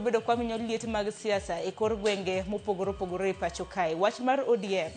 bedo kwa minyo liet mag siasa e kor gwenge mopogore opogore e pacho kae. Wach mar ODM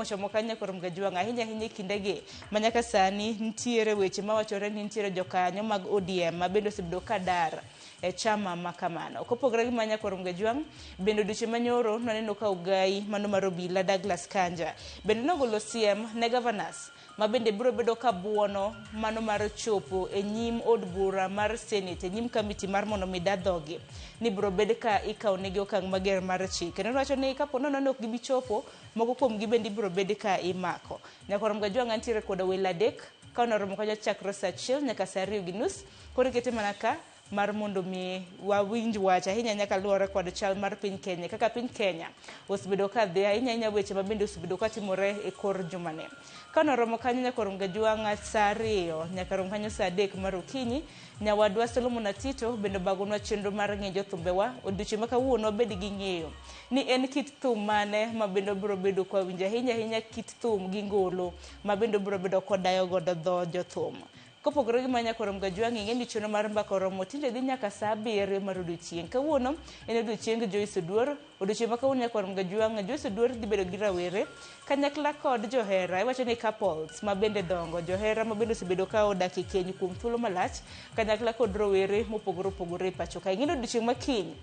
ochomo kanya korom gajuang' ahinya kindegi manyaka sani nitiere weche mawachore ni nitiere jokanyo mag ODM ma bende osebedo kadar e chama makamano. Kopogore gi manya korom gajuang' bende odiochieng' manyoro naneno ka Ugai mano mar obila Douglas Kanja bende nogolo siem ne governors ma bende biro bedo ka buono mano mar chopo e nyim od bura mar Senate, e nyim kamiti mar mondo mi dadhogi ni biro bed ka ikawo negi okang' mager mar chike. Kendo wacho ni kapo nono ok gibi chopo, moko kuom gi bende biro bed ka imako. Nyakorom gajuang' nitiere koda welo adek ka onoromo kanyo chakre saa 1 nyaka saa 2:30 koro ikete mana ka mar mondo mi wawinj wach ahinya nyaka luore kod chal mar piny Kenya, kaka piny Kenya osebedo ka dhi ahinya weche mabende osebedo ka timore e kor jumane. Ka noromo kanyo nyakorom gajuang' saa 2 nyaka rom kanyo saa 3 mar okinyi, nyawadwa Solomon Atito bende bagonwa chenro mar ng'ejo thumbewa. Odiochieng' ma kawuono wabed gi ng'eyo ni en kit thum mane ma bende biro bedo kwa winjo ahinya kit thum gi ngolo ma bende biro bedo kodayo godo dho jothum. Kopogore gi manya korom gajuang' ing'e ni chenro mar mbaka oromo tinde dhi nyaka saa 7 mar odiochieng'. Kawuono en odiochieng' Joyce Oduor. Odiochieng' ma kawuono nyakorom gajuang' Joyce Oduor dhi bedo gi rawere kanyakla kod johera, iwacho ni couples ma bende dongo, johera ma bende osebedo ka odak e keny kuom thuolo malach kanyakla kod rowere mopogore opogore e pacho ka. Ing'e ni odiochieng' ma kiny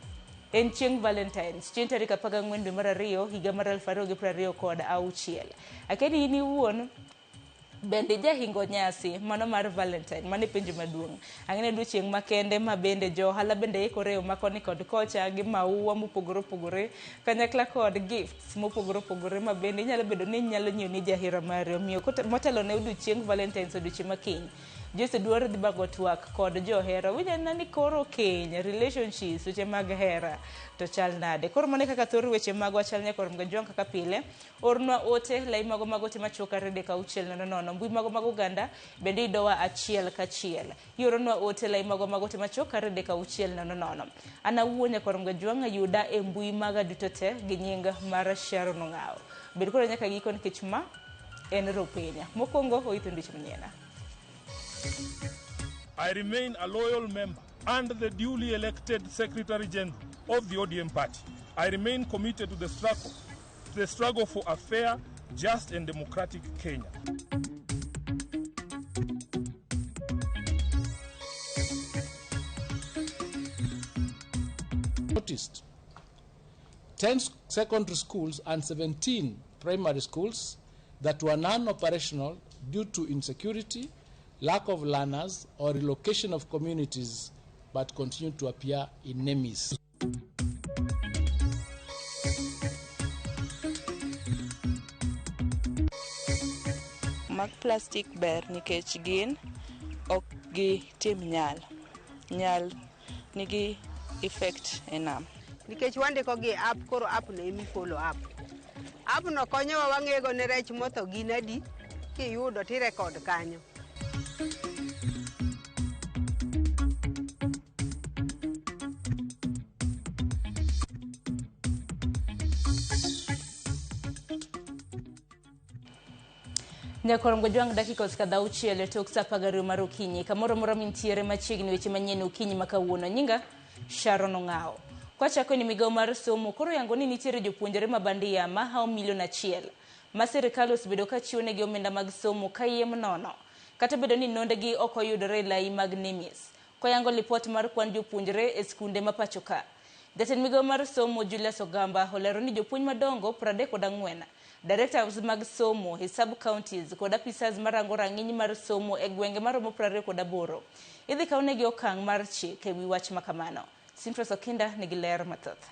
en chieng' Valentines, chieng' tarik 14 dwe mar 2 higa mar 2026. Akeni in iwuon bende jahingo nyasi mano mar Valentine mane penjo maduong'. Ang'e odiochieng' makende ma bende jo ohala bende ikore o makoni kod kocha gi maua mopogore opogore kanyakla kod gifts mopogore opogore ma bende inyalo bedo ni inyalo nyiewo ni jahera mari. Omiyo motelo ne odiochieng' Valentines odiochieng' makiny, Joyce Oduor dhi bago twak kod johera. Winjana ni koro keny, relationships, weche mag hera to chal nade. Koro mane kaka thor weche mag wachal nyakorom gajuang' kaka pile. Ornwa ote lai mago magote machoka rede ka 600. Mbui mago mag oganda bende idowa achiel kachiel. Ioronwa ote lai mago magote machoka rede ka 600. Ana wuonya korom gajuang' yuda e mbui maga duto te gi nying mar Sharon Ong'ao. Bed koro nyaka giko nikech ma en ropenya. Mokwongo oitho ndich manyena. I remain a loyal member and the duly elected Secretary General of the ODM party. I remain committed to the struggle for a fair, just and democratic Kenya. Noticed 10 secondary schools and 17 primary schools that were non-operational due to insecurity, lack of learners, or relocation of communities, but continue to appear in NEMIS. Mag plastic ber nikech gin ok gi tim nyal nigi effect e nam. Nikech wandiko gi app, koro app no emi follow app. App no konyowa wang'ego ne rech motho gin adi, kiyudo tirekod kanyo. Nyakorom gajuang' dakika kadha 6 tok saa 12 mar okinyi. Kamoro moro mintiere machiegni weche manyien okinyi makawuono. Nyinga Sharon Ong'ao. Kwachako ni migawo mar somo koro yango ni nitiere jopuonjre mabandia ma hao milion 1 ma sirikal osebedo ka chiwo negi omenda mag somo kayiem nono. Kata bedo ni nondegi ok oyudore e lai mag NEMIS. Koyango lipot mar kwan jopuonjre e skunde ma pacho ka. Jatend migawo mar somo Julius Ogamba olero ni jopuonj madongo 34, directors mag somo e sub counties kod officers marango rang'iny mar somo e gwenge maromo 28 idhi kawnegi okang' mar chik e wi wach makamano. Sinfros Okinda nigi ler mathoth.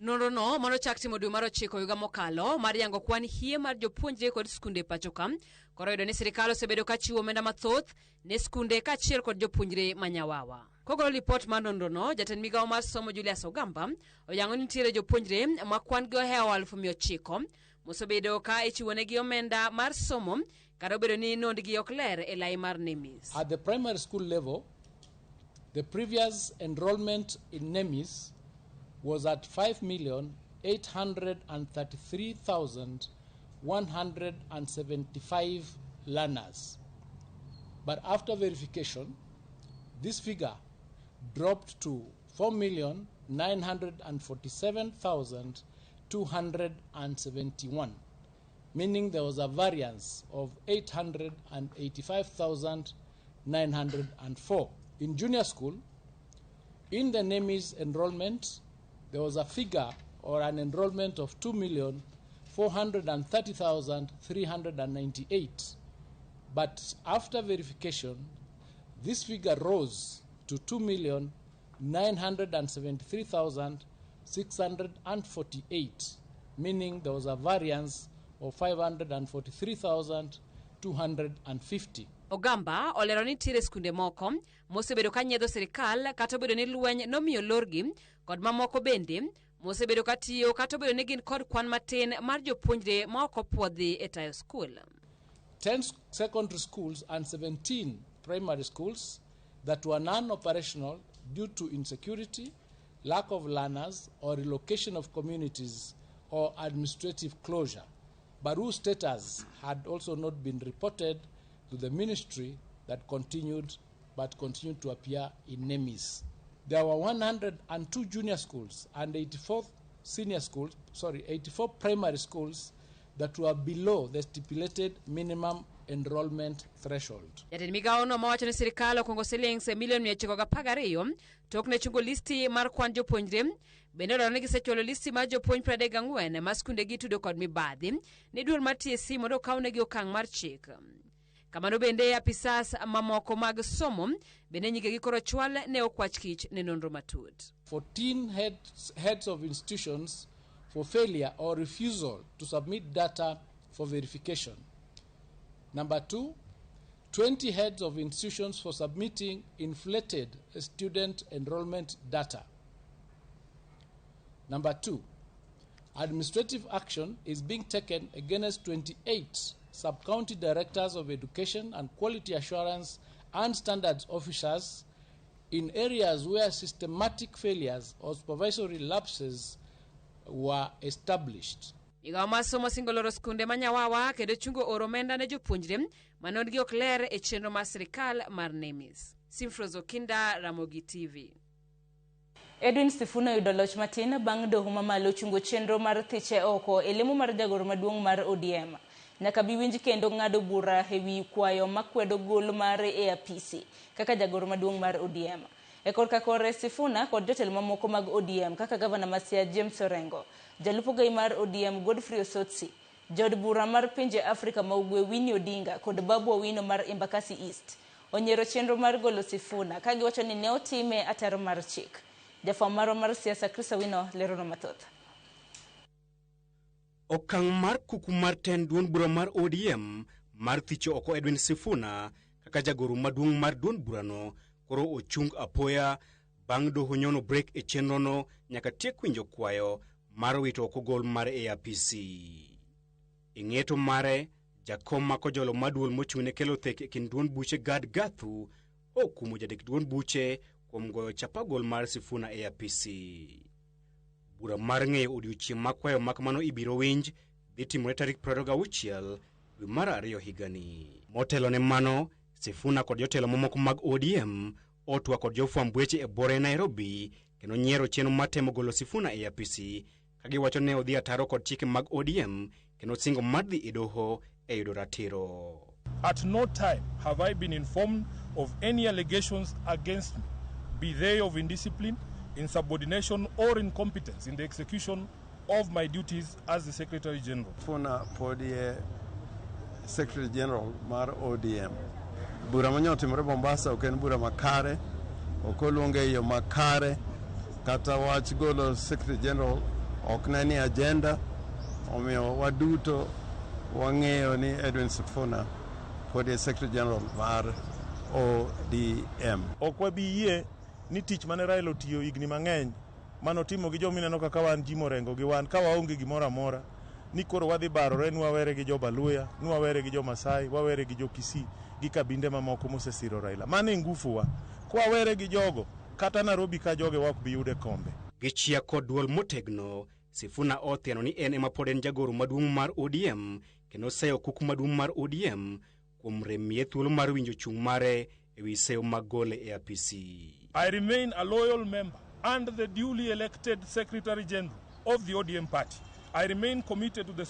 Nonro no manochak timo dwe mar 9 higa mokalo mar yango kwan hie mar jopuonjre kod skunde pacho ka koro yudo ni sirikal osebedo ka chiwo omenda mathoth ne skunde kaachiel kod jopuonjre manyawawa. Kogolo lipot mar nonro no, jatend migawo mar somo Julius Ogamba oyango ni nitiere jopuonjre ma kwan gi ohewo 900 mosebedo ka ichiwo negi omenda mar somo kata obedo ni nondgi ok ler e lai mar NEMIS. At the primary school level, the previous enrollment in NEMIS was at 5,833,175 learners. But after verification, this figure dropped to 947,271, meaning there was a variance of 885,904. In junior school, in the NEMIS enrollment, there was a figure or an enrollment of 2,430,398. But after verification, this figure rose to 2,973,648, meaning there was a variance of 543,250. Ogamba olero ni tire skunde moko mosebedo ka nyiedho sirikal kata obedo ni lweny nomiyo lorgi kod mamoko bende mosebedo ka tiyo kata obedo ni gin kod kwan matin mar jopuonjre ma ok opuodhi e tayo skul. 10 secondary schools and 17 primary schools that were non-operational due to insecurity, lack of learners, or relocation of communities or administrative closure, but whose status had also not been reported to the ministry that continued to appear in NEMIS. There were 102 junior schools and 84 primary schools that were below the stipulated minimum enrollment threshold. Jatend migawo no mawacho ni sirikal okungo silings milion 912 tok ne chungo listi mar kwan jopuonjre. Bende olero ni gisechulo listi mar jopuonj 34 ma skunde gi tudo kod mibadhi ni duol mar TSC mondo okawnegi okang' mar chik. Kamano bende apisas mamoko mag somo bende nyigegi koro chwal ne okwach kich ne nonro matut. 14 heads of institutions for failure or refusal to submit data for verification. Number 2, 20 heads of institutions for submitting inflated student enrollment data. Number 2, administrative action is being taken against 28 sub-county directors of education and quality assurance and standards officers in areas where systematic failures or supervisory lapses were established. Migawo mar somo singoloro skunde manyawawa kendo chungo oro omenda ne jopuonjre manodgi ok ler e chenro mar sirikal mar NEMIS. Simfrozo Kinda, Ramogi TV. Edwin Sifuna yudo loch matin bang' doho mamalo chungo chenro mar thiche oko e lemo mar jagoro maduong' mar ODM. Nyaka biwinj kendo ng'ado bura ewi kwayo makwedo gol mare e apisi kaka jagoro maduong' mar ODM. E korka kore Sifuna kod jotelo mamoko mag ODM kaka gavana Masia James Orengo, jalupo gai mar ODM Godfrey Osotsi, jod bura mar pinje Afrika ma ugwe Winnie Odinga kod Babu Owino mar Embakasi East onyiero chenro mar golo Sifuna ka giwacho ni ne otime ataro mar chik. Jafamaro mar siasa Chris Awino lerono mathoth. Okang' mar kuku mar ten duond bura mar ODM mar thicho oko Edwin Sifuna kaka jagoro maduong' mar duond burano koro ochung apoya bang' doho nyono break e chenrono nyaka tiek winjo kwayo mar wito oko gol mar APC. Ing'eto mare jakom mako jolo maduol mochung'ne kelo thek e kind duond buche Gad Gathu okumo jadek duond buche kuom goyo chapa gol mar Sifuna APC. Bura mar ng'eyo odiochieng' makwayo makamano ibiro winj dhi timore tarik 26 dwe mar 2 higani. Motelo ne mano, Sifuna kod jotelo mamoko mag ODM otwa kod jofwamb weche e bore Nairobi kendo nyiero chenro matemo golo Sifuna APC kagiwacho ne odhi ataro kod chike mag ODM kendo singo mar dhi e doho e yudo ratiro. At no time have I been informed of any allegations against me, be they of indiscipline, insubordination or incompetence in the execution of my duties as the Secretary General. Sifuna podie Secretary General mar ODM. Bura manyotimore Mombasa ok en bura makare, ok oluonge yo makare, kata wach golo Secretary General ok neni agenda, omiyo waduto wang'eyo ni Edwin Sifuna podie Secretary General mar ODM. Ok wabiyie ni tich mane Raila otiyo higni mang'eny manotimo gi jomineno kaka wan ji morengo gi wan ka waonge gimoro amora ni koro wadhi barore ni wawere gi Jobaluya, ni wawere gi Jomasai, wawere gi Jokisii gi kabinde mamoko mosesiro Raila. Mane ngufuwa kwa were gi jogo kata Nairobi ka joge wak bi yude kombe. Gichia kod duol motegno, Sifuna othiano ni en ema pod en jagoro maduong' mar ODM kendo seyo kuku maduong' mar ODM kuom remie thuolo mar winjo chung' mare ewi seyo mag gole e APC. I remain a loyal member and the duly elected Secretary General of the ODM party, I remain committed to the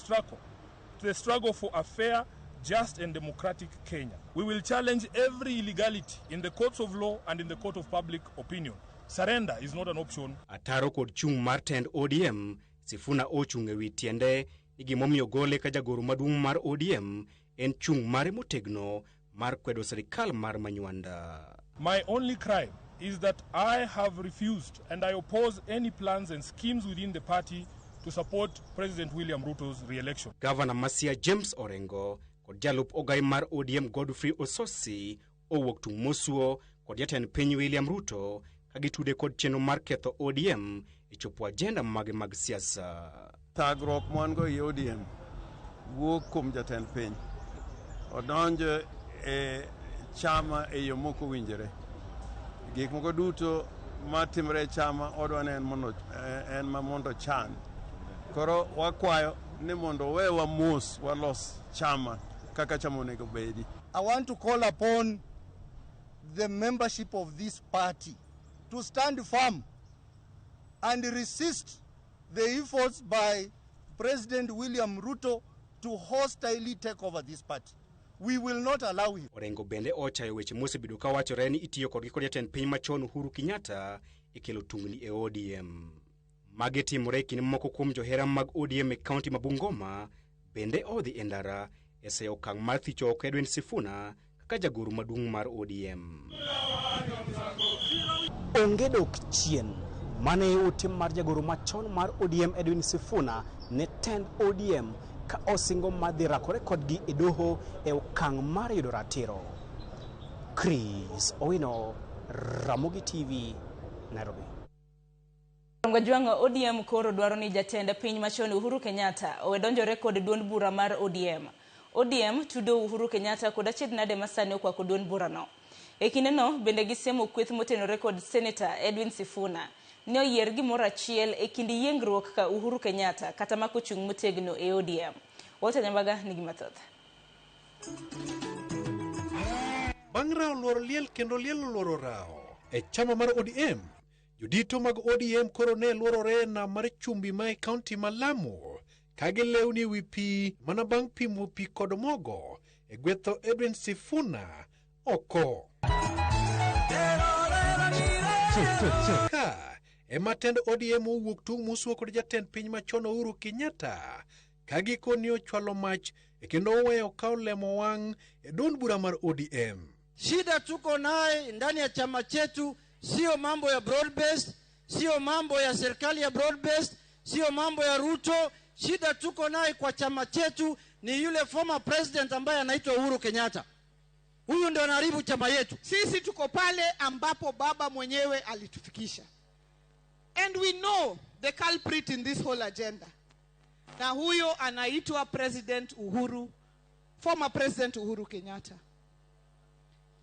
struggle for a fair, just and democratic Kenya. We will challenge every illegality in the courts of law and in the court of public opinion. Surrender is not an option. Ataro kod chung mar tend ODM, Sifuna ochung ewi tiende, igimomiyo gole ka jagoro maduong' mar ODM, en chung mare motegno mar kwedo serikal mar Manywanda. My only crime is that I have refused and I oppose any plans and schemes within the party to support President William Ruto's re-election. Governor Masia James Orengo kod jalup ogai mar ODM Godfrey Ososi owuok tung' mosuo kod jatend piny William Ruto kagitude kod chenro mar ketho ODM e chopo agenda mage mag siasa. Thagruok mwango i ODM wuok kuom jatend piny odonjo e chama e yo moko winjore. Gik moko duto matimre chama odwane en mondo chan. Koro wakwayo ni mondo wewa mos walos chama kaka chama onego bedi. I want to call upon the membership of this party to stand firm and resist the efforts by President William Ruto to hostilely take over this party. We will not allow him. Orengo bende ochayo weche mosebedo ka wachore ni itiyo kodgi kod jatend piny machon Uhuru Kenyatta e kelo tungni e ODM. Mage timore kinde moko kuom johera mag ODM e kaunti ma Bungoma bende odhi e ndara e seyo okang' mar thicho oko Edwin Sifuna kaka jagoro maduong' mar ODM. Onge dok chien mane otim mar jagoro machon mar ODM Edwin Sifuna ne tend ODM ka osingo madhi rakore kodgi e doho e okang' mar yudo ratiro. Chris Owino, Ramogi TV, Nairobi. Ngajwanga ODM koro dwaro ni jatend piny machon Uhuru Kenyatta owedonjore kod duond bura mar ODM. ODM tudo Uhuru Kenyatta kod achiedh nade masani okwako duond bura no. E kinde no bende gisemo kweth motenore kod Senator Edwin Sifuna ne oyier gimoro achiel e kind yiengruok ka Uhuru Kenyatta kata mako chung' motegno e ODM. Walter Nyambaga nigi mathoth. Bang' rao luoro liel kendo liel luoro rao e chama mar ODM, jodito mag ODM koro ne luorore na mar chumbi mae kaunti ma Lamu kage lewni wi pi mana bang' pimo pi kod mogo e gwetho Edwin Sifuna oko. Ka ema tend ODM owuok tung' mosuo kod jatend piny machon Uhuru Kenyatta kagi koni ochwalo mach e kendo oweyo kao lemo wang' e duond bura mar ODM. Shida tuko naye ndani ya chama chetu sio mambo ya broad based, sio mambo ya serikali ya broad based, sio mambo ya Ruto. Shida tuko naye kwa chama chetu ni yule former president ambaye anaitwa Uhuru Kenyatta. Huyu ndio anaharibu chama yetu. Sisi tuko pale ambapo baba mwenyewe alitufikisha. And we know the culprit in this whole agenda. Na huyo anaitwa President Uhuru, former President Uhuru Kenyatta.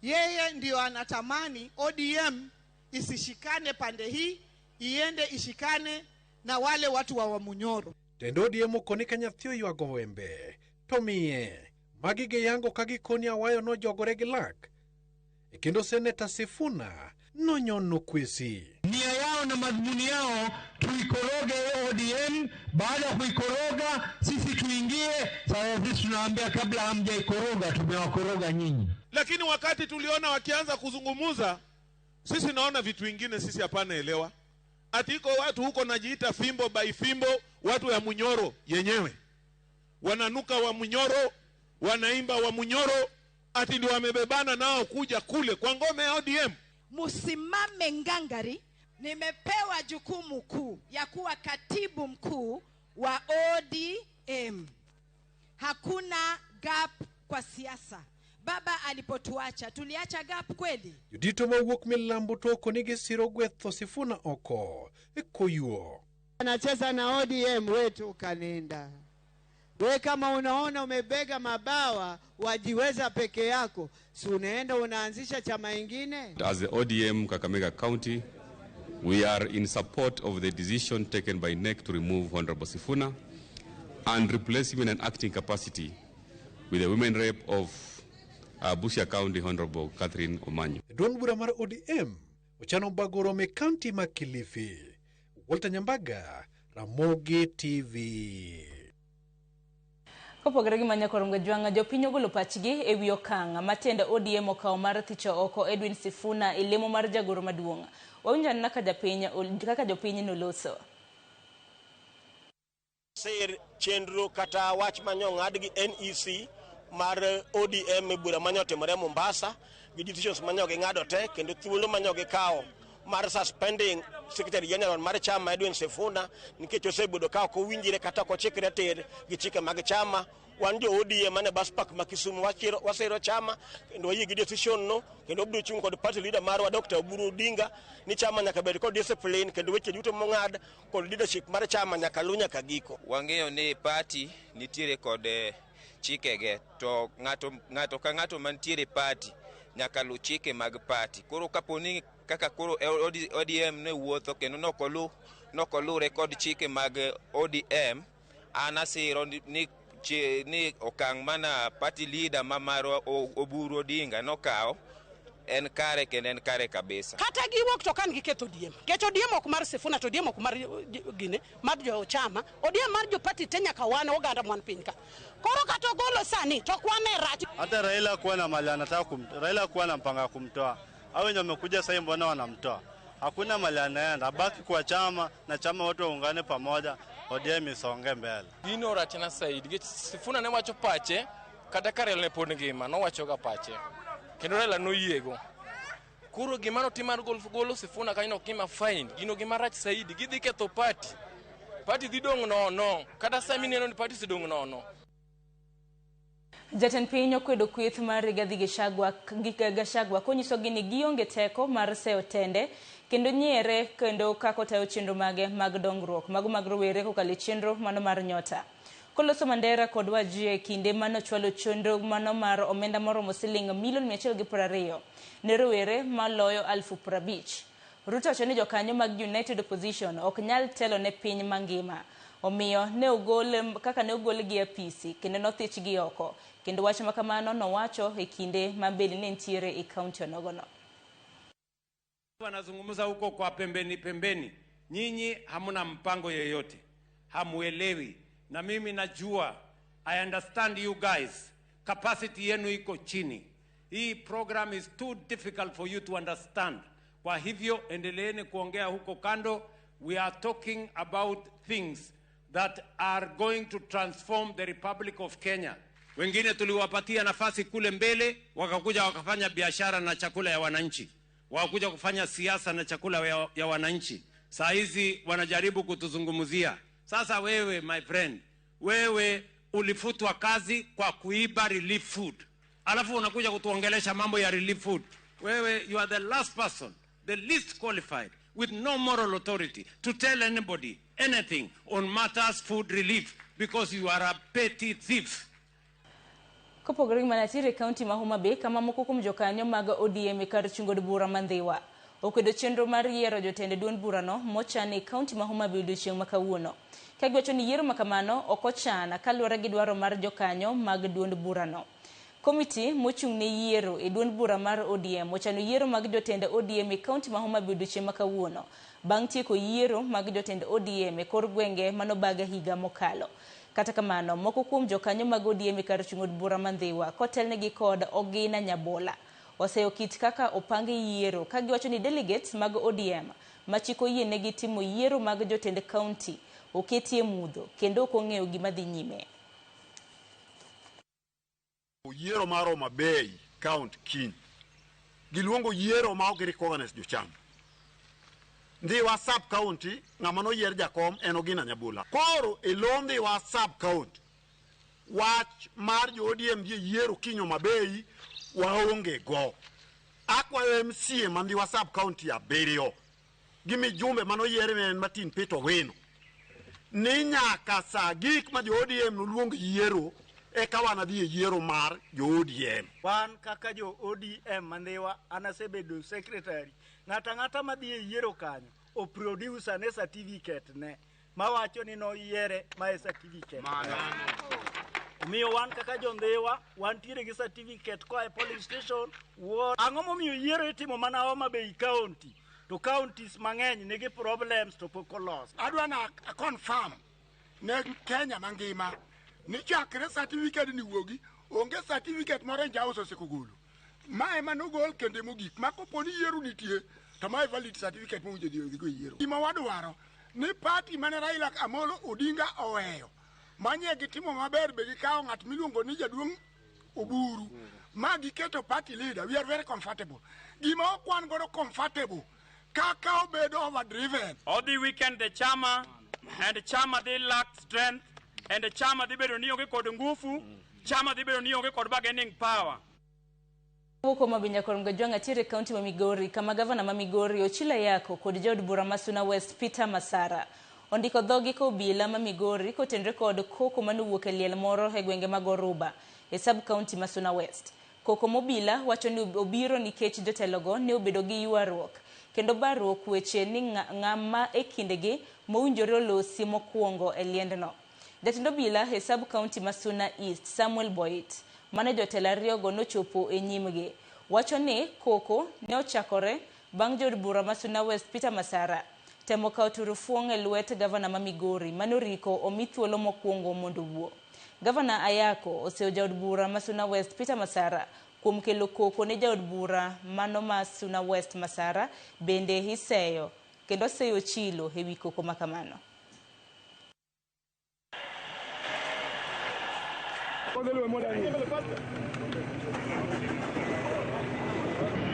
Yeye ndio anatamani ODM isishikane pande hii, iende ishikane na wale watu wa Wamunyoro. Tendo ODM okoni kanyathio yuago wembe. Tomie, magige yango kagikoni awayo no jogore gi lak. E kendo Senator Sifuna no nyono kwesi. Nia yao na madhumuni yao tuikoroge ODM, baada ya kuikoroga sisi tuingie. Sasa sisi tunaambia kabla hamjaikoroga tumewakoroga nyinyi. Lakini wakati tuliona wakianza kuzungumuza, sisi naona vitu vingine sisi hapana elewa. Ati iko watu huko najiita fimbo by fimbo, watu ya Munyoro yenyewe. Wananuka wa Munyoro, wanaimba wa Munyoro, ati ndio wamebebana nao kuja kule kwa ngome ya ODM. Musimame ngangari, nimepewa jukumu kuu ya kuwa katibu mkuu wa ODM. Hakuna gap kwa siasa. Baba alipotuacha, tuliacha gap kweli? Judito mawuok milambo to konigi siro gwetho Sifuna oko e koyuo. Anacheza na ODM wetu kanenda. We kama unaona umebega mabawa wajiweza peke yako, si unaenda unaanzisha chama ingine? As the ODM Kakamega County, we are in support of the decision taken by NEC to remove Honorable Sifuna and replace him in an acting capacity with the women rep of Busia County, Honorable Catherine Omanyo. Duond bura mar ODM Ochano Bagorome County ma Kilifi. Walter Nyambaga, Ramogi TV. Kopogore gi manya korum gajwanga jopiny ogolo pachgi e wi okang' matende ODM okawo mar thicho oko Edwin Sifuna e lemo mar jagoro maduong'. Wawinjo kaka jopiny noloso. Ser chenro kata wach manyo ng'ad gi NEC mar ODM bura manyo timore Mombasa gi decisions manyo gi ng'ado te kendo thuolo manyo gi kawo mar suspending Secretary General mar chama Edwin Sifuna nikech osebedo ka ok owinjire kata ok ochikre tir gi chike mag chama. Wan jo ODM mane Baspak ma Kisumu wasero chama kendo wayie gi decision no kendo obiro chung kod party leader marwa Dr. Oburu Odinga ni chama nyaka bed kod discipline kendo weche duto mong'ad kod leadership mar chama nyaka lu nyaka giko. Wang'eyo ni party nitiere kod chikege to ng'ato ka ng'ato mantiere party nyaka lu chike mag party. Koro kaponi kaka koro ODM ne wuotho kendo nokolure kod chike mag ODM, an asiro ni okang' mana party leader mamaro Oburu Odinga nokawo en kare kendo en kare kabisa. Kata giwuok to kan giketho ODM. Kecho ODM ok mar Sifuna to ODM ok mar gine mar jo chama. ODM mar jo party te nyaka wan oganda mwan piny ka. Koro kata golo sani to kwane rati. Hata Raila kuwa na mali anataka Raila kuwa na mpanga kumtoa. Hao wenye wamekuja sasa mbona wanamtoa? Hakuna mali anaenda, abaki kwa chama na chama wote waungane pamoja. ODM isonge mbele. Gino rachna Said, Sifuna ne wacho pache, kata ka Raila ne pod ngima, no wacho ga pache. Kendo Raila no yiego. Kuro gimano timar golo Sifuna kanyo kima fine, gino gima rach Said, gidhi ketho party. Party dhi dong no, kata sami neno ni party sidong no. Jatend piny okwedo kweth mar Rigathi Gachagua konyiso ni gionge teko mar seyo tende kendo nyiere kendo kako tayo chenro mage mag dongruok mago mag rowere kokalo chenro mano mar Nyota. Koloso Mandera kod Wajir kinde mano chwalo chenro mano mar omenda moromo siling $120 ne rowere maloyo 50,000. Ruto wacho ni jokanyo mag United Opposition ok nyal telo ne piny mangima. Omiyo ne ogol gi apisi kendo nothich gi oko. Kendo wach makamano nowacho e kinde mabeli ne ntiere e kaunti onogono. Wanazungumza huko kwa pembeni. Nyinyi hamuna mpango yeyote. Hamuelewi. Na mimi najua, I understand you guys. Capacity yenu iko chini. Hii program is too difficult for you to understand. Kwa hivyo endeleeni kuongea huko kando. We are talking about things that are going to transform the Republic of Kenya. Wengine tuliwapatia nafasi kule mbele, wakakuja wakafanya biashara na chakula ya wananchi. Wakakuja kufanya siasa na chakula ya wananchi. Saa hizi wanajaribu kutuzungumzia. Sasa wewe, my friend, wewe ulifutwa kazi kwa kuiba relief food. Alafu unakuja kutuongelesha mambo ya relief food. Wewe, you are the last person, the least qualified, with no moral authority to tell anybody anything on matters food relief because you are a petty thief. Kopogore manatire county ma Homa Bay kama moko kuom jokanyo mag ODM kar chungo bura Mandhiwa. Okwedo chenro mar yiero jotende duond burano mochane e county ma Homa Bay odiochieng' ma kawuono. Kagwacho ni yiero makamano ok ochana kaluwore gi dwaro mar jokanyo mag duond burano. Komiti mochung' ne yiero e duond bura mar ODM ochano yiero mag jotende ODM e county ma Homa Bay odiochieng' ma kawuono. Bang' tieko yiero mag jotende ODM e kor gwenge manobaga higa mokalo. Kata kamano moko kuom jokanyo mag ODM kar chungo bura Mandhiwa kotelnegi kod Ogina Nyabola oseyo kit kaka opange yiero ka giwacho ni delegates mag ODM machiko yienegi timo yiero mag jotend county oketie mudho kendo ok ong'eyo gima dhi nyime. Yiero mar Homa Bay County kin giluongo yiero ma ok recognize jochama. Ndhiwa sub county ng'ama noyier jakom en Ogina Nyabola. Koro e lo Ndhiwa sub county wach mar jo ODM yiero kiny Homa Bay waonge go. Akwayo MCA ma Ndhiwa sub county abiriyo gi mijumbe manoyier en Martin Peter Weno ni nyaka saa gik ma jo ODM noluong yiero eka wan adhi e yiero mar jo ODM. Wan kaka jo ODM Mandhiwa anasebedo secretary. Ng'ata madhi e yiero kanyo o producer ne certificate ne mawacho ni no yiere ma certificate. Omiyo wan kaka jo Ndhiwa wantiere gi certificate ko e police station. Ang'o momiyo yiero itimo mana Homa Bay County to counties mang'eny nigi problems to pok olos. Adwa na confirm ne Kenya mangima ni chakre certificate ni wuogi onge certificate moro jauso sekogolo. Mae manogol kende mogik makoponi yiero nitie to mae valid certificate mo jodi go yiero. Gima wadwaro ni party mane Raila Amolo Odinga oweyo manye gitimo maber be gikawo ng'at miluongo ni Jaduong' Oburu ma giketo party leader. We are very comfortable. Gima okwan godo comfortable kaka obedo overdriven. All the weekend the chama and the chama they lack strength and the chama they bedo ni onge kod nguvu, chama they bedo ni onge kod bargaining power. Huko mabinya koronga jwanga tire county wa Migori kama gavana ma Migori Ochila Yako kod jaod bura Masuna West Peter Masara ondiko dhogi ko bila ma Migori ko tenre kod koko manuwuok e liel moro e gwenge mag Oruba e sub county Masuna West. Koko mobila wacho ni obiro nikech jotelogo ne obedo gi ywaruok kendo baruok weche ni ng'ama e kindegi mowinjore olosi mokwongo e liendno. Jatend obila e sub county Masuna East Samuel Boit mane jotelo ariyogo nochopo e nyimgi wacho ni koko ne ochakore bang' jaod bura Masuna West Peter Masara temo kawo turufuong e lwet gavana ma Migori manoriko omi thuolo mokwongo mondo wuo. Gavana Ayako oseo jaod bura Masuna West Peter Masara kuom kelo koko ne jaod bura mano Masuna West Masara bende hiseyo kendo seyo chilo ewi koko makamano.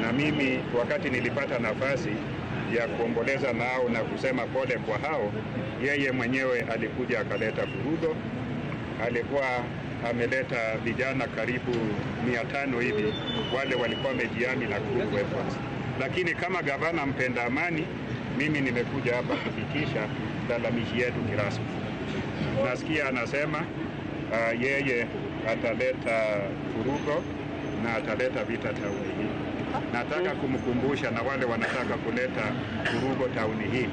Na mimi wakati nilipata nafasi ya kuomboleza nao na kusema pole kwa hao, yeye mwenyewe alikuja akaleta furugo. Alikuwa ameleta vijana karibu 500 hivi, wale walikuwa wamejiami na Kuru efforts. Lakini kama gavana mpenda amani, mimi nimekuja hapa kufikisha lalamishi yetu kirasmi. Nasikia anasema yeye ataleta furugo na ataleta vita tauni hii. Nataka kumkumbusha na wale wanataka kuleta furugo tauni hii.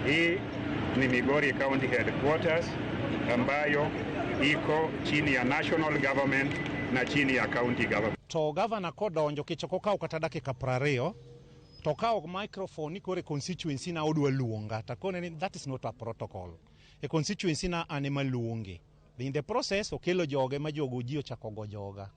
Hii ni Migori County Headquarters ambayo iko chini ya national government na chini ya county government. To governor kodonjo kichoko ka kata dakika 20 to ka microphone kore constituency na odwa luonga takone ni that is not a protocol. A constituency na anema luonge. In the process okelo joge ma jogo ji ochako go joga.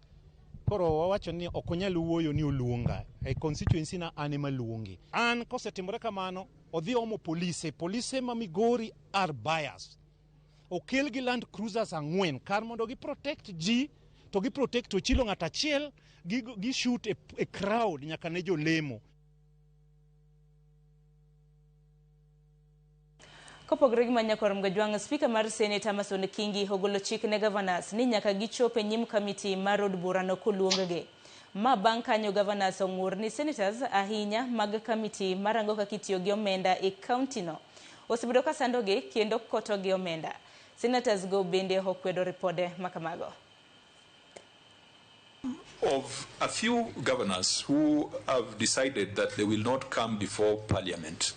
Koro wawacho ni okonyal wuoyo ni oluonga. A constituency na anema luonge. An kosetimore kamano odhi omo police ma Migori are biased. Okel gi Land Cruisers 4 kar mondo gi protect ji to gi protect Ochilo ng'ata achiel gi shoot a crowd nyaka ne jo lemo. Kopogore gi manyakorom gajwang' Speaker mar Senate Amason Kingi ogolo chik ne governors ni nyaka gichope nyim committee mar od burano koluongege. Ma bang' kanyo governors ong'ur ni senators ahinya mag committee marango kaka itiyo gi omenda e county no osebedo ka sandogi kendo koto gi omenda. Senators go bende okwedo ripode makamago. Of a few governors who have decided that they will not come before Parliament,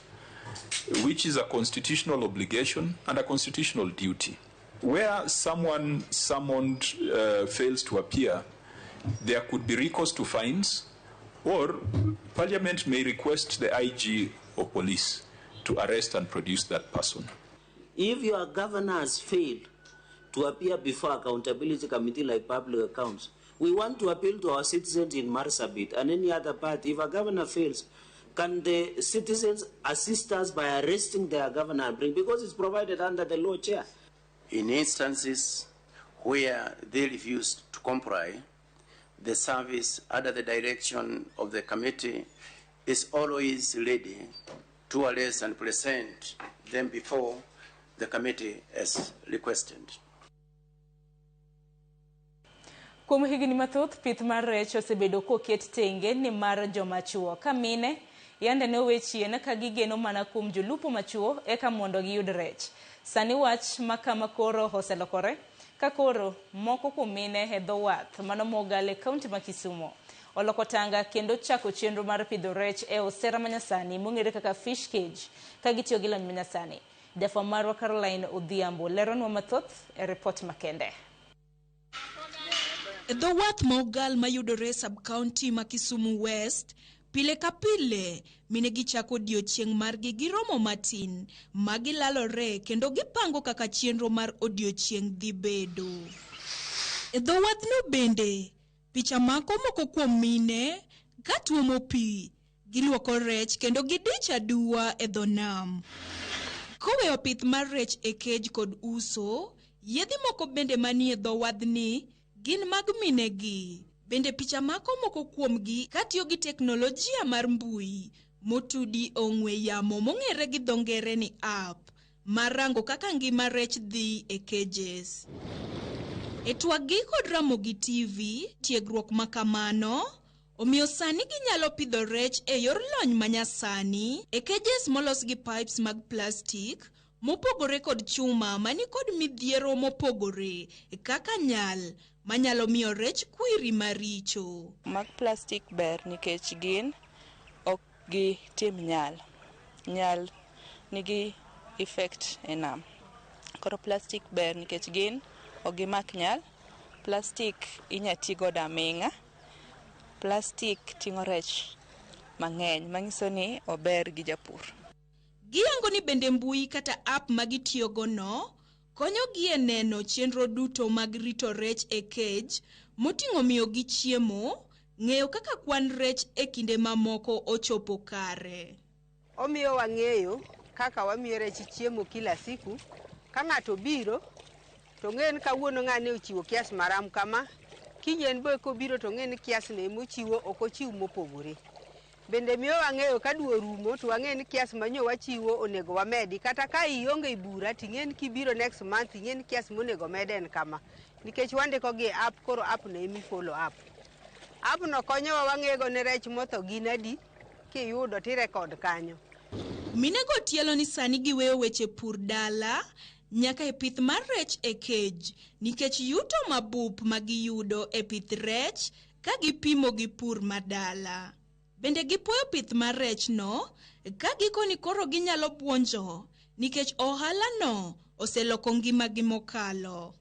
which is a constitutional obligation and a constitutional duty. Where someone summoned fails to appear, there could be recourse to fines, or Parliament may request the IG of police to arrest and produce that person. If your governors fail to appear before Accountability Committee like Public Accounts, we want to appeal to our citizens in Marsabit and any other party. If a governor fails, can the citizens assist us by arresting their governor and bring, because it's provided under the law, Chair? In instances where they refuse to comply, the service under the direction of the committee is always ready to arrest and present them before the committee as requested. Kuom higni mathoth pith mar rech osebedo koket tenge ni mar joma chuo ka mine yande ne owe chien ka gigeno mana kuom jolupo machuo eka mondo giyud rech. Sani wach makama koro oselokore ka koro moko kuom mine e dho wath mano mogale kaunti ma Kisumo oloko tanga kendo chako chenro mar pidho rech e osera manyasani mong'ere kaka fish cage ka gitiyo gi lony manyasani. Jafwamb marwa Caroline Odhiambo leronwa mathoth e report makende. The wath mogal mayudore sub county ma Kisumu West Pile ka pile, mine gichako odiochieng' margi gi romo matin, magilalore kendo gipango kaka chenro mar odiochieng' dhi bedo. E dho wadhno bende, picha mako moko kuom mine ka tuomo pi, giluoko rech kendo gidich aduwa e dho nam. Koweyo pith mar rech e kej kod uso, yedhi moko bende manie dho wadhni gin mag minegi. Bende picha mako moko kuomgi katiyo gi teknolojia mar mbui motudi ong'we yamo mong'ere gi dho ngere ni app mar rango kaka ngima rech dhi e cages. E twagi kod Ramogi TV, tiegruok makamano omiyo sani ginyalo pidho rech e yor lony manyasani e cages molos gi pipes mag plastic mopogore kod chuma mani kod midhiero mopogore kaka nyal manyalo miyo rech kwiri maricho. Mag plastic ber nikech gin ok gitim nyal. Nyal nigi effect e nam. Koro plastic ber nikech gin ok gimak nyal. Plastic inyati godo aming'a. Plastic ting'o rech mang'eny manyiso ni ober gi japur. Giyango ni bende mbui kata app magitiyogo no konyogi e neno chenro duto mag rito rech e cage, moting'o miyo gi chiemo, ng'eyo kaka kwan rech e kinde mamoko ochopo kare. Omiyo wang'eyo kaka wamiyo rech chiemo kila siku. Ka ng'ato biro to ng'en kawuono ng'ane ochiwo kias maram kama, kinyen boy kobiro to ng'en kias ne mochiwo ok ochiw mopogore. Bende miyo wang'eyo ka dwe rumo to wang'eni kias manyo wachiwo onego wamedi, kata ka ionge bura ting'en kibiro next month ting'en kias monego meden kama, nikech wandiko gi app. Koro app no emi follow up. App no konyowa wang'ego ne rech motho gin adi, kiyudo tirekod kanyo. Minego tielo ni sani giweyo weche pur dala nyaka e pith mar rech e cage, nikech yuto mabup magiyudo e pith rech ka gipimo gi pur madala. Bende gipuoyo pith mar rech no ka gikoni koro ginyalo buonjo nikech ohala no oseloko ngima gi mokalo.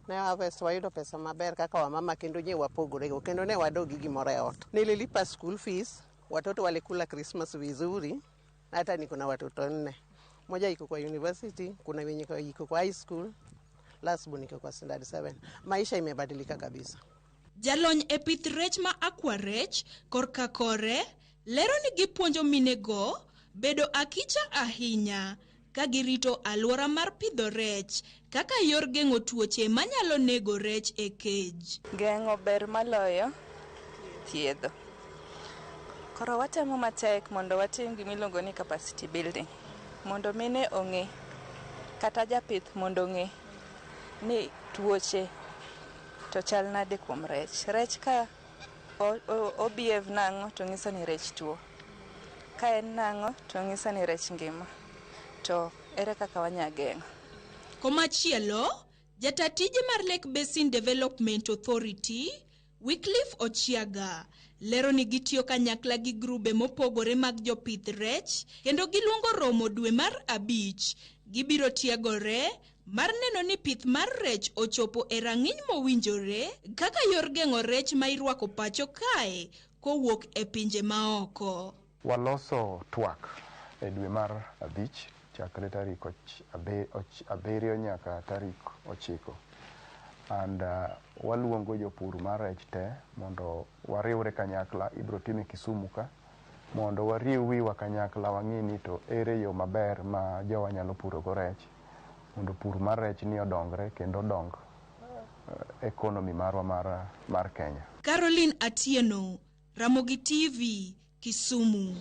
Ne wayudo pesa maber kaka wamama kendo nye wapogore go kendo ne wadogi gimoro e ot. Nililipa school fees, watoto walikula Christmas vizuri, hata niko na watoto 4. Moja iko kwa university, kuna wenye iko kwa high school, last born iko kwa standard 7. Maisha imebadilika kabisa. Jalony e pith rech ma Aquarech korka kore lero ni gipuonjo minego bedo akicha ahinya ka girito alwora mar pidho rech kaka yor geng'o tuoche manyalo nego rech e cage. Geng'o ber maloyo thiedho. Koro watemo matek mondo watim gimiluongo ni capacity building, mondo mine ong'e kata japith mondo ong'e ni tuoche to chal nade kuom rech. Rech ka obiev nang'o to ng'iso ni rech tuo. Ka en nang'o to ng'iso ni rech ngima. To ere kaka wanyageng'o. Komachielo, jatatije mar Lake Basin Development Authority, Wycliffe Ochiaga, lero ni gitiyo kanyakla gi grube mopogore mag jopith rech kendo giluongo romo dwe mar 5. Gibiro tiegore mar neno ni pith mar rech ochopo e rang'iny mowinjore kaka yor geng'o rech ma irwako pacho kae kowuok e pinje maoko. Waloso twak e dwe mar 5 chakre tarik 7 nyaka tarik 9. And waluongo jopur mar rech te mondo wariwre kanyakla, ibro time Kisumu ka, mondo wariw wiwa kanyakla wang'e ni to ere yo maber ma jowa nyalo puro go rech mondo pur mar rech ni odongre kendo dong economy marwa mar Kenya. Caroline Atieno, Ramogi TV, Kisumu.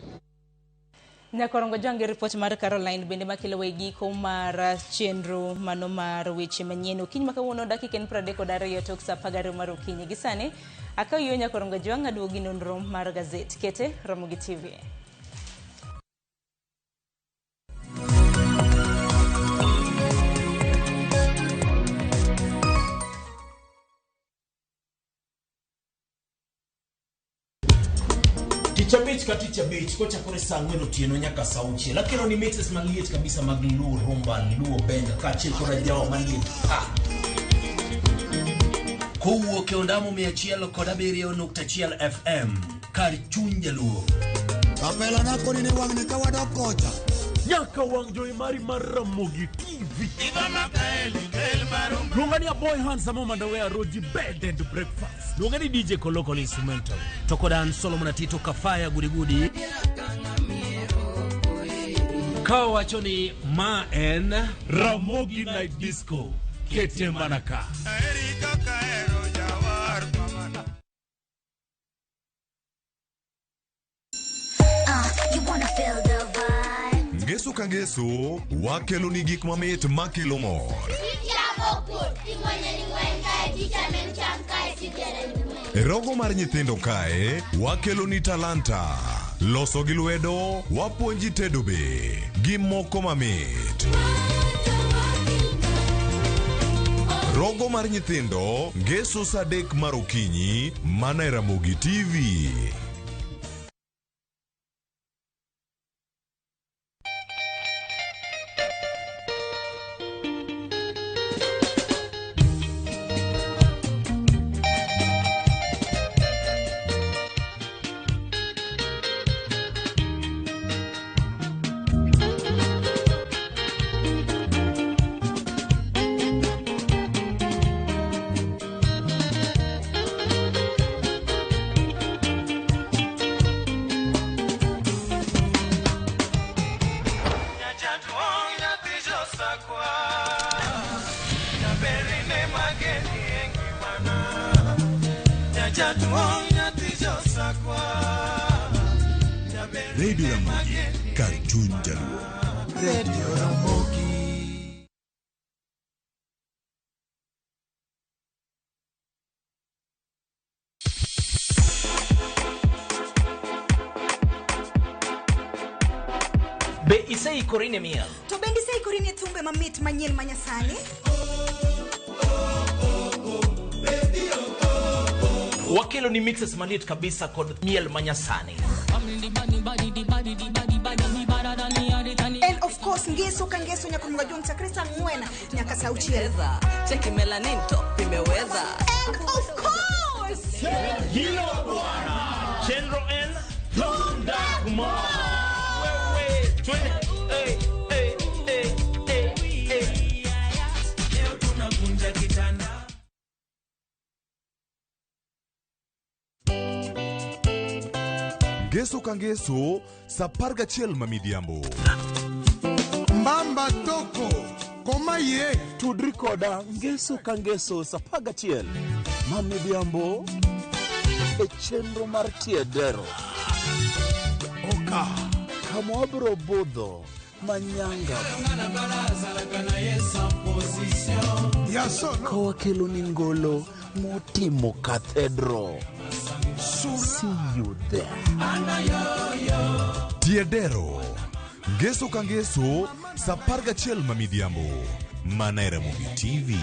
Nyakorongo jange report mar Caroline bende makelo giko mar chenro mano mar weche manyien okinyi makawuono dakika 32 tok saa 10 mar okinyi gisane akayo nyakorongo jwanga duogi nonro mar gazet kete Ramogi TV. Ticha beach kocha kore saa 4 otieno nyaka saa 6 lakini ni mixes maliet kabisa mag luo rumba luo benga kache kora jao maliet kowuok e ondamo 107.1 FM kar chuny jaluo. Kapela na koni ni wang ni kawada kocha. Nyaka wang joy mari Ramogi TV. Lungani ya boy handsome mandawea roji bed and breakfast. Lungani DJ Kolokol instrumental. Tokodan Solomon Tito Kafaya gudi. Kawa wachoni ma en Ramogi Night Disco. Kete Manaka. You wanna feel the vibe. Ngeso kangeso, wakelo ni gik mamit makelo mor. Rogo mar nyithindo kae, wakelo ni talanta. Loso gi lwedo, wapuonji tedo be. Gi moko mamit. Rogo mar nyithindo, ngeso sadek mar okinyi, mana e Ramogi TV. Radio Ramogi, Karchun Jaluo. Radio Ramogi. Be isei korine miel. To bendi sei korine thumbe mamit manyien manyasani. Wakelo ni mixes malit kabisa kod miel manyasani. And of course ngeso kangeso nyakumwa jonta Krista Mwena nyaka sauchieza. Cheki melanin top imeweza. And of course Hilo bwana. Chenro N Thundakmo. Wewe twende. Leo tunakunja kitanda. Ngeso kangeso, saparga chiel mamidhiambo. Mbamba toko, koma ye. Tudri koda ngeso kangeso sapaga chiel mamidhiambo e chenro mar tiedero. Oka. Kamwabro budho manyanga. Yaso. Kelo ni ngolo motimo cathedral. See you there. Tiedero. Ngeso kangeso, saparga chiel mamidhiambo. Mana e Ramogi TV.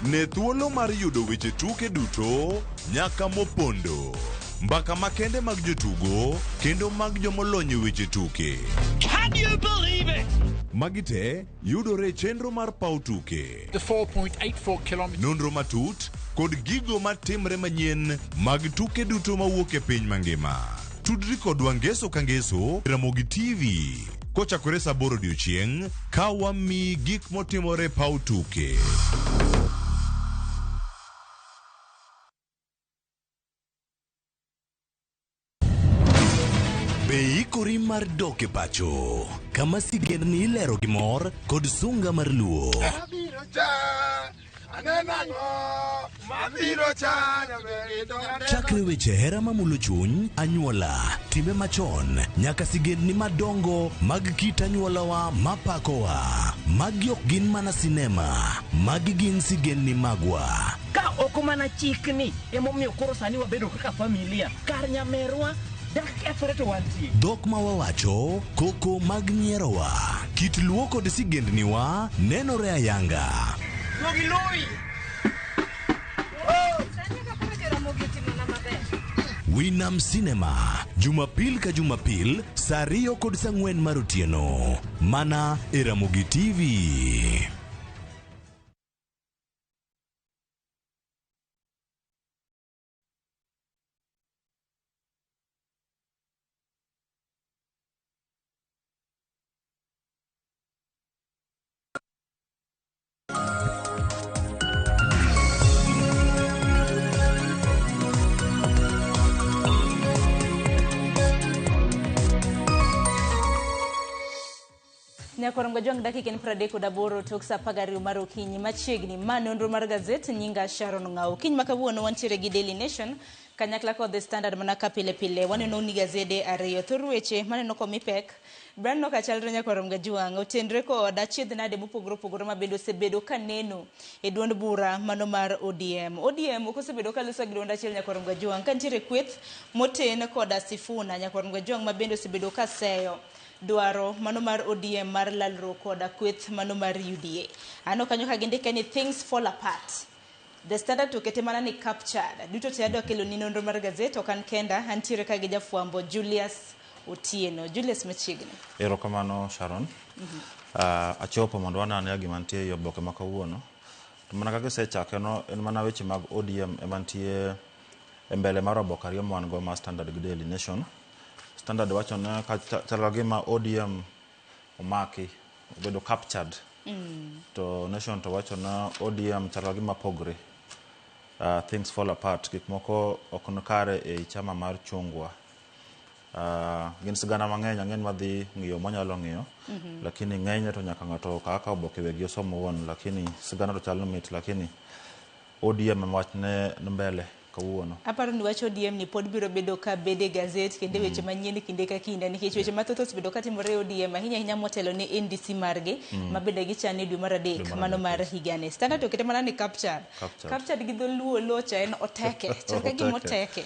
Ne thuolo mar yudo weche tuke duto, nyaka mopondo. Mbaka makende mag jotugo, kendo mag jomolony weche tuke. Can you believe it? Magite, yudore chenro mar pau tuke. The 4.84 kilometers. Nonro matut, kod gigo matimre manyien, mag tuke duto mawuok e piny mangima. Tudri kodwa ngeso kangeso, Ramogi TV. Kochakore saa 8 odiechieng', ka wami gik motimore pau tuke. Be ikori mar dok e pacho, kama sigendni ilero gi mor kod sunga mar luo. Chakre weche hera mamulo chuny, anyuola, timbe machon, nyaka sigendni madongo mag kit anyuolawa mapakowa. Magi ok gin mana sinema, magi gin sigendni magwa. Ka ok mana chikni, emomiyo koro sani wabedo kaka familia, kar nyamerwa. Dhok ma wawacho, koko mag nyierowa, kit luo kod sigendniwa nenore ayanga. Winam Cinema, Jumapil ka Jumapil, saa 2 kod saa 4 mar otieno, mana e Ramogi TV. Nyakorom Gajwang dakika en 38 tok sa 12 mar okinyi machiegni manonro mar gazet nyinga Sharon Ngao. Kiny makawuono wantiere gi Daily Nation kanyakla kod The Standard mana ka pile pile waneno ni gazede ariyo thor weche maneno komi pek brano ka chalre Nyakorom Gajwang otendre kod achiedh nade mopogore mabedo sebedo kaneno e duond bura mano mar ODM okosebedo ka loso gi duond achiel Nyakorom Gajwang kantiere kweth moten kod Sifuna Nyakorom Gajwang mabendo sebedo ka seyo dwaro mano mar ODM mar lalruok koda kweth mano mar UDA. Ano kanyo ka gindike ni things fall apart. The Standard okete mana ni captured. Duto teado kelo ni nonro mar gazet okan kenda antiere ka gi jafwambo Julius Otieno. Julius machiegni. Erokamano Sharon. Achopo mondo wanane gima nitie yo boke makawuono. To mana kaka sechake no en mana weche mag ODM emantie e mbele mar oboke ariyo mwan go ma Standard gi Daily Nation. Standard wacho na chalga gima ODM omaki obedo captured. To Nation to wacho na ODM chalga gima pogre. Things fall apart. Gik moko ok kare e chama mar chungwa. Gin sigana mang'eny ang'en madhi ng'iyo monyalo ng'iyo lakini ng'eny to nyaka ng'ato kaka oboke wegi osomo won lakini sigana to chalo mit lakini ODM wachne mbele kawuono. Aparo ni wacho ODM ni pod biro bedo ka bede gazet kende weche manyien kinde ka kinde nikech weche mathoth bedo ka timore ODM ahinya motelo ne NDC marge mabede gi chane dwe mar adek mano mar higane. Standard okete mana ni captured gi dholuo locha en oteke chaka gi moteke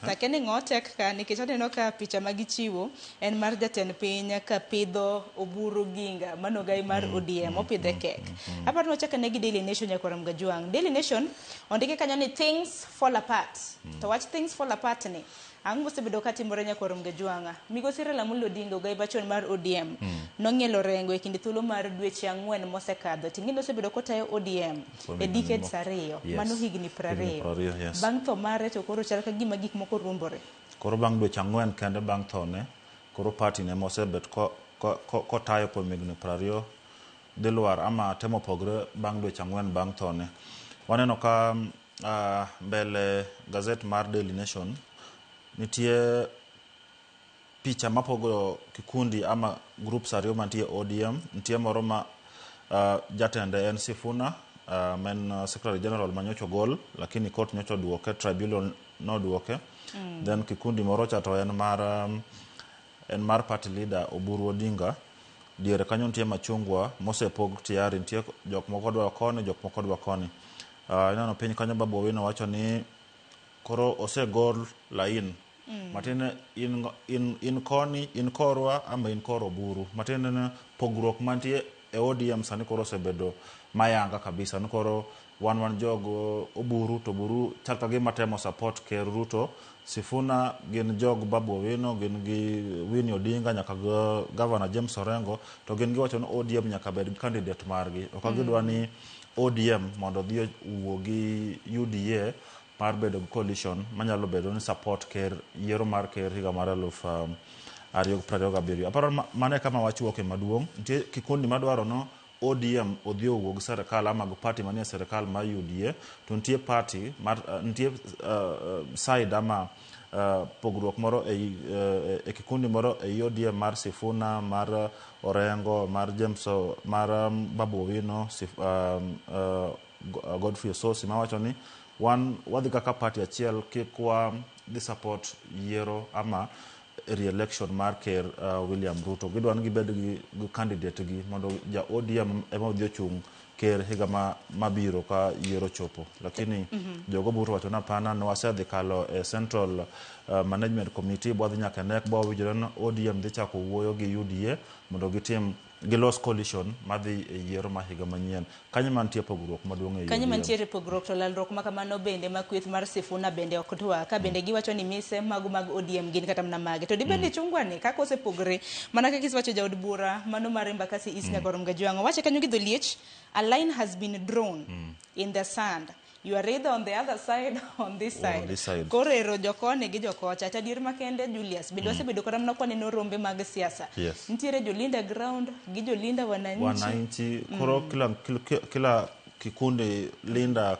takene ngotek ka nikech aneno ka picha magichiwo en mar jatend piny ka pidho oburu ginga mano gai mar ODM opidhe kek. Aparo nochaka ne gi Daily Nation Nyakorom Gajwang. Daily Nation ondike kanyo ni things fall apart. To watch things fall apart ni ang'o sebedo ka timore Nyakorom Gajwang. Migosi Raila Amolo Odinga gai bachon mar ODM nong'ielo rengo e kinde thuolo mar dweche 4 mosekadho tingendo sebedo kotayo ODM e decades ariyo mano higni 20 bang' tho mare to koro chal ka gima gik moko rumbore. Koro bang' dweche 4 kende bang' thone koro party ne mosebet ko tayo kuom higni 20 dilwar ama temo pogre bang' dweche 4 bang' thone. Waneno ka mbele gazet mar Daily Nation nitie picha mapogo kikundi ama groups ariyo mantie ODM. Nitie moro ma jatende en Sifuna men Secretary General manyocho gol lakini court nyocho duoke tribunal no duoke. Then kikundi moro cha to en mar party leader Oburu Odinga diere kanyo nitie machungwa mosepog tiari nitie jok moko dwa koni jok moko dwa koni. Inano piny kanyo Babu Owino wacho ni koro osegol lain matene in koni in korwa ama in koro Oburu matene pogruok mantie e ODM sani koro osebedo mayanga kabisa ni koro wan jog Oburu to Oburu chal ka gima temo support Ker Ruto. Sifuna gin jog Babu Owino gin gi Winnie Odinga nyaka Governor James Orengo to gin gi wacho ni ODM nyaka bed candidate margi ok gidwa ni ODM mondo dhi wuo gi UDA mar bedo coalition manyalo bedo ni support Ker yiero mar Ker higa mar 2027. Aparo mane kama wachuoke maduong' nitie kikundi madwaro no ODM odhi owuo gi serikal ama go party manie serikal mar UDA to nitie party mar nitie side ama pogruok moro e kikundi moro e ODM mar Sifuna mar Orengo mar James mar Babu Owino Godfrey Ososi mawacho ni wadhi kaka party achiel kikwa the support yiero ama re-election mar Ker William Ruto. Gidwa ni gibed gi candidate gi mondo ja ODM ema odhi ochung Ker higa mabiro ka yiero chopo lakini jogo buru wacho na pana no wasedhi kalo Central Management Committee bwadhi nyaka nek bo winjore no ODM dhi chako wuoyo gi UDA mondo gitim gilos coalition madhi yiero ma higa manyien. Kanyo mantie pogruok maduong' e kanyo mantie pogruok to lalruok makamano bende ma kweth mar Sifuna bende ok twa ka bende giwacho ni mise mag ODM gin kata mna mage to dibende chungwani kaka osepogre mana kaka iswacho jaod bura mano mar Embakasi East Nyakorom Gajwang wacho kanyo gi dholiech a line has been drawn in the sand. You are either on the other side or on this side. Korero jokone gi jokocha tadier makende Julius bendo sebedo kora mna kwane no rombe mag siasa. Ntiere jolinda ground gi jolinda wananchi. Koro kila kikundi linda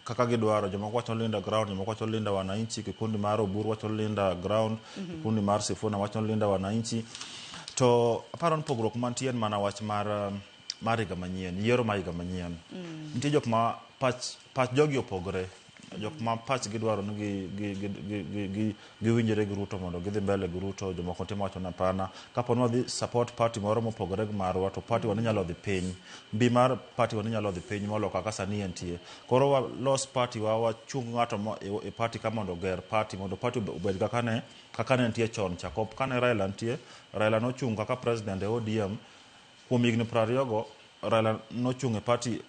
kaka gidwaro joma wacho linda ground joma wacho linda wananchi kikundi mar Oburu wacho linda ground kikundi mar Sifuna wacho linda wananchi to aparo ni pogruok mantie en mana wach mar higa manyien, yiero mar higa manyien. Nitie jok ma pach jogi opogore. Jok ma pach gidwaro ni giwinjore gi Ruto mondo gidhi mbele gi Ruto, jomoko timo wacho na pana. Kapo ni wadhi support party moro mopogore gi marwa, to party wani nyalo dhi piny. Mbi mar party wani nyalo dhi piny molo kaka sani entie. Koro wa los party wachung ng'ato e party ka mondo ger party, mondo party obed kaka ne entie chon chakop. Kane Raila nitie, Raila nochung kaka president e ODM kuom higni 20 go. Raila nochung e party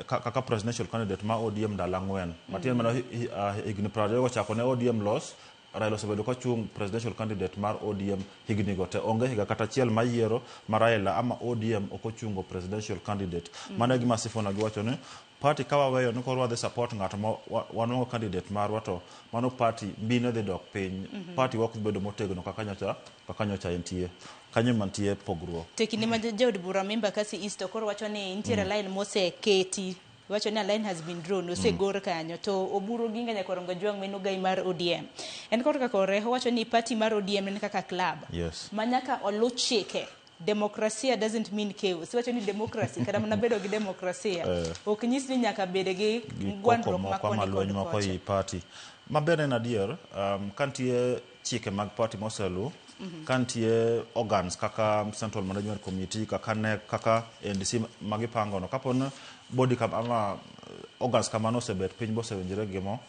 kaka presidential candidate ma ODM ndalo 4. Matien mana higni 20 go chako ne ODM los, Raila osebedo ka chung presidential candidate mar ODM higni go te. Onge higa kata achiel mayiero ma Raila ama ODM ok ochungo presidential candidate. Mano gima Sifuna giwacho ni party kawa weyo ni koro wadhi support ng'ato ma wanongo candidate marwa, to mano party mbine dhi dok piny. Party wak bedo motegno kaka nyocha entie. Kanyo mantie pogruok. Tekini ma jod bura member kasi East koro wacho ni nitiere line mose keti. Wacho ni a line has been drawn, osegor kanyo to oburo ginga nyakorongo jwang meno gai mar ODM. En koro kako reho wacho ni party mar ODM en kaka club. Yes. Manyaka olu chike. Democracy doesn't mean chaos. Wacho ni democracy kada mana bedo gi demokrasia. Ok nyis ni nyaka bede gi gwandruok mako i party. Mabere na dier, kantie chike mag party moselu, kantie organs kaka Central Management Committee, kaka NEC, kaka NDC magipango no. Kapon body ama organs kama no sebet piny bose winjire gimo,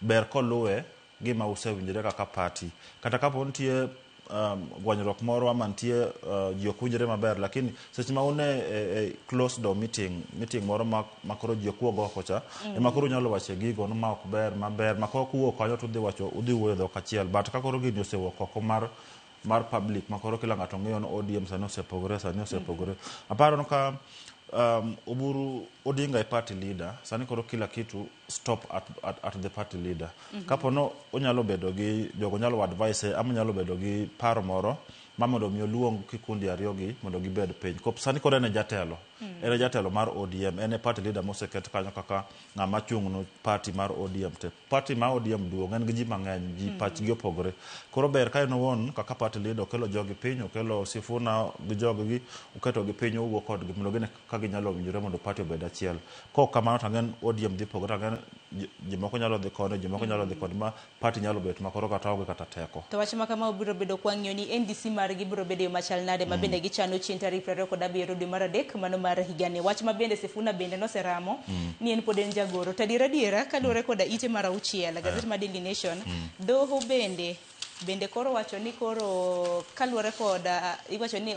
ber koluwe gima usewinjire kaka party. Kata kapon tie gwanyruok moro ama ntie ji ok winjre maber, lakini seche ma une close door meeting moro makoro ji ok wuog oko cha, ema koro nyalo wache gigo no ma ok ber maber, makoro kuwuok kanyo to udhi wuoyo dhok achiel. But ka koro gini osewuok oko mar public, makoro kila ng'ato ng'eyo no ODM sani osepogore. Aparo no ka Oburu Odinga e party leader, sani koro kila kitu stop at the party leader. Kapo no onyalo bedo gi jogo nyalo advise ama nyalo bedo gi paro moro mamondo mi luong kikundi ariyogi mondo gibed piny. Kop sani koro ene jatelo. Ene jatelo mar ODM, ene party leader moseket kanyo kaka ng'ama chung no party mar ODM te. Party mar ODM duong en gi ji mang'eny, ji pach gi opogore. Koro ber ka eno won kaka party leader okelo jogi piny, okelo Sifuna gi jogi uketo gi piny ugo kod gi mondo gine ka ginyalo winjore mondo party obed achiel. Ko kamano tangen ODM dhi pogore, tangen ji moko nyalo dhi kode, ji moko nyalo dhi kod ma party nyalo bet makoro kata oge kata teko. To wach makama obiro bedo kwang'yo ni NDC margi biro bedo machal nade mabende gichano chien tarik 27 dwe mar adek mano mar higani. Wach mabende Sifuna bende noseramo ni en pod en jagoro. Tadiera kaluwore koda ite mar 6 gazet mar Daily Nation, doho bende koro wacho ni koro kaluwore koda iwacho ni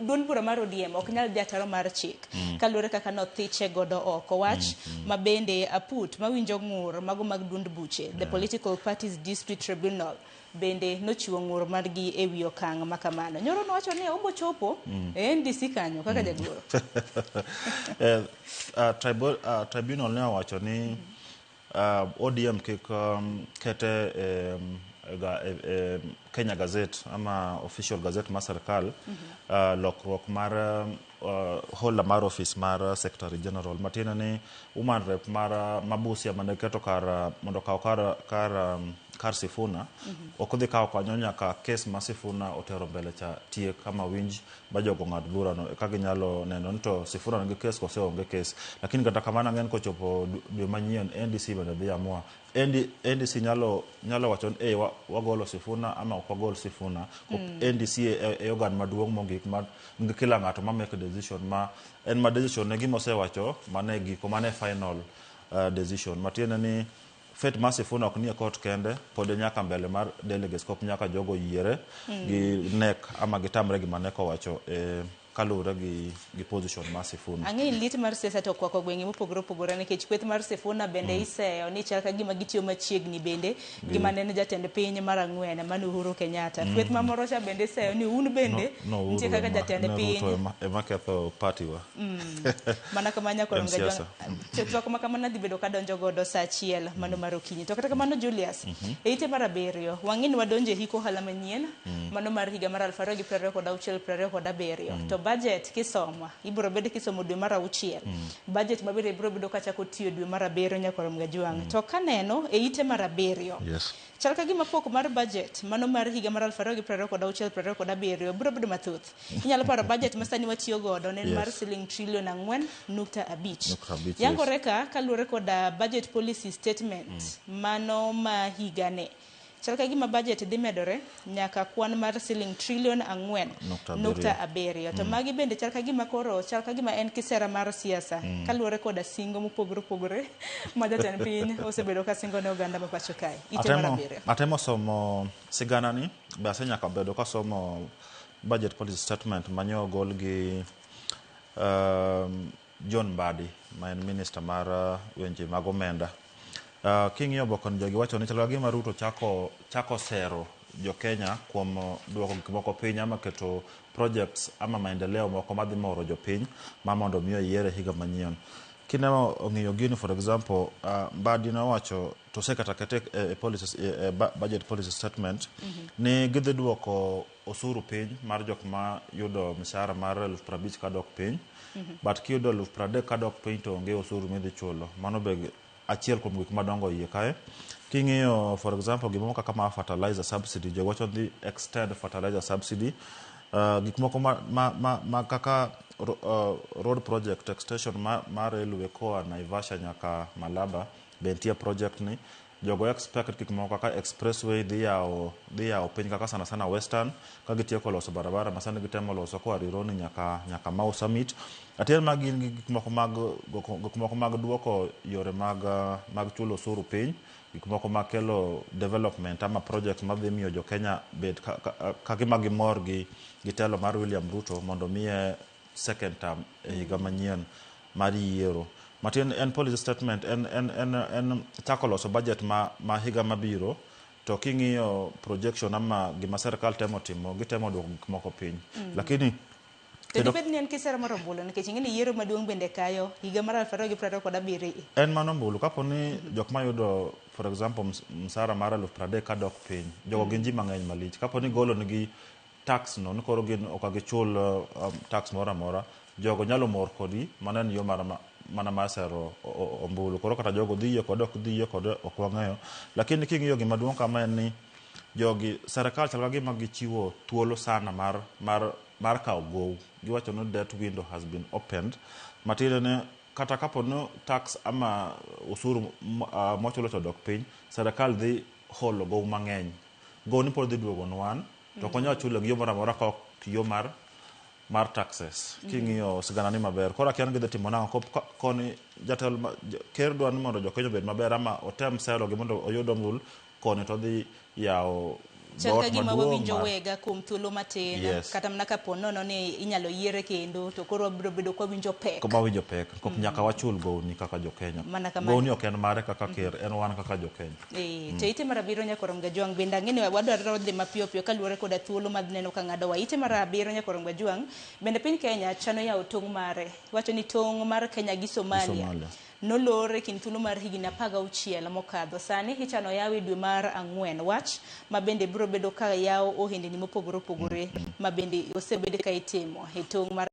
duond bura mar ODM ok nyal dhi ataro mar chik kaluwore kaka nothiche godo oko. Wach mabende aput mawinjo ng'ur mago mag duond buche, the Political Parties Dispute Tribunal bende nochiwo ng'ur margi e wi okang' makamano. Nyoro nowacho ni ombo chopo NDC kanyo kaka jagoro. Tribunal ne owacho ni ODM kik kete Kenya Gazette ama official gazette mar serikal lokruok mar holder mar office mar Secretary General. Matina ni woman rep mar Mabusia mane keto kar mondo kaw kar Sifuna okodhi kaw kanyo nyaka kes ma Sifuna otero mbele cha tie kama winj ba jogo ng'ad bura no ka ginyalo neno nito Sifuna nigi kes kose onge kes. Lakini kata kamano ng'en kochopo dwe manyien NDC bende dhi amua. NDC nyalo wacho wagolo Sifuna ama ok wagol Sifuna. NDC e organ maduong' mogik ma ngi kila ng'ato ma make decision ma en ma decision ne gimo sewacho mane giko mane final decision. Matiene ni Fet ma Sifuna ok nie court kende, pod nyaka mbele mar delegates kop nyaka jogo yiere gi NEC ama gitamre gi mane ko wacho kalure gi position ma Sifuna. Ang'e lit mar siasa to kwako gweng'e mopogore nikech kweth mar Sifuna bende iseyo ni chal ka gima gitiyo machiegni bende gima nene jatend piny mar 4 manu Uhuru Kenyatta. Kweth ma moro cha bende iseyo ni un bende nitie kaka jatend piny ema ketho party wa. Mana kamanya koronga jwang. Chetwa kama kama nadhi bedo kadonjo godo saa achiel mano mar okinyi. To kata kamano Julius, ite mar 7 wang'ini wadonje hiko hala manyien mano mar higa mar 2026-27 to budget kisomo ibro bedo kisomo dwe mar 6 budget mabiro ibro bedo kachako tiyo dwe mar 7 Nyakorom Gajwang to kaneno e ite mar 7 yes chal ka gima pok mar budget mano mar higa mar 2026-2027 bro bedo mathoth inyalo paro budget ma sani watiyo godo ne mar siling trillion 4.5 yango reka kaluore koda budget policy statement mano ma higa ne chal ka gima budget dhi medore nyaka kwan mar siling trillion 4.7 to magi bende chal ka gima koro chal ka gima en kisera mar siasa kaluore koda singo mopogore ma jatend piny osebedo ka singo ne oganda ma pacho kae ite mar 7 atemo somo sigana ni be asenyaka bedo ka somo budget policy statement manyo gol gi John Mbadi ma en minister mar wenje mag omenda king'iyo bokon jogi wacho ni chalo gima Ruto chako sero jo Kenya kuom duoko gik moko piny ama keto projects ama maendeleo moko madhi moro jo piny ma mondo miyo yiere higa manyien kineno ong'iyo gini for example Mbadi nowacho to sekata kete budget policy statement ni gidhi duoko osuru piny mar jok ma yudo mshahara mar 50,000 kadok piny but kiyudo 30,000 kadok piny to onge osuru midhi chulo mano be achiel kuom gik madongo iye kae king'iyo for example gimoro kaka ma fertilizer subsidy jogo wacho ni extend fertilizer subsidy gik moko ma kaka road project extension mar railway koa Naivasha nyaka Malaba bentie project ni jogo expect gik moko kaka expressway dhi yawo piny kaka sana western ka gitieko loso barabara masani gitemo loso koa Rironi nyaka Mau Summit atiel mag gik moko mag duoko yore mag chulo osuru piny gik moko makelo development ama project madhi miyo jo Kenya bed ka gima gimor gi telo mar William Ruto mondo miye second term e higa manyien mar yiero matin en policy statement en chako loso budget ma higa mabiro to king'iyo projection ama gima serikal temo timo gitemo duoko gik moko piny lakini Kendo bed ni en kisera mar ombulu nikech ing'eni yiero maduong' bende kayo higa mar 2027 en mano ombulu kapo ni jok ma yudo for example msara mar 30,000 kadok piny jogo gin ji mang'eny malich kapo ni golo nigi tax no ni koro gin okagechul tax mora mora jogo nyalo mor kodi mana en yo mana masero ombulu koro kata jogo dhiye kod ok dhiye kod ok wang'eyo lakini king'iyo gima duong' kama en ni jogi serikal chal gima gichiwo thuolo sana mar kawo gow giwacho no that window has been opened matire ne kata kapo no tax ama usuru mochulo to dok piny serikal dhi holo gow mang'eny gow ni pod dhi duogo nwan to konyo chulo gi yo moro amora ka yo mar taxes king'iyo sigana ni maber kora kian gidhi timo nang'o koni jatel ker dwa ni mondo jokenya obed maber ama otem selo gi mondo oyud ombulu koni to dhi yawo Chaka gima wawinjo wega kuom thuolo matin kata mana kapo nono ni inyalo yiere kendo to koro biro bedo kwa winjo pek kuma winjo pek kok nyaka wachul gowni kaka jo Kenya gowni ok en mare kaka ker en wan kaka jo Kenya to ite mar 7 Nyakorom Gajwang bende ng'eni wadwaro dhi mapiyo kaluwore koda thuolo madneno ka ng'ado wa ite mar 7 Nyakorom Gajwang bende piny Kenya chano yawo tong' mare wacho ni tong' mar Kenya gi Somalia nolore kind thuolo mar higni 16 mokadho sani ichano yawi dwe mar 4 wach ma bende biro bedo ka yawo ohendni mopogore opogore ma bende osebede ka itimo e tong' mar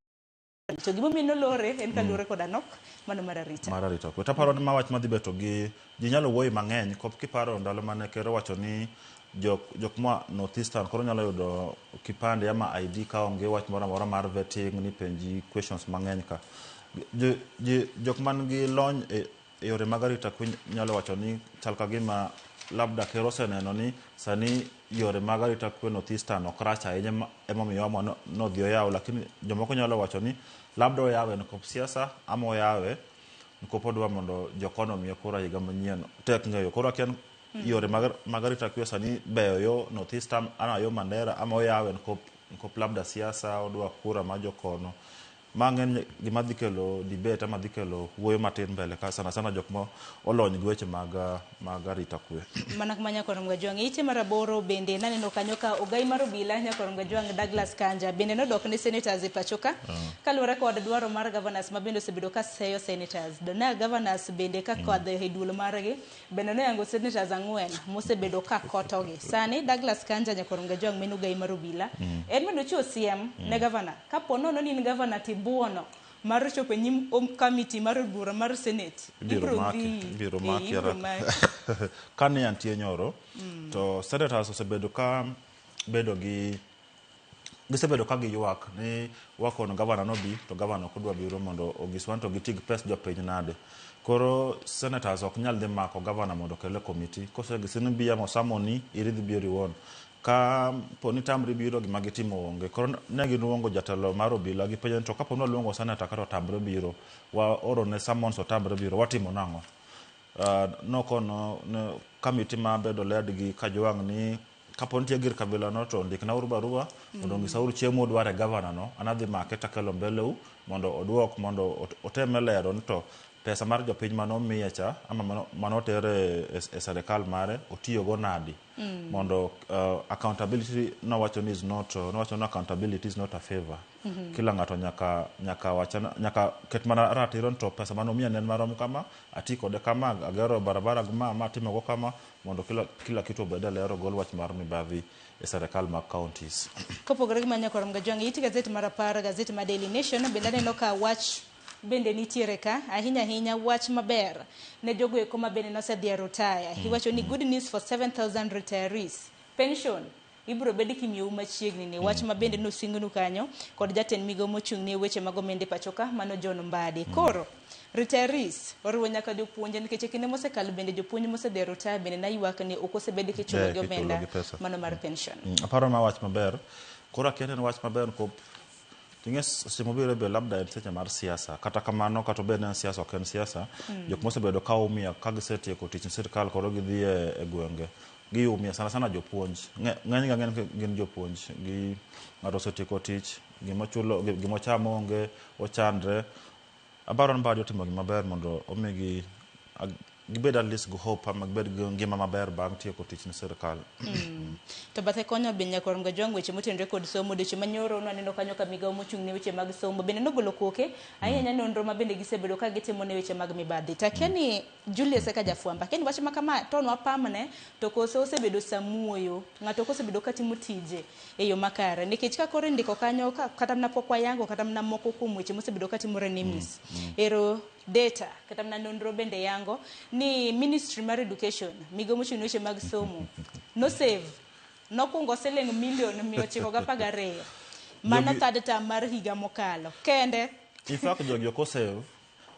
to gimomiyo nolore en kaluwore koda nok mano mar arita kwe taparo ni mawach madhi beto gi ji nyalo wuoyi mang'eny kop kiparo ndalo mane kero wacho ni jok ma North Eastern koro nyalo yudo kipande ama ID ka onge wach moro amora mar vetting ni penji questions mang'eny ka jok man gi lony e yore mag arita kwe nyalo wacho ni chal ka gima labda kero seneno ni sani yore mag arita kwe North Eastern ok rach ahinya emomiyo amwa nodhi oyaw lakini jomoko nyalo wacho ni labda oyawe nikop siasa ama oyawe nikop odwa mondo jokono miyo kura higa manyien tek ng'eyo koro akian yore mag arita kwe sani beyo yo North Eastern ana yo Mandera ama oyawe nikop labda siasa odwa kura ma jokono mangen gima dhi kelo debate ama dhi kelo wuoyo matin mbele ka sana jok ma olony gi weche mag arita kwe. Mana kuma Nyakorom Gajwang' ite maraboro bende naneno kanyo ka ogai mar obila Nyakorom Gajwang' Douglas Kanja bende nodok ne senators e pachoka kaluwore kod dwaro mar governors ma bende osebedo ka seyo senators. Dona governors bende ka kod e duolo margi bende noyango senators 4 mosebedo ka kotogi. Sani Douglas Kanja Nyakorom Gajwang' meno ogai mar obila en medo chiwo siem ne governor kapo nono ni governor tibuono mar chopo nyim committee mar bura mar senate biro maki kane antie nyoro to senators osebedo ka gisebedo ka giywak ni wakono governor no bi to governor kodwa biro mondo ogiswan to gitig pes jopiny nade. Koro senators ok nyal dhi mako governor mondo kele committee kose gisini biya mosamoni iridhi biro won ka poni tamri biro gima gitimo onge. Koro ne giluongo jatelo mar obila gi penjo to kapo noluongo senator kata tamre biro wa oro ne summons tamre biro watimo nango. Nokono ne committee ma bedo led gi Kajwang' ni kapo nitie gir kabila no to ndik na barua mondo ngisa uru chiemo dware governor no anadhi make takelo mbeleu mondo oduok mondo oteme lero to pesa mar jopiny manomiye cha ama manotere e serikal mare otiyo go nadi mondo accountability no wacho is not no wacho no accountability is not a favor. Kila ngato nyaka wachana nyaka ket mana ratiro to pesa manomiye nen marom kama atiko de kama agero barabara gma timo go kama mondo kila kitu obede lero gol wach mar mibadhi e serikal mag counties. Kopogore gi Nyakorom Gajwang' iti gazeti mar 10 gazeti mar Daily Nation bende neno ka wach bende nitiere ka ahinya wach maber ne jogo eko ma bende nosedhi e retire. Iwacho ni good news for 7,000 retirees. Pension ibro bedi kimiyo machiegni ni wach ma bende nosingnu kanyo kod jatend migo mochung' ne weche mag omende pachoka mano John Mbadi. Koro retirees oriwo nyaka jopuonje nikech kinde mosekalo bende jopuonje mosedhi retire bende na ywak ni ok osebedi kichulo gi omenda mano mar pension. Aparo ma wach maber. Koro akiene wach maber ko tinges simobire be labda en seche mar siasa kata kamano kata bende en siasa ok en siasa jok mosebedo ka umia ka gisetieko tich sirkal koro gidhi e gwenge giumia sana jopuonj ng'eny gin jopuonj gi ng'ato osetieko tich gimochamo onge ochandre abaro Mbadi otimo gimaber mondo omigi gibed at least go hope ama gibed ngima maber bang' tieko tich ne sirkal. To bathe konyo be Nyakorom Gajwang' weche motenore kod somo deche manyoro naneno kanyo ka migawo mochung' ne weche mag somo bende nogolo koke ahinya nonro ma bende gisebedo ka gitimo ne weche mag mibadhi. Takiani Julius eka jafwamba kendo wach makama to nwapamne to koso osebedo samuoyo ng'ato kosebedo ka timo tije e yo makare nikech ka koro ndiko kanyo kata mna pokwa yango kata mna moko kuom weche mosebedo ka timore nemis ero data kata mna nonro bende yango ni Ministry mar Education migo mochung' ne weche mag somo no save nokungo siling milion 912 mano third term mar higa mokalo kende ifak jogi ko save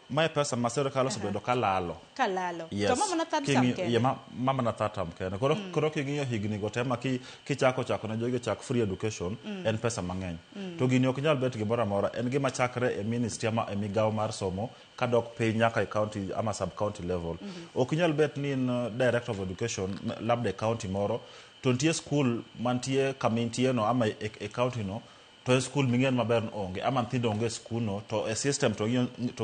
my pesa ma serikal osebedo kalalo to mama na third term kende mama na third term kende koro king'iyo higni go tema kichako ne jogi chak free education en pesa mang'eny to gini ok nyal bet gimoro amora en gima chakre e ministry ama e migawo mar somo kadok piny nyaka e county ama sub county level ok nyal bet ni director of education labda e county moro to nitie school mantie kamintie no ama e county no to school mingen maber onge ama nthindo onge school no to e system to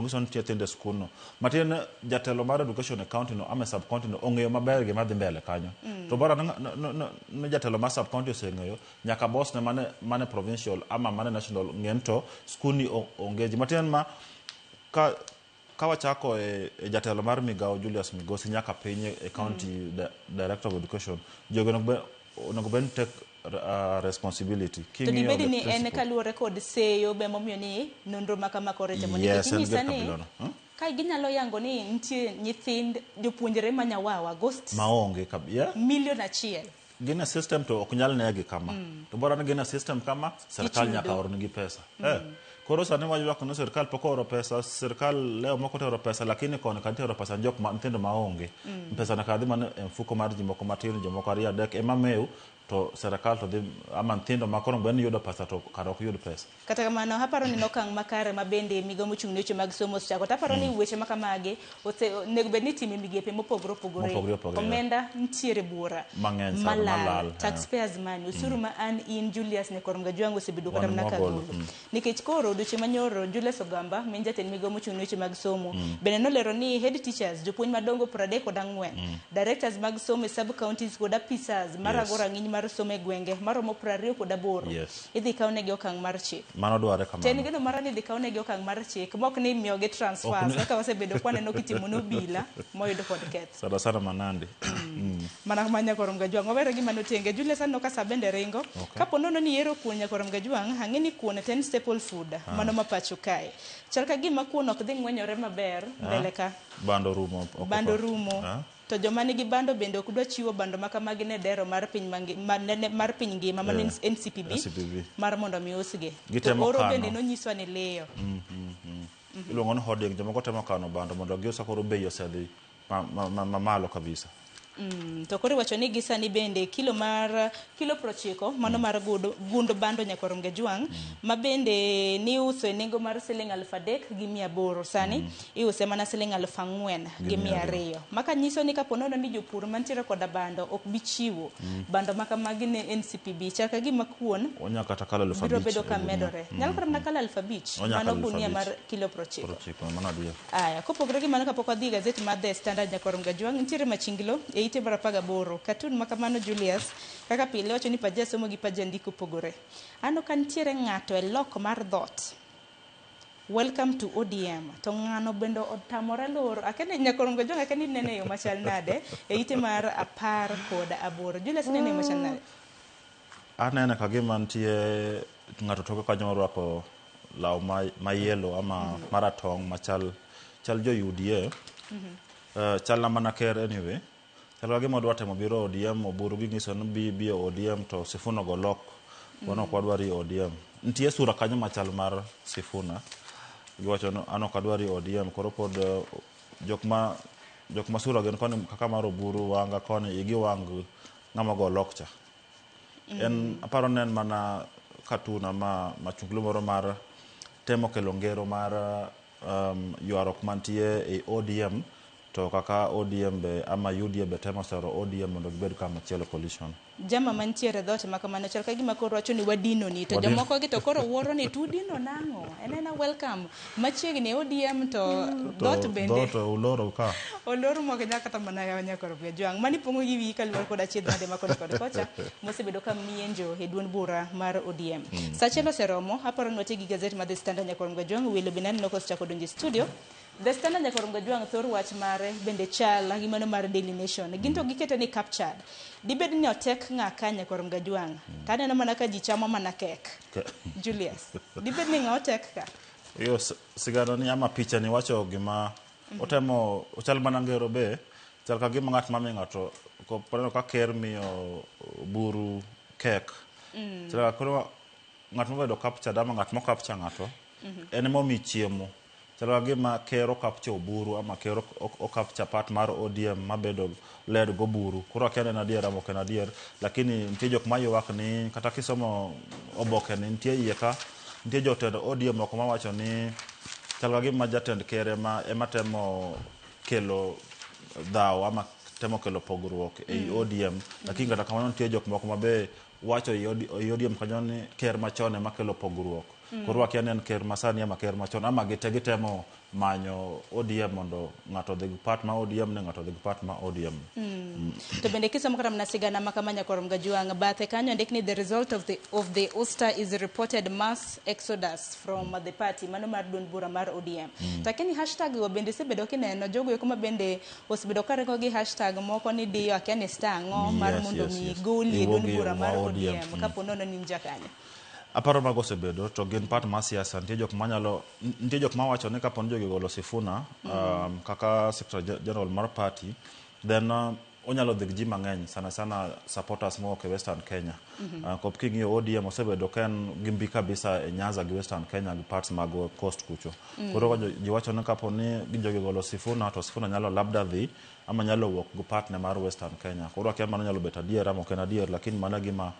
ngiso nitie thinde school no matien jatelo mar education e county no ama sub county no ong'eyo maber gima dhi mbele kanyo to bora ne jatelo mar sub county oseng'eyo nyaka boss ne mane provincial ama mane national ng'en to school ni onge matien ma ka wachako e jatelo mar migawo Julius Migosi nyaka piny e county director of education jogo onego ben take responsibility to dibedi ni en kaluwore kod seyo be momiyo ni nonro makama kore temo nikech nyisa ni ka ginyalo yango ni nitie nyithind jopuonjre manyawawa Agost maonge kabisa milion 1 gina system to ok nyal negi kama to bora na gina system kama serikal nyaka ornigi pesa koro sani wajwa kono serikal poko oro pesa serikal leo moko tero pesa lakini kono kanti oro pesa jok ma ntendo maonge pesa na kadhi man mfuko mar jimoko matin jomoko aria dek ema meu to serikal to dhi ama nyithindo makoro gwen yudo pesa to kar ok yud pesa. Kata kamano aparo ni nokang' makare mabende migo mochung' ne weche mag somo osechako. Taparo ni weche makamagi onego bed ni time migepe mopogore opogore. Omenda ntiere buora malal taxpayers money usuru ma an in Julius ne Korom Gajwang' osebedo kata mana kagolo. Nikech koro odiochieng' manyoro Julius Ogamba min jatend migo mochung' ne weche mag somo bende nolero ni head teachers jopuonj madongo 34 directors mag somo e sub counties kod apisas marago rang'iny mar somo e gwenge maromo 28 idhi kawnegi okang' mar chik. Mano dware kamano. Ten gino mara ni idhi kawnegi okang' mar chik mok ni miyogi transfers kaka wasebedo kwaneno kitimo nobila moyudo kod keth. Sana Manandi. Mana manya Korom Gajwang' wawere gima notenge Julius ano ka sabende ringo kapo nono ni yero kuon nya Korom Gajwang' ang'eni kuon ten staple food mano ma pacho kae chal ka gima kuon ok dhi ng'wenyore maber mbele ka bando rumo to joma nigi bando bende ok dwa chiwo bando makamagi ne dero mar piny mar piny ngima man NCPB mar mondo mi usgi to oro bende nonyiswa ni leyo iluongo ni hoarding jomoko temo kano bando mondo giusa koro bei osedhi mamalo kabisa. To koro wacho ni gisani bende kilo 90 mano mar gund bando nya Korom Gajwang' ma bende ni uso e nengo mar siling 3,800 sani iuse mana siling 4,200 maka nyiso ni kapo nono ni jopur mantiere koda bando ok bi chiwo bando makamagi ne NCPB chaka gima kuon onya kata kala 5,000 biro bedo ka medore nyalo kata kala 5,000 mano gunia mar kilo 90 mano adier. Aya kopogore gi mano kapok wadhi gazeti mar The Standard nya Korom Gajwang' ntiere machinglo ite bara paga boro katun makamano Julius kaka pile wacho ni paja somo gi paja ndiko pogore ano kantiere ng'ato e lok mar dhot welcome to ODM to ng'ano bendo otamore loro akene nya Korom Gajwang' akene nene yo machal nade e ite mar 18 Julius nene yo machal nade anene kagima ntie ng'ato toke kanyo marwako law mayelo ama maratong machal jo UDA chal na mana ker anyway chal gima dwa temo biro ODM oburu gi ngiso ni bi ODM to Sifuna go lok wono kwadwari ODM ntie sura kanyo machal mar Sifuna giwacho ano kadwari ODM koro pod jokma sura gen koni kaka mar oburu wanga koni igi wang ngama go lok cha en aparo nen mana katuna machunglo moro mar temo kelo ngero mar yuarok mantie e ODM to kaka ODM be ama UDA be temo sero ODM mondo gibed kama chielo coalition. Jama mantiere dhote makamano chal ka gima koro wacho ni wadino ni to jomoko gi to koro wuoro ni tudino nango enena welcome machiegni ODM to dhote bende dhote uloro ka oloro mo kenya kata mana nya Korom Gajwang' mani pongo gi wi kaluor koda chiedhande makon kod kocha mosebedo ka mienjo e duond bura mar ODM sachelo seromo aparo ni wati gi gazeti mar The Standard nya Korom Gajwang' wilo binani nokos chako donjo studio The Standard nya Korom Gajwang' thor wach mare bende chal gi mano mar Daily Nation ginto gikete ni captured dibed ni otek ng'aka nya Korom Gajwang' taneno mana ka ji chamo mana kek Julius dibed ni ng'a otek ka yo sigaro ni ama picha ni wacho gima otemo ochal mana ngero be chal ka gima ng'at mami ng'ato ko parano ka ker miyo buru kek chal ka ng'at mobedo captured ama ng'at mo capture ng'ato en mo mi chiemo chal ka gima ker o capture buru ama ker o capture part mar ODM mabedo led go buru kuro akene na dier amo kena dier lakini nitie jok mayuak ni kata kisomo oboke ni nitie yeka nitie jotend ODM oko mawacho ni chal ka gima jatend ker ema temo kelo dhaw ama temo kelo pogruok e ODM lakini kata kamano nitie jok moko mabe wacho e ODM kanyo ni ker machon ema kelo pogruok koro akiani en ker masani ama ker machon ama gitemo manyo ODM mondo ng'ato dhi part ma ODM ne ng'ato dhi part ma ODM to bende kisomo kata mna sigana makamanya Korom Gajwang' bathe kanyo ndik ni the result of the Ulster is reported mass exodus from the party mano mar duond bura mar ODM lakini hashtag go bende sebedo kineno jogo yoko ma bende osebedo kareko gi hashtag moko ni dio akiani stango mar mondo mi goli duond bura mar ODM kapo nono ninja kanyo aparo mago osebedo to gin part mar siasa nitie jok mawacho ni kapon jogi golo Sifuna kaka secretary general mar party then onyalo dhi ji mang'eny sana supporters mo ke Western Kenya Kop king'iyo ODM osebedo ken gimbi kabisa e Nyanza gi Western Kenya gi parts mag coast kucho. Koro jiwacho ni kapo ni gijogi golo Sifuna to Sifuna nyalo labda dhi ama nyalo wuok go partner mar Western Kenya. Koro akia mano nyalo bet adier ama ok en adier, lakini mana gima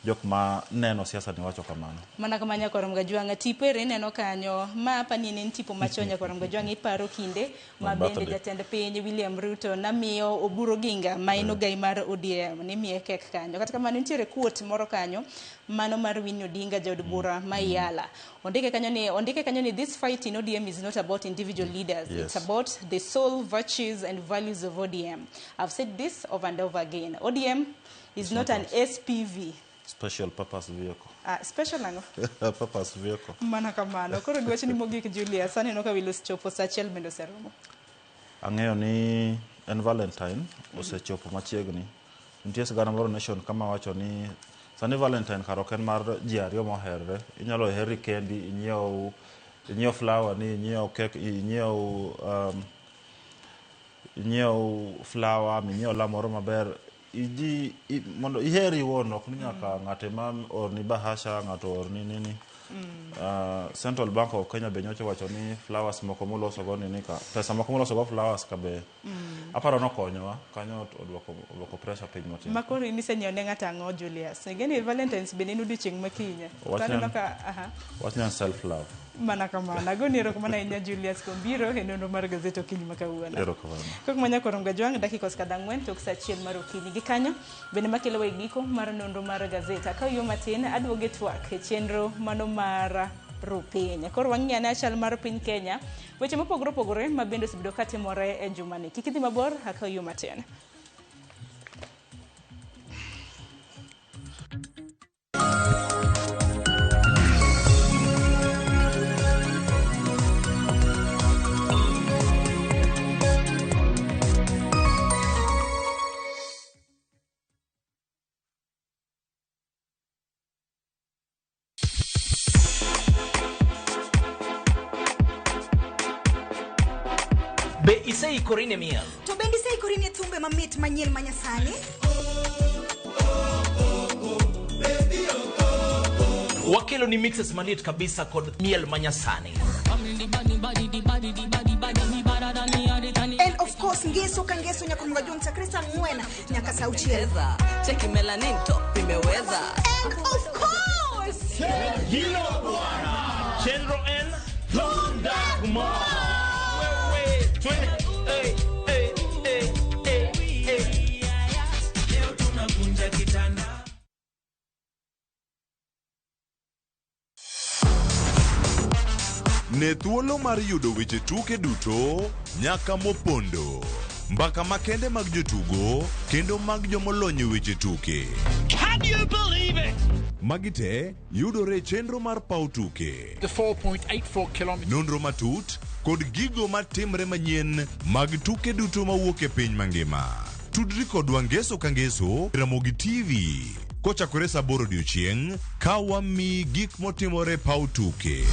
jok ma neno siasa ni wacho kamano. Mana kama Nyakorom Gajwang' tipere neno kanyo ma apani en tipo machon Nyakorom Gajwang' iparo kinde ma bende jatend piny William Ruto namiyo Oburu Ginga ma en ogai mar ODM ni miye kek kanyo. Kata kamano nitiere quote moro kanyo mano mar Winnie Odinga jaod bura ma Yala. Ondike kanyo ni this fight in ODM is not about individual leaders. It's about the soul, virtues and values of ODM. I've said this over and over again. ODM is not an SPV. Special purpose vehicle. Special nango? Purpose vehicle. Mana kamano. Koro gwacho ni mogik Julius, aneno ka Willis chopo sachiel bendo seromo. Ang'eyo ni en Valentine osechopo machiegni. Nitie sigana moro nation kama wacho ni sani Valentine karo ken mar ji ariyo moherre. Inyalo heri kendi, inyiew flower ni, inyiew cake, inyiew flower, inyiew lamoro maber. Mondo iheri wono ok ni nyaka ng'ate ma orni bahasha ng'ato orni nini. Central Bank of Kenya be nyocha wacho ni flowers moko moloso go ni ka pesa moko moloso go flowers ka be aparo no konyowa kanyo odwoko pressure piny motin. Makori ni senyo ne ng'ata ngo Julius. Ngeni Valentine's be ni nudi ching makinya. Tano ka What's your self love? Mana kamana go nero kuma na inya Julius Kombiro henono mar gazeto kinyi makawuono. Erokamano. Kok manya Nyakorom Gajwang' dakika 14 tok sachiel mar okinyi gi kanyo bende makelo we giko mar nonro mar gazeta ka yo matin adwoge twak e chenro mano mar rupiny. Koro wang'iyo ne chal mar piny Kenya weche mopogore opogore ma bende osebedo katimore e jumani. Kik idhi mabor aka yo matin. Be isei korine miel? To bendi sei korine thumbe mamit manyien manyasani? Wakelo ni mixes maliet kabisa kod miel manyasani. And of course ngeso kangeso Nyakorom Gajwang' chakre saa 4 nyaka saa 6. Cheki melanin top imeweza. And of course Hilo bwana. Chenro en Londa Guma. Ne thuolo mar yudo weche tuke duto nyaka mopondo. Mbaka makende mag jotugo kendo mag jomolony weche tuke. Can you believe it? Magite yudore chenro mar pau tuke. The 4.84 kilometers. Nonro matut kod gigo matimre manyien mag tuke duto mawuok e piny mangima. Tudri kodwa ngeso ka ngeso Ramogi TV. Kochakore saa 8 odiechieng' ka wami gik motimore pau tuke.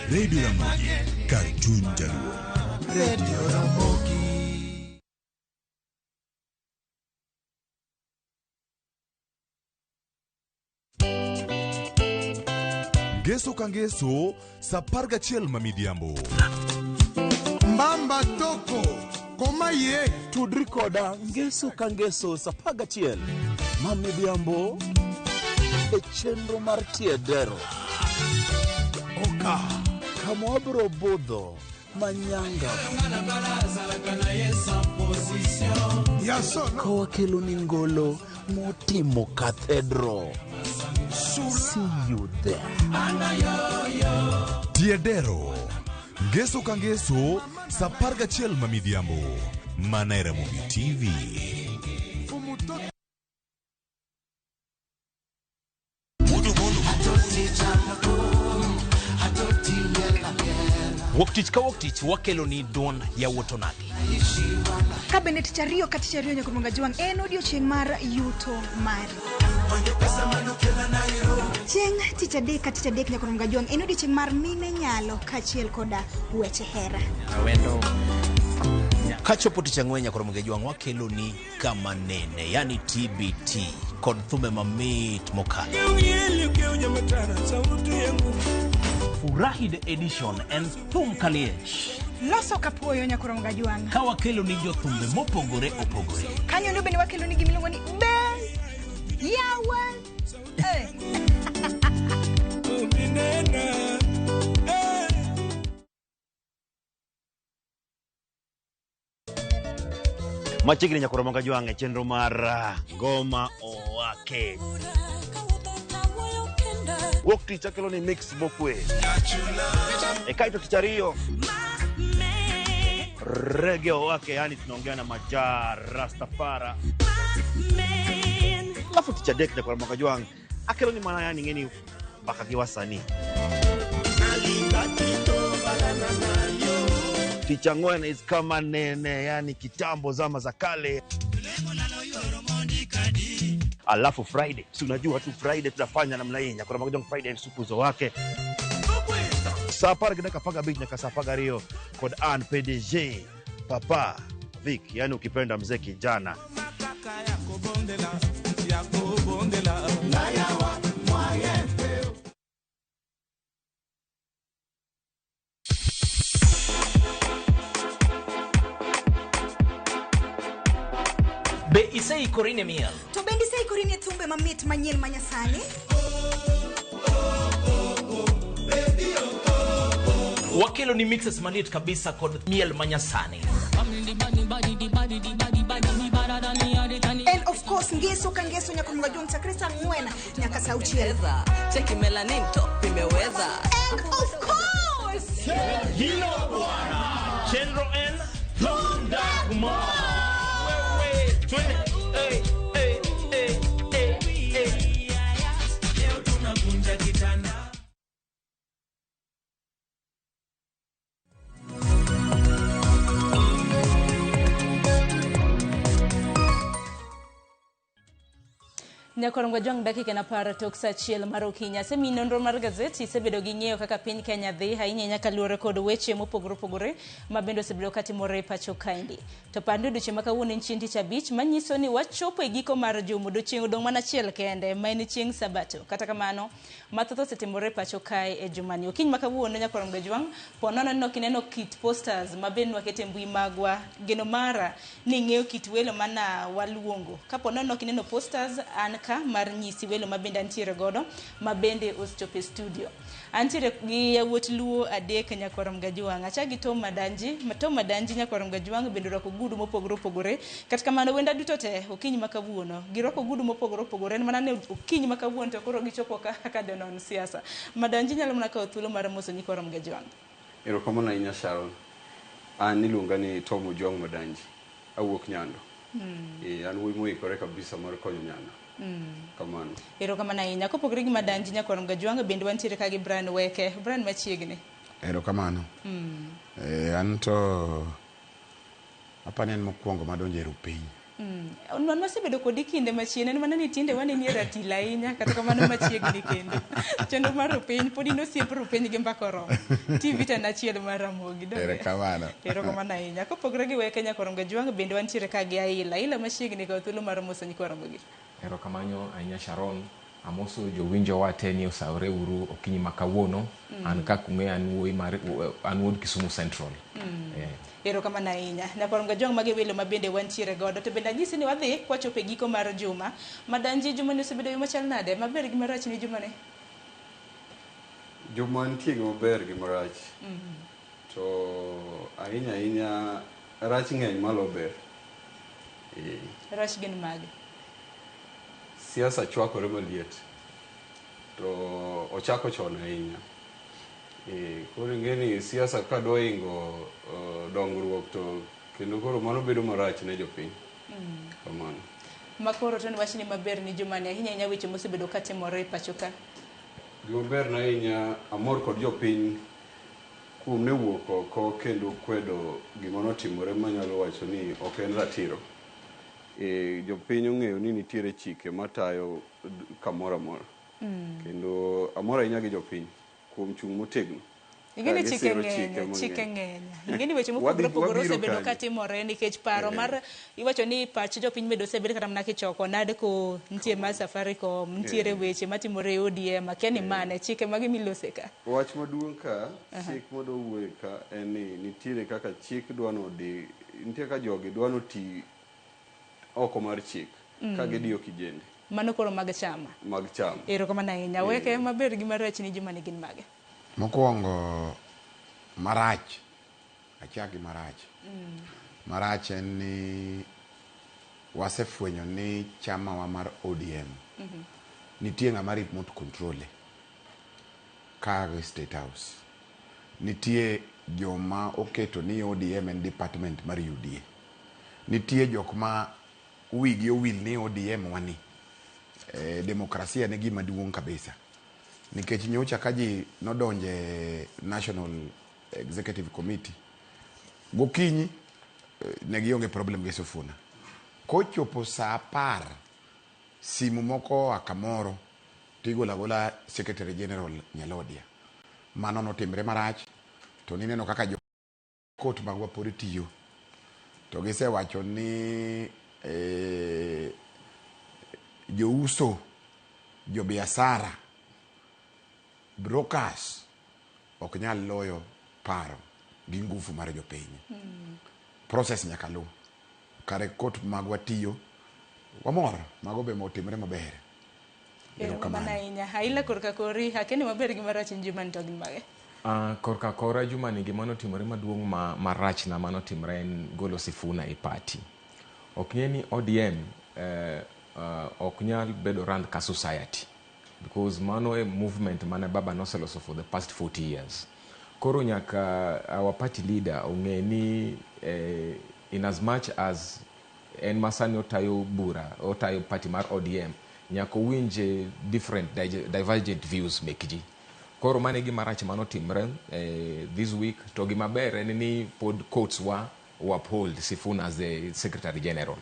Radio Ramogi, Cartoon Jaluo. Radio Ramogi. Ngeso ka ngeso saa 11 mamidhiambo. Mbamba toko koma ye. Tudri koda ngeso ka ngeso saa 11 mamidhiambo e chenro mar tiedero. Oka kama wabro budho manyanga. Kowa kelo ni ngolo motimo cathedral. See you there. Tiedero. Ngeso ka ngeso, sa 11 mamidhiambo. Mana e Ramogi TV. Woktich ka woktich wakelo ni duon ya wotonagi. Kabinet chario kati chario nyakurunga juang en odiochieng' mar yuto mari. Chieng' tich adek nyakurunga juang en odiochieng' mar mine nyalo kachiel koda weche hera. Awendo kachopo tich ang'wen nyakurunga juang wakelo ni kama nene, yani TBT kod thume mamit mokalo. Furahi the edition and thum kaliech. Loso kapuoyo nyakurunga juang. Ka wakelo ni jothumbe mopogore opogore. Kanyo ndio bende wakelo ni gimiluongo ni Ben Yawan. Machiegni Nyakurunga juang e chenro mar Ngoma Owake. Wokti chakelo ni mix bokwe. Kaito kichario. Reggae Owake, yani tunaongea na Majar Rastafara. Alafu tichadek Nyakurunga juang akelo ni mana yani ngeni baka kiwasani. Tichangwen is kama nene, yani kitambo zama za kale. Alafu Friday, si unajua tu Friday tunafanya namna hii. Nyakurunga juang Friday sukuzo wake. Sapar gina kapaga beat nakasapaga rio kod an PDG Papa Vic, yani ukipenda mzee kijana. Be isei korine miel. To bendi sei korine thumbe mamit manyien manyasani. Wakelo ni mixes malit kabisa kod miel manyasani. And of course ngeso ka ngeso nyakurunga juang Krista Ngwena nyaka sauchiel. Cheki melanin top imeweza. And of course Hilo bwana. Chenro en Thundagma. Wewe twende. Leo tunakunja kitanda. Nyakurunga juang dakika na para tok sa achiel mar okinyi. Asemi nonro mar gazeti isebedo gi ng'eyo kaka piny Kenya dhi ahinya nyaka luore kod weche mopogore opogore ma bende osebedo katimore pacho kaendi. To pande odiochieng' ma kawuono en chieng' tich abich manyiso ni wachopo e giko mar juma, odiochieng' odong' mana achiel kende ma en chieng' Sabato. Kata kamano mathoth osetimore pacho kae e jumani. Okinyi ma kawuono Nyakurunga juang ponono ni kineno kit posters ma bende wakete mbui magwa. Geno mara ni ng'eyo kit welo mana waluongo. Ka ponono kineno posters an mar nyisi welo mabende antiere godo mabende osechope studio. Antiere gi yawuot luo adek Nyakurunga juang. Achagi Tom Madanji Nyakurunga juang bende rwako gudu mopogore opogore. Kata kamano wenda duto te okinyi ma kawuono girwako gudu mopogore opogore. En mana ne okinyi ma kawuono to koro gichopo ka denon siasa. Madanji nyalo mana kawo thuolo mar moso Nyakurunga juang. Erokamano ahinya Sharon. An iluonga ni Tom Ojuang Madanji. Awuok Nyando. An wuoyi moikore kabisa mar konyo Nyando. Kamano. Erokamano ahinya. Kopogore gi Madanji Nyakurunga juang bende wantiere ka gi Brian Weke. Brian machiegni. Erokamano. An to apani en mokwongo madonjo e rupiny. Non wasebedo kodi kinde machien, en mana ni tinde waneni e ratil ahinya kata kamano machiegni kendo. Chenro mar rupiny pod in osiep rupiny gi mbakoro. TV tan achiel mar Ramogi. Erokamano. Erokamano ahinya. Kopogore gi Weke Nyakurunga juang bende wantiere ka gi Aila machiegni kawo thuolo mar moso Nyakurunga. Erokamano ahinya Sharon. Amoso jowinjo wate ni osaore uru okinyi ma kawuono. An kakung'e an wuoyi mar an wuod Kisumu Central. Erokamano ahinya. Nyakurunga juang mage welo mabende wantiere godo. To bende anyisi ni wadhi kwachopo e giko mar juma. Madanji juma ni osebedo yo machal nade? Maber gi marach ni juma ne? Juma nitie gi maber gi marach. To ahinya rach ng'eny malo ber. Rach gin mage. Siasa chwakore maliet to ochako chon ahinya. Koro ingeni siasa ka dwa ingo dongruok to kendo koro mano bedo marach ne jopiny. Kamano. Makoro to wachni maber ni joma ne ahinya weche mosebedo katimore pacho ka. Gimaber na ahinya amor kod jopiny kuom ne wuok oko kendo kwedo gima notimore manyalo wacho ni ok en ratiro. Jopiny ong'eyo ni nitiere chike matayo kamoro amora. Kendo amor ahinya gi jopiny kuom chung' motegno. Ingeni chike ng'eny. Ingeni weche mopogore osebedo katimore nikech paro mar iwacho ni pach jopiny medo osebedo kata mana kichoko nade ko nitie mar Safaricom, nitiere weche matimore e ODM, akiani mane chike magi milose ka. Wach maduong' ka chik modo wuoye ka en ni nitiere kaka chik dwano di nitie ka jogi dwano ti oko mar chik ka gidiyo kijende. Mano koro mag chama. Erokamano ahinya. Weke maber gi marach ni joma ne gin mage. Mokwongo marach, achaki marach. Marach en ni wasefwenyo ni chama wa mar ODM. Nitie ng'ama remote control Kage State House. Nitie joma oketo ni ODM en department mar UDA. Nitie jok ma wigi owil ni ODM wani. Demokrasia ne gima duong' kabisa. Nikech nyocha ka ji nodonje National Executive Committee gokinyi ne gionge problem gi Sifuna. Kochopo saa 10 simu moko akamoro tigola gola Secretary General Nyalodia. Mano notimre marach to nineno kaka jo court magwa pori tiyo. To gisewacho ni jouso, jo biashara, brokers ok nyal loyo paro gi nguvu mar jopiny. Process nyaka lu. Kare court magwa tiyo wamor mago be motimre maber. Erokamano ahinya. Haila korka kori hakeni maber gi marach Juma to gin mage. Korka kora Juma ni gima notimore maduong' marach na manotimre en golo Sifuna e party. Ok ng'eni ODM ok nyal bedo run ka society because mano e movement mane baba noseloso for the past 40 years. Koro nyaka our party leader ong'e ni in as much as en masani otayo bura, otayo party mar ODM, nyaka winje different divergent views mekji. Koro mane gima rach manotimre this week to gima ber en ni pod courts wa uphold Sifuna as the Secretary General.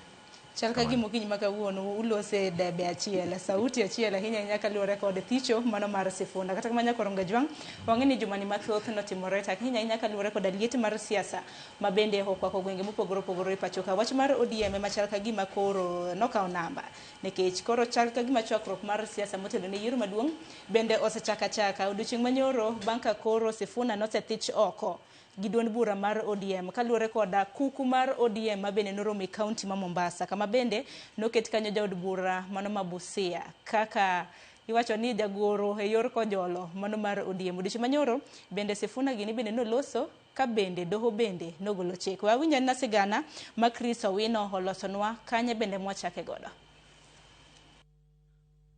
Chal ka gimo kinyi makawuono ulose debe achiel, sauti achiel ahinya nyaka luore kod thicho mano mar Sifuna. Kata kamanya koronga jwang, wang'eni juma ni mathoth notimore tak hinya nyaka luore kod liet mar siasa mabende okwako gwenge mopogore opogore pacho ka. Wach mar ODM machal ka gima koro nokawo namba nikech koro chal ka gima chwakruok mar siasa motelo ne yiero maduong' bende osechaka odiochieng' manyoro banka koro Sifuna nosethich oko gi duond bura mar ODM kaluore koda kuku mar ODM mabende noromo e kaunti ma Mombasa kama bende noket kanyo jaod bura mano mabusia kaka iwacho ni jagoro e yor kojolo mano mar ODM. Odiochieng' manyoro bende Sifuna gini bende noloso ka bende doho bende nogolo chik. Wawinjo na sigana ma Chris Owino olosonwa kanye bende mwachake godo.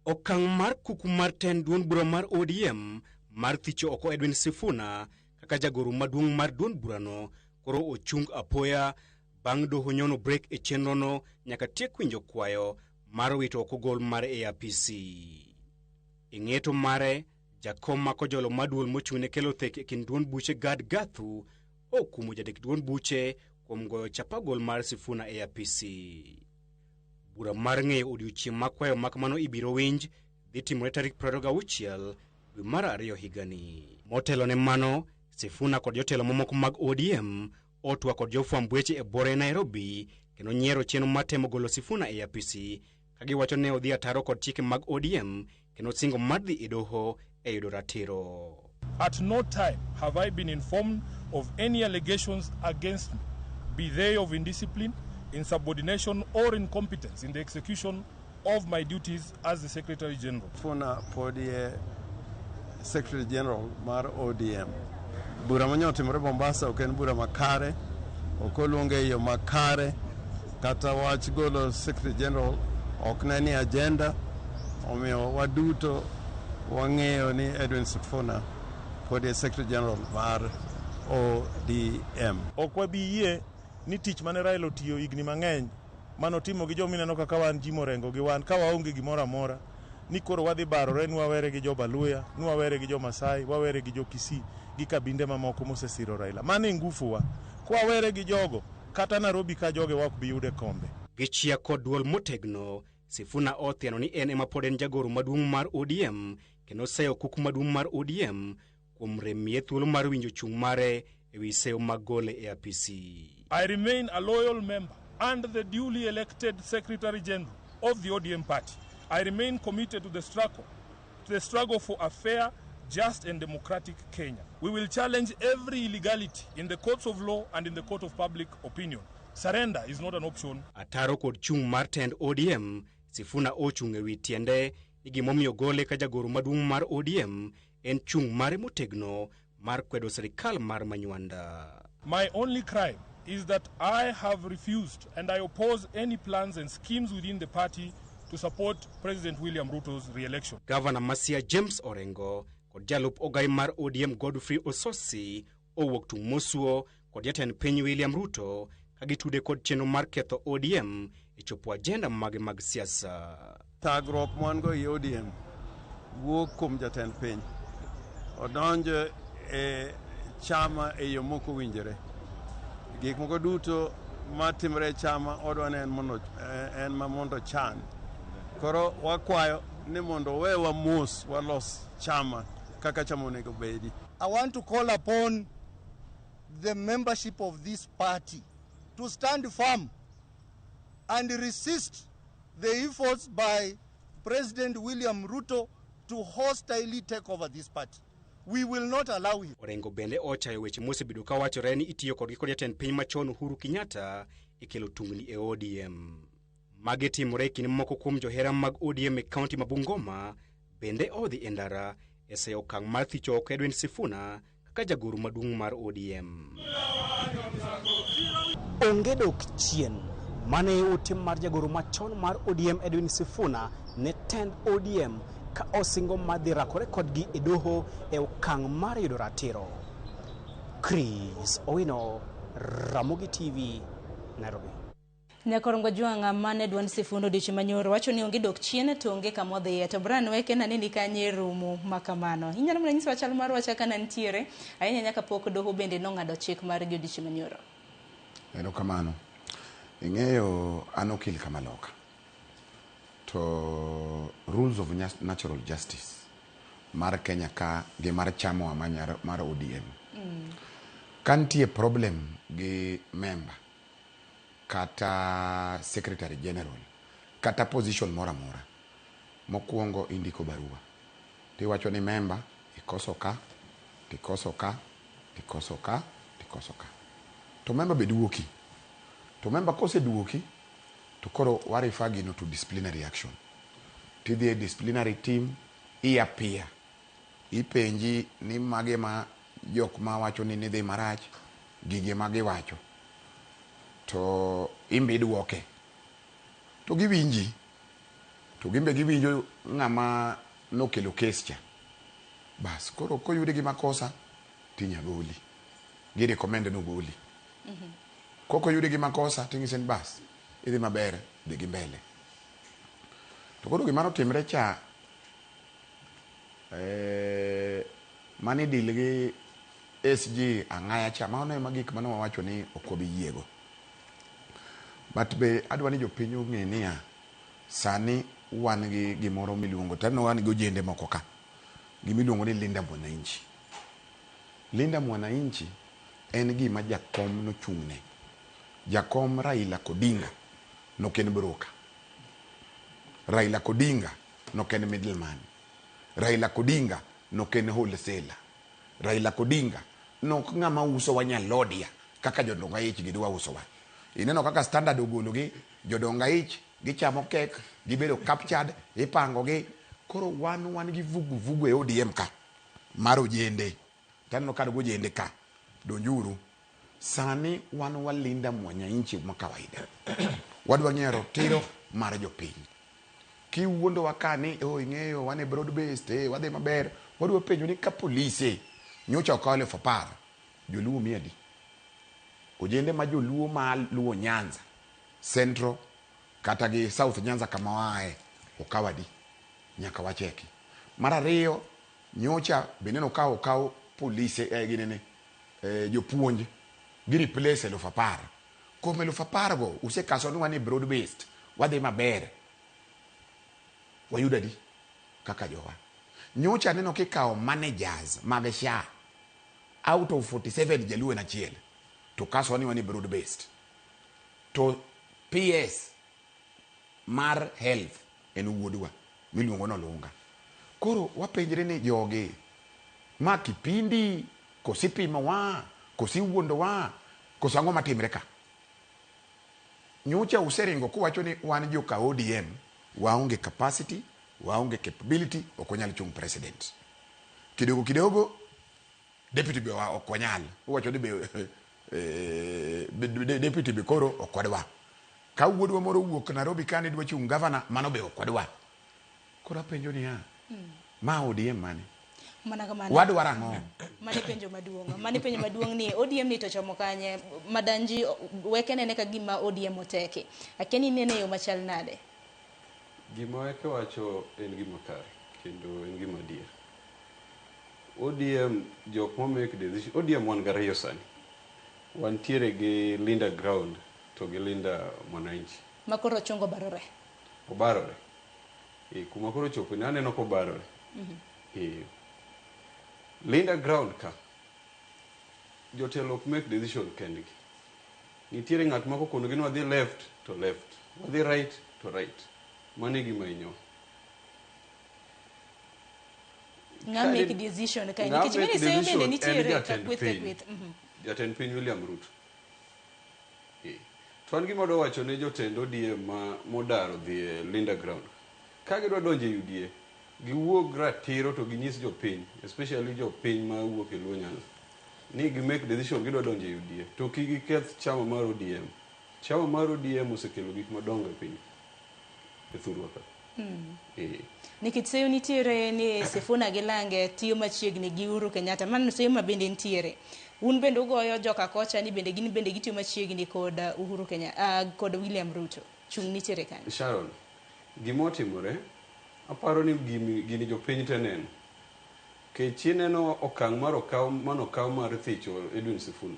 Okang' mar kuku mar ten duond bura mar ODM mar thicho oko Edwin Sifuna kaka jagoro maduong' mar duond burano koro ochung apoya bang' doho nyono break e chenrono nyaka tiek winjo kwayo mar wito oko gol mar APC. Ing'eto mare jakom ma kojolo maduol mochung'ne kelo thek e kind duond buche Gad Gathu okumo jadek duond buche kuom goyo chapa gol mar Sifuna APC. Bura mar ng'eyo odiochieng' makwayo makamano ibiro winj dhi timore tarik 26 dwe mar 2 higani. Motelo ne mano Sifuna kod jotelo mamoko mag ODM otwa kod jofwamb weche e bore Nairobi kendo nyiero chenro matemo golo Sifuna APC kagiwacho ne odhi ataro kod chike mag ODM kendo singo mar dhi e doho e yudo ratiro. At no time have I been informed of any allegations against me, be they of indiscipline, insubordination or incompetence in the execution of my duties as the Secretary General. Sifuna podie Secretary General mar ODM. Bura manyo timore Mombasa ok en bura makare, ok oluonge yo makare, kata wach golo Secretary General ok ne ni agenda, omiyo waduto wang'eyo ni Edwin Sifuna pod e Secretary General mar ODM. Ok wabi yie ni tich mane Raila otiyo higni mang'eny manotimo gi jomineno kaka wan ji morengo gi wan ka waonge gimoro amora ni koro wadhi barore ni wawere gi Jobaluya, ni wawere gi Jo-Masai, wawere gi Jo-Kisii gi kabinde mamoko mosesiro Raila. Mano e ngufuwa. Kwawere gi jogo kata Nairobi ka joge wak bi yude kombe. Gichia kod duol motegno, Sifuna othiano ni en ema pod en jagoro maduong' mar ODM kendo seyo kuku maduong' mar ODM kuom remie thuolo mar winjo chung' mare ewi seyo mag gole e apisi. I remain a loyal member and the duly elected Secretary General of the ODM party. I remain committed to the struggle for a fair, just and democratic Kenya. We will challenge every illegality in the courts of law and in the court of public opinion. Surrender is not an option. Ataro kod chung' mar tend ODM, Sifuna ochung' ewi tiende ni gimomiyo gole ka jagoro maduong' mar ODM en chung' mare motegno mar kwedo serikal mar Manywanda. My only crime is that I have refused and I oppose any plans and schemes within the party to support President William Ruto's re-election. Governor Masia James Orengo kod jalup ogai mar ODM Godfrey Ososi owuok tung' mosuo kod jatend piny William Ruto kagitude kod chenro mar ketho ODM e chopo agenda mage mag siasa. Thagruok mwango i ODM wuok kuom jatend piny odonjo e chama e yo moko winjore. Gik moko duto matimre chama odwa ne en mondo chan. Koro wakwayo ni mondo wewa mos walos chama kaka chama onego bedi. I want to call upon the membership of this party to stand firm and resist the efforts by President William Ruto to hostilely take over this party. We will not allow him. Orengo bende ochayo weche mosebedo ka wachore ni itiyo kodgi kod jatend piny machon Uhuru Kenyatta e kelo tungni e ODM. Mage timore e kinde moko kuom johera mag ODM e kaunti ma Bungoma bende odhi e ndara e seyo okang' mar thicho oko Edwin Sifuna kaka jagoro maduong' mar ODM. Onge dok chien mane utim mar jagoro machon mar ODM Edwin Sifuna ne tend ODM ka osingo madhi rakore kodgi e doho e okang' mar yudo ratiro. Chris Owino, Ramogi TV, Nairobi. Nyakorongo Jwanga mane Edwin Sifuna odiochieng' manyoro wacho ni onge dok chien to onge kamodhiye to Brian Weke na nini kanye rumo makamano. Inyalo mana nyiso chal mar wacha kana ntiere ahinya nyaka pok doho bende nong'ado chik mar odiochieng' manyoro. Ero kamano. Ing'eyo an okil Kamaloka. To rules of natural justice mar Kenya ka gi mar chama mar ODM. Kantie problem gi member kata secretary general kata position mora mora mokuongo indiko barua tiwacho ni member ikoso ka to member be duoki to member kose duoki to koro warifa gino to disciplinary action tidhi disciplinary team iapia ipenji ni mage ma jok ma wacho ni nidhi marach gige mage wacho to imbe duoke to giwinji to gimbe giwinjo ng'ama nokelo case cha bas koro koyude gi makosa tinya goli gi recommend no goli koko yude gi makosa tingisen bas idhi maber dhi gi mbele to koro gimano timre cha mani dil gi SG ang'aya cha maono ema gik mano wacho ni okobi yiego. But be adwa ni jopiny ong'e niya sani wan gi gimoro miluongo tano wan gi ojende moko ka gimiluongo ni Linda Mwananchi. Linda Mwananchi en gima jakom nochung'ne. Jakom Raila Odinga noken broker. Raila Odinga noken middleman. Raila Odinga noken wholesaler. Raila Odinga nok ng'ama uso wa nyalodia kaka jodonga ich gidwa uso wa. Ineno kaka standard ogologi jodonga ich gichamo kek gibedo captured ipango gi koro wan gi vugu e ODM ka maro jende tanno kad go jende ka donjuru sani wan walinda Mwananchi ma kawaida wadwa ng'eyo ratiro mar jopiny. Kiwuondowa ka ni ing'eyo wan e broad based wadhi maber, wadwa penjo ni ka polise nyocha okawo 10,000 joluo miadi, ojende ma joluo ma luo Nyanza Central kata gi South Nyanza kama wae okawadi, nyaka wacheki. Mar ariyo, nyocha bende nokawo polise ginene jopuonj gi replace 10,000. Kuom 10,000 go usekaso ni wan e broad based wadhi maber, wayudadi kaka jowa. Nyocha neno kikawo managers mag SHA out of 47 jaluo na chiel to kaso ni wan e broad based, to PS mar health en wuodwa miluongo nolunga. Koro wapenjre ni jogi ma kipindi kosipimo wa kosiwuondo wa kosango matimre ka. Nyocha useringo kuwacho ni wan joka ODM waonge capacity, waonge capability, okonyal chung president. Kidogo deputy be okwanyal, uwacho ni deputy be koro okwadwa. Ka wuodwa moro wuok Nairobi kani dwa chung governor, mano be okwadwa. Koro penjo ni ma ODM mane? Wadwara ng'o? Mane penjo maduong' ni ODM ni to chomo kanye, madanji weke nene ka gima ODM oteke. Akeni nene yo machal nade? Gima weke wacho en gima kare, kendo en gima adier. ODM jok mo make decision, ODM wan gariyo sani. Wantiere gi Linda Ground to gi Linda Mwananchi. Makoro chungo barore. Obarore. Kuma koro chopo ni aneno ko barore. Linda Ground ka jotelo ok make decision kendgi. Nitiere ng'at mako kono gin wadhi left to left, wadhi right to right. Mane gima inyo. Ng'am make decision ka ni kichimeni seyo bende nitiere ka kwith. Jatend piny William Ruto. To an gima do wacho ne jotend ODM ma modaro dhi Linda Ground. Ka gidwa donjo e UDA, giwuog ratiro to ginyis jopiny, especially jopiny ma wuok e Luo Nyanza, ni gi make decision gidwa donjo e UDA. To giketh chama mar ODM. Chama mar ODM osekelo gik madongo e piny. E thurwa ka. Nikech seyo nitiere ni Sifuna gi Lange tiyo machiegni gi Uhuru Kenyatta, mano seyo ma bende nitiere. Un bende ugoyo joka kocha ni bende gitiyo machiegni kod Uhuru Kenyatta kod William Ruto. Chung nitiere kanyo. Sharon, gimotimore, aparo ni gini jopiny tenen. Kechi neno okang' mar okaw mar thicho Edwin Sifuna.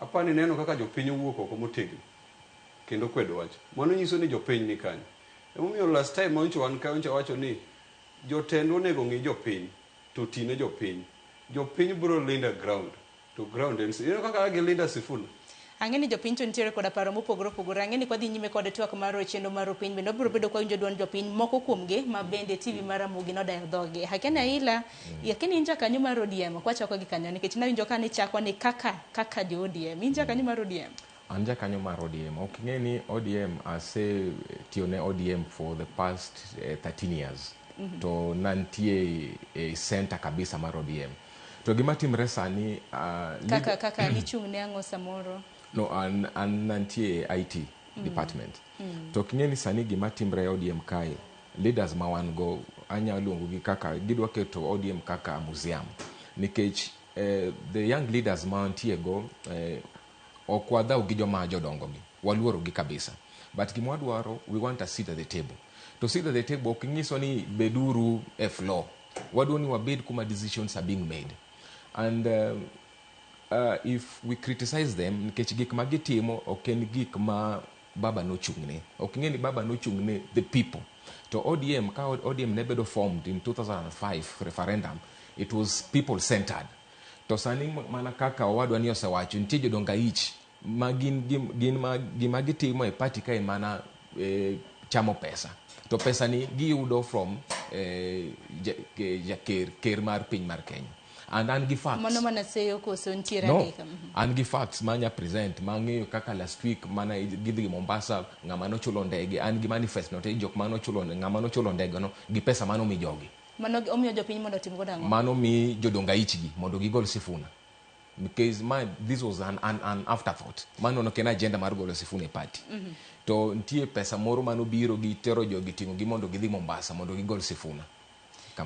Apani neno kaka jopiny wuok oko motegno kendo kwedo wach. Mano nyiso ni jopiny ni kanyo. Emomiyo last time wan kauncha wacho ni jotend onego ng'i jopiny to tine jopiny. Jopiny bro Linda Ground to ground and see. Kaka gi Linda Sifuna. Ang'eni jopiny to nitiere kod paro mopogore. Ang'eni kwa dhi nyime kod twak mar chenro mar piny bende obiro bedo kwa winjo duond jopiny moko kuomgi ma bende TV mar Amugi nodayo dhoge. Hakeni aila yakeni inja kanyo mar ODM kwa chako gi kanyo nikech nawinjo ka ni chakwa ni kaka jo ODM. Inja kanyo mar ODM. Anja kanyo mar ODM. Ok ng'e ni ODM ase tiyo ne ODM for the past 13 years. To nantie center kabisa mar ODM. To gima timre sani kaka ni chung ne ang'o samoro. No, an nantie IT department. To king'e ni sani gima timre ODM kae, leaders ma wan go anya luongo gi kaka gidwa keto ODM kaka museum. Nikech the young leaders ma antie go ok wadhaw gi joma jodongo gi. Waluoro gi kabisa. But gima wadwaro, we want a seat at the table. To sit at the table, ok nyiso ni beduru e floor. Wadwa ni wabed kuma decisions are being made. And if we criticize them, nikech gik ma gitimo ok en gik ma baba nochungne. Ok ng'e ni baba nochungne the people. To ODM, ka ODM ne bedo formed in 2005 referendum, it was people centered. To sani mana kaka wadwa ni osewacho, nitie jodonga ich ma gima gitimo e party kae mana chamo pesa. To pesa ni giyudo from ker mar piny mar Kenya. And an gi facts. Mano mana seyo koso ntiere adeka. An gi facts manya present mang'eyo kaka last week mana gidhi Mombasa ng'ama nochulo ndege, an gi manifest note jok mano chulo ng'ama nochulo ndege no gi pesa mano mi jogi. Mano omiyo jopiny mondo tim go dango. Mano mi jodonga ichgi mondo gigol Sifuna. Because this was an afterthought. Mano no ken agenda mar golo Sifuna e party. to nitie pesa moro manobiro gi tero jogi ting'o gi mondo gidhi Mombasa mondo gigol Sifuna.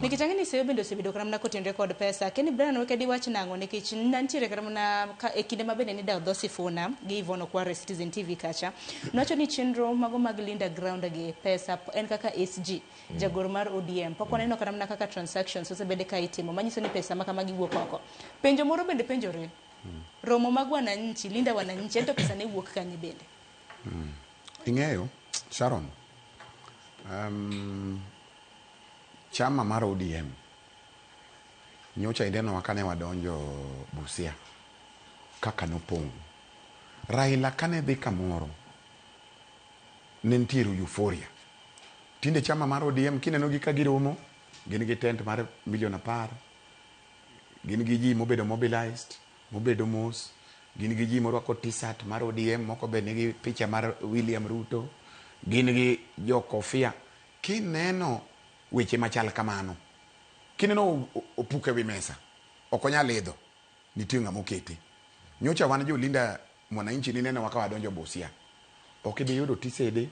Nikech ang'e ni seyo bende osebedo karamna kotenre kod pesa. Keni Brian Wekedi wach nang'o nikech nantiere karamna e kinde mabende ni dawo dho Sifuna gi Yvonne Okware Citizen TV kacha. Nowacho ni chenro mago mag Linda Ground gi pesa en kaka SG jagoro mar ODM. Pok waneno karamna kaka transactions osebede ka itimo. Manyiso ni pesa maka magi wuok oko. Penjo moro bende penjore. Romo mag wananchi, Linda wananchi, ento pesa ne wuok kanye bende. Ing'eyo, Sharon, chama mar ODM nyocha ideno kane wadonjo Busia kaka nopong'. Raila kane dhi kamoro ne nitiere euphoria. Tinde chama mar ODM kineno gi ka giromo, gin gi tent mar $1,10,000, gin gi ji mobedo mobilized, mobedo mos, gin gi ji morwako t-shirt mar ODM, moko be nigi picha mar William Ruto, gin gi jo kofia. Kineno weche machal kamano, kineno opuke wi mesa, okonyal idho, nitie ng'ama okete. Nyocha wan jo Linda mwananchi nineno waka wadonjo Busia. Ok ibi yudo tisede,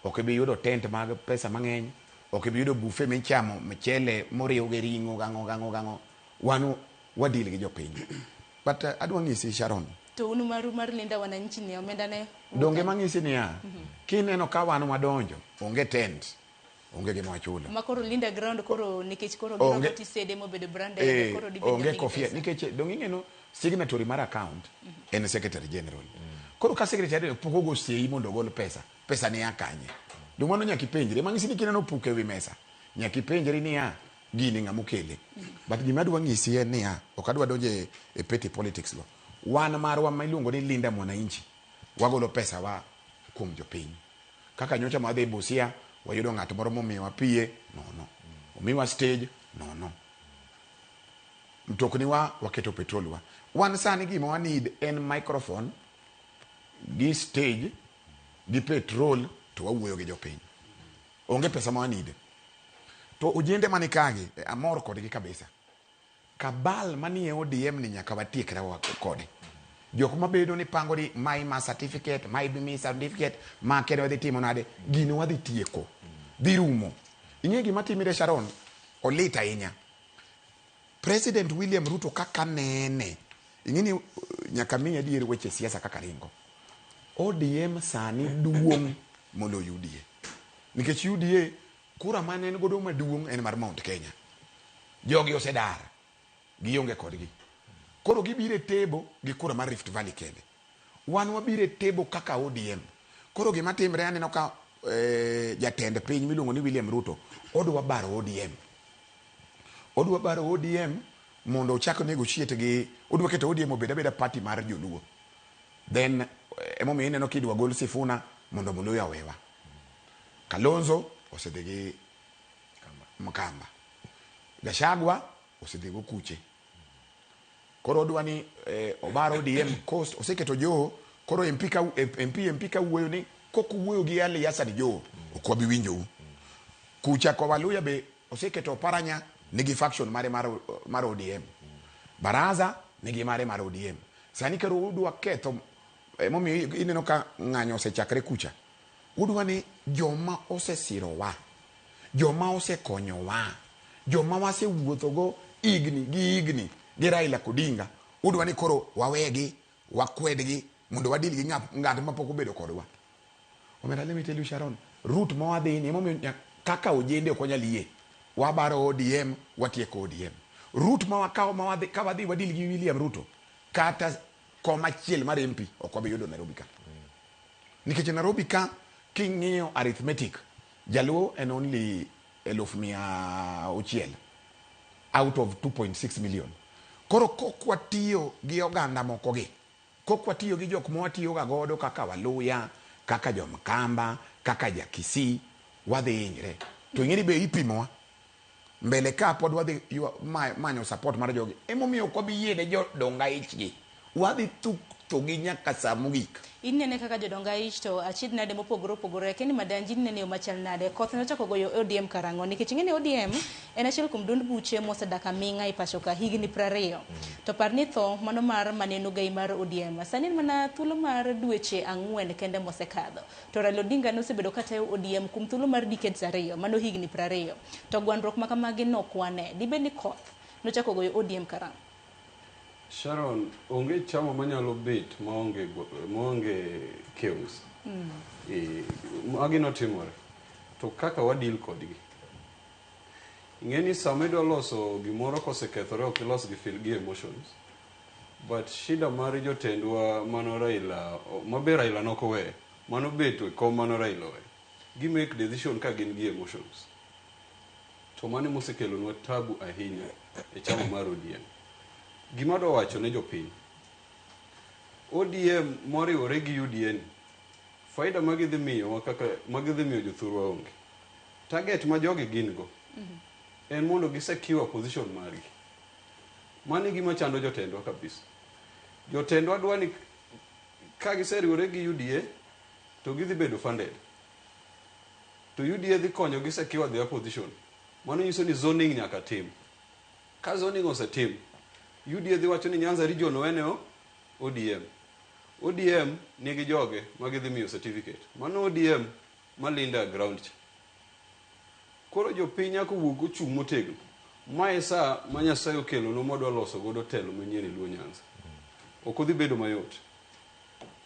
ok ibi yudo tent mag pesa mang'eny, ok ibi yudo buffet michamo mchele moriw gi ring'o gang'o. Wanu wadil gi jopiny. But adwa ng'isi Sharon. To unu mar Linda wananchi ni omenda ne. Donge mang'isi niya, kineno ka wan wadonjo, onge tent, onge gima wachulo. Makoro Linda Ground koro nikech koro gino tisede mobedo branded koro dibedo. Onge kofia nikech donge ng'eno signatory mar account en secretary general. Koro ka secretary poko go sei mondo gol pesa ni akanye. Dumano nyaki penjre mang'isi ni kineno puke wi mesa. Nyaki penjre niya gini ng'ama okele. But gima adwa ng'isi en niya, ok adwa donje e petty politics lo. Wan marwa miluongo ni Linda mwananchi wagolo pesa wa kuom jopiny. Kaka nyocha madhi Busia wayudo ng'ato moro momiwa pie, no. Omiwa stage, no. Mtokni wa waketo petrol wa. Wan sani gima wa need en microphone, gi stage, gi petrol, to wawuoyo gi jopiny. Onge pesa ma wa need. To ujende manikagi, amor kodgi kabisa. Kabal manie ODM ni nyaka watiekra kode. Jok mabedo ni pango ni ma certificate, BMI certificate, ma kero wadhi timo nade, gino wadhi tieko. Dhi rumo. Ing'e gima timire Sharon, olita inya. President William Ruto kaka nene. Ing'e ni nyaka minya diere weche siasa kaka ringo. ODM sani duong' molo UDA. Nikech UDA, kura mane en godo maduong' en mar Mount Kenya. Jogi osedar. Gionge kodgi. Koro gibire tebo gi kura mar Rift Valley kende. Wan wabire tebo kaka ODM. Koro gima timre aneno ka jatend piny miluongo ni William Ruto odwa baro ODM. Odwa baro ODM mondo ochak negotiate gi odwa keto ODM obeda party mar joluo. Then emomiyo ineno kidwa gol Sifuna mondo Muluya wewa. Kalonzo osedhi gi Mkamba. Gachagua osedhi go Kuche. Koro odwa ni obaro ODM coast oseketo Joho. Koro MP ka wuoyo ni koku wuoyo gi Ali Hassan Joho okwabi winjo. Kucha kwa Waluya be oseketo Paranya nigi faction mare mar ODM. Baraza nigi mare mar ODM. Sani kero udwa ketho momiyo ineno ka ng'anyo osechakre kucha. Udwa ni joma osesirowa, joma osekonyowa, joma wasewuothogo igni gi Raila Odinga, udwa ni koro wawegi, wakwedgi mondo wadil gi ng'at mapok obedo kodwa. Omera let me tell you Sharon, root ma wadhi ni momiyo kaka ojende ok onyal yie. Wabaro ODM, watieko ODM. Root ma wakawo ma wadhi ka wadhi wadil gi William Ruto kata koma chiel mar MP ok wabi yudo Nairobi ka. Nikech Nairobi ka king'iyo arithmetic, Jaluo en only 1,600 out of 2.6 million. Koro kokwa tiyo gi oganda moko gi, kokwa tiyo gi jok mwatiyo ga godo kaka Waluya, kaka Jomkamba, kaka Jakisi, wadhi hinyre. To ing'eni be ipimowa mbele ka pod wadhi manyo support mar jogi. Emomiyo kwa bi yiene jo donga ichgi. Wadhi to gi nyaka saa mogik. Inene kaka jodonga ich to achid nade mopogore opogore keni madanji nene yo machal nade koth ne ochako goyo ODM karango nikech ing'eni ODM en achiel kuom duond buche mosedak aming'a e pacho ka higni 20 to par ni tho mano mar maneno gai mar ODM sani mana thuolo mar dweche 4 kende mosekadho to Raila Odinga nosebedo katayo ODM kuom thuolo mar decades 2 mano higni 20 to gwandruok ma kamagi nokwane dibed ni koth nochako goyo ODM karango. Sharon, onge chama manyalo bet maonge chaos. Magi notimore. To kaka wadil kodgi. Ing'eni sama idwa loso gimoro kosekethore ok ilos gi emotions. But shida mar jotendwa mano Raila, mabe Raila nokowe, mano beto e kom mano Raila we. Gi make decision ka gin gi emotions. To mane mosekelonwa tabu ahinya e chama mar ODM. Gima do wacho ne jopiny ODM moriwore gi UDA faida magidhi miyo kaka magidhi miyo jothurwa onge target ma jogi gin go en mondo gisecure position margi mani gima chando jotendwa kabisa jotendwa dwani ka giseriwore gi UDA to gidhi bedo funded to UDA dhi konyo gisecure their position mano nyiso ni zoning nyaka tim ka zoning osetim UDA dhi wacho ni Nyanza region weneo ODM nigi joge magidhi miyo certificate mano ODM malinda ground cha koro jopiny nyaka wuog ochung' motegno mae saa ma Nyasaye okelo no modwa loso godo telo manyien e Luo Nyanza ok odhi bedo mayot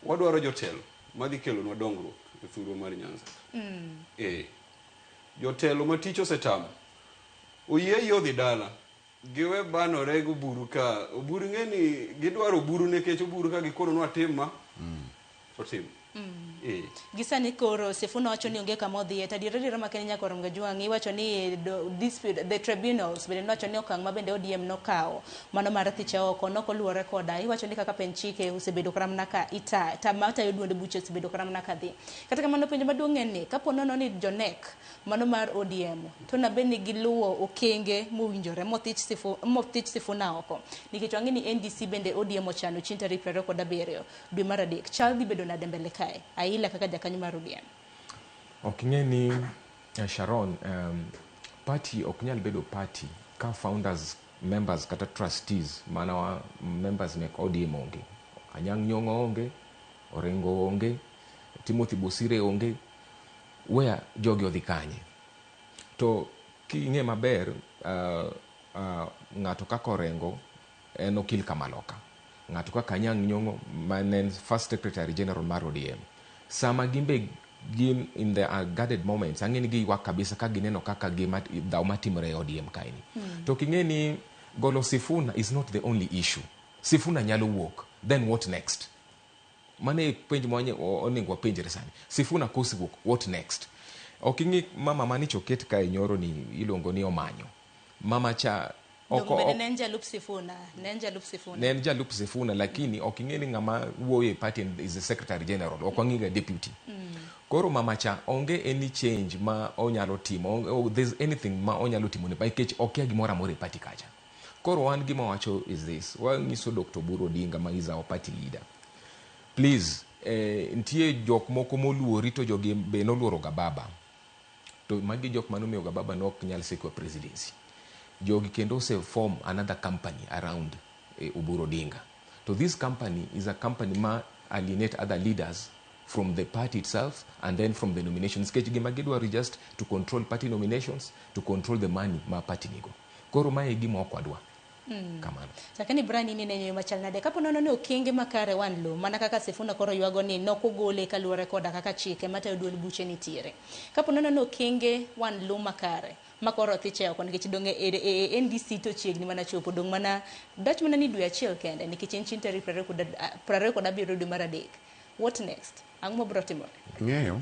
wadwaro jotelo madhi kelonwa dongruok e thurwa mar Nyanza jotelo ma tich osetamo oyie yodhi dala giwe banore go buru ka oburu ng'eni gidwaro buru nekech oburu ka gikoro nwa tim otim gisani koro Sifuna wacho ni onge kama odhiye tadiera ma Kenya korom ga jwangi wacho ni the tribunals bende wacho ni okang' ma bende ODM nokawo mano mar thicha oko nokoluore koda iwacho ni kaka penchike osebedo karamna ka ita tamata yoduonde buche osebedo karamna ka dhi kata kamano penjo maduong' en ni kapo nono ni jonek mano mar ODM to na bende giluwo okenge mowinjore mothich Sifuna oko nikech wangi ni NDC bende ODM ochano chieng' tarik 27 dwe mar adek chal dhi bedo nade mbele kae aila kaka jakanyo mar ODM oking'e ni Sharon party ok nyal bedo party ka founders members kata trustees mana members mek ODM onge Anyang' Nyong'o onge Orengo onge Timothy Bosire onge where jogi odhi kanye to king'e maber ng'ato kaka Orengo en okil Kamaloka ng'ato kaka Anyang' Nyong'o manen first secretary general mar ODM sama gimbe gin in the guarded moments ang'eni gi ywak kabisa ka gineno kaka gima dhaw matimore e ODM kaini to king'e ni golo Sifuna is not the only issue Sifuna nyalo wuok then what next mane penj mo oningo penjre sani Sifuna kosiwuok what next oking'i mama mani choket ka nyoro ni ilongo ni Omanyo mama cha oko nenja lup Sifuna lakini oking'eni ng'ama wuoye party is the secretary general okwang'iga deputy koro mama cha onge any change ma onyalo timo there's anything ma onyalo timo ne nikech okia gimoro amora e party kacha koro wan gima wacho is this wanyiso Dr. Oburu Odinga ma is our party leader please ntie jok moko moluori to jogi be noluoro ga baba to magi jok manomiyo ga baba nok nyal seko presidency jogi kendo se form another company around Oburu Odinga so this company is a company ma alienate other leaders from the party itself and then from the nominations kech gima gidwaro just to control party nominations to control the money ma party nigo koro mae gima okwadwa kamano lakini Brian ni nenyo machal nade kapo nono ni okenge makare wan lo mana kaka Sifuna koro ywago ni nokogole kaluore koda kaka chike mata yoduol buche nitiere kapo nono ni okenge wan lo makare makoro thiche oko nikech donge NDC to chiegni mana chopo dong mana dach mana ni dwe achiel kende nikech en chieng' tarik 27 dwe mar adek what next ang'o mabiro timore ng'eyo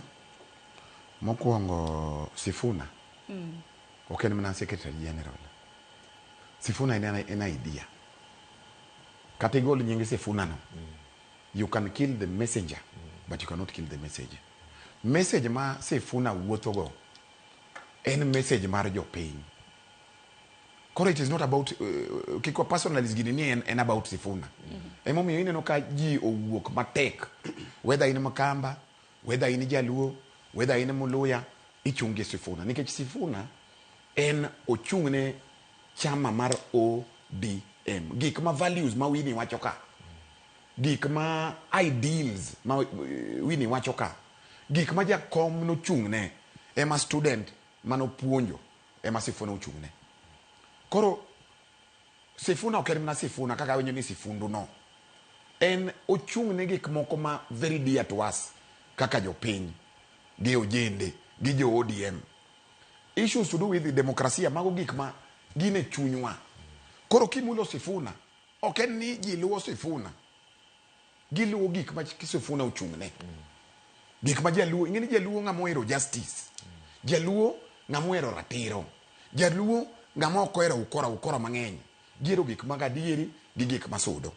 mokwongo Sifuna ok en mana secretary general Sifuna en idea kata igol nying Sifuna no you can kill the messenger but you cannot kill the message ma Sifuna wuotho go en message mar jopiny Koro it is not about kiko personalist gini ni en about Sifuna. Emomiyo ineno ka ji owuok matek, whether in Makamba, whether in Jaluo, whether in Muluya, ichungi Sifuna. Nikech Sifuna en ochungne chama mar ODM. Gik ma values ma Winnie wacho ka. Gik ma ideals ma Winnie wacho ka. Gik ma jakom no chungne ema student mano puonjo ema Sifuna ochungne. Koro Sifuna ok en mana Sifuna kaka wenyo ni Sifundu no. En ochungne gik moko ma very dear to us kaka jopiny, gi ojende, gi jo ODM. Issues to do with the demokrasia mago gik ma gine chunywa. Koro kimulo Sifuna, ok en ni ji luwo Sifuna. Giluwo gik ma Sifuna ochungne. Gik ma jaluo, ingeni jaluo ng'ama ohero justice. Jaluo ng'ama ohero ratiro. Jaluo ng'ama ok ohero ukora mang'eny. Gihero gik mag adieri gi gik masudo.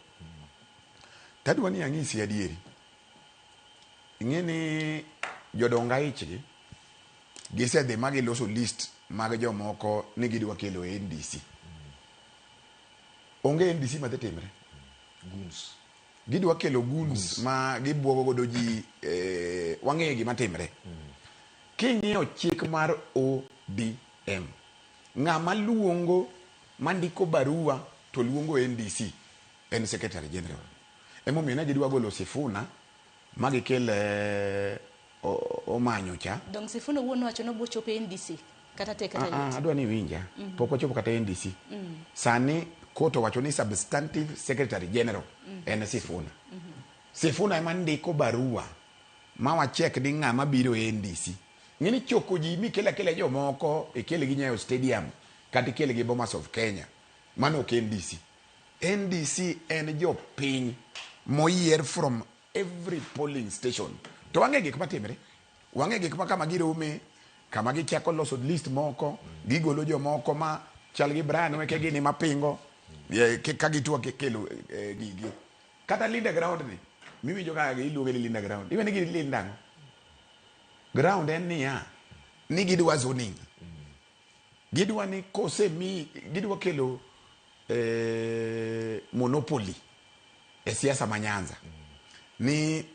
Tadwa ni ang'isi adieri. Ing'eni jodonga ichgi gisedhi ma giloso list mag jomoko ni gidwa kelo NDC. Onge NDC ma dhi timre. Guns. Gidwa kelo guns ma gibuogo godo ji wang'eyo gima timre. King'iyo chik mar ODM, ng'ama luongo mandiko barua to luongo NDC en Secretary General. Emomiyo ne gidwa golo Sifuna ma gikel omanyo cha. Dong Sifuna wuon wacho no bo chopo NDC kata te kata yet. Adwa ni winja. Pok ochopo kata NDC. Sani koto wacho ni substantive Secretary General en Sifuna. Sifuna ema ndiko barua ma wachek ni ng'ama biro NDC. Ng'eni choko ji mikele jomoko ikele gi Nyayo Stadium kata ikele gi Bomas of Kenya. Mano ok NDC. NDC en jopiny moyier from every polling station. To wang'e gik matimre. Wang'e gik ma kama girome, kama gichako loso list moko, gigolo jomoko ma chal gi Brian weke gini mapingo, ka gitwa kelo gigi. Kata Linda Ground ni, mimi joka iluonge ni Linda Ground. Iwe ni gi Linda. Ground en niya, ni gidwa zoning. Gidwa ni kose mi, gidwa kelo monopoly e siasa ma Nyanza. Ni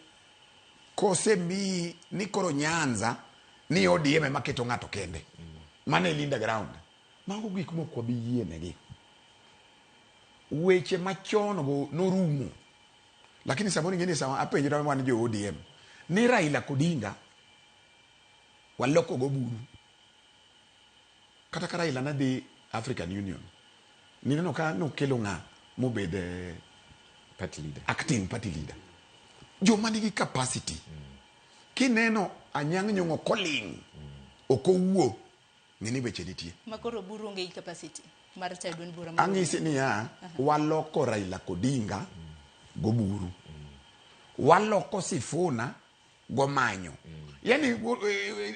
kose mi ni koro Nyanza ni ODM ema keto ng'ato kende. Mane Linda Ground. Mago gik moko wabi yienegi. Weche machon go norumo. Lakini saboni ngeni sama apenjira wan jo ODM. Ni Raila Odinga waloko go buru. Kata Raila na di African Union. Ni neno ka no kelo nga mobed party leader. Acting party leader. Jo manigi capacity. Kineno Anyang' Nyong'o calling. Okowuo. Nini weche nitie. Makoro buru onge capacity. Mar tedun bura. Ang'isi ni ya waloko Raila Odinga go buru. Waloko Sifuna go manyo. Yani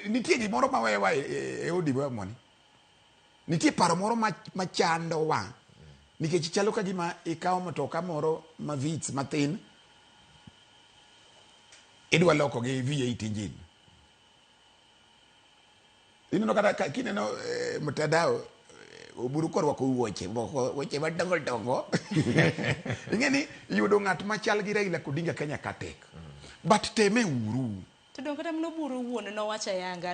nitie gimoro ma wewa e odibo moni. Nitie paro moro machando wa. Nikech chalo ka gima ikawo mtoka moro ma Vitz matin idwa loko gi V8 engine. Ineno kata kineno mtandao oburu korwako wuoche madongo. Ingeni yudo ng'at machal gi Raila Odinga Kenya ka tek. But teme uru. To dong kata mno buru wuon nowacho yanga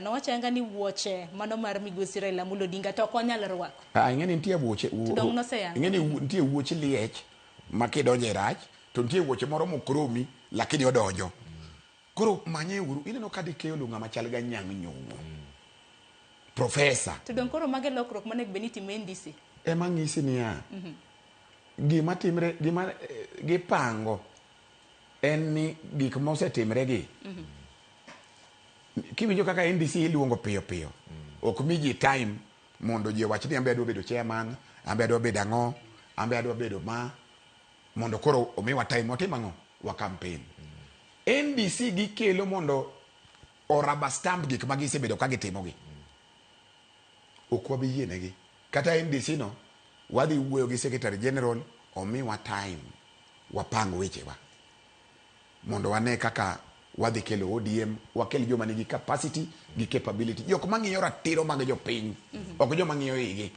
ni wuoche mano mar migosi Raila Amolo Odinga to konyal rwako. Ingeni nitie wuoche. To dong no se yanga. Ingeni nitie wuoche liech makidonje rach, to nitie wuoche moro mokromi lakini odonjo. Koro manye uru ineno kadi kelo ng'ama chal ga Anyang' Nyong'o. Professor. To dong koro mage lokrok mane Beniti Mendisi. Ema ng'isi niya. Gima timre gima gipango en ni gik mosetimre gi. Kiwinjo kaka NDC iluongo piyo. Ok miji time mondo ji wach ni ambe adwa bedo chairman, ambe adwa bedo ang'o, ambe adwa bedo ma mondo koro omiwa time otim ang'o wa campaign. NDC gikelo mondo oraba stamp gik ma gisebedo ka gitimo gi. Ok wabi yienegi. Kata NDC no wadhi wuoyo gi Secretary General omiwa time wapang wechewa mondo wane kaka wadhi kelo ODM, wakel joma nigi capacity gi capability. Jok mang'iyo ratiro mag jopiny, ok joma ng'iyo igi.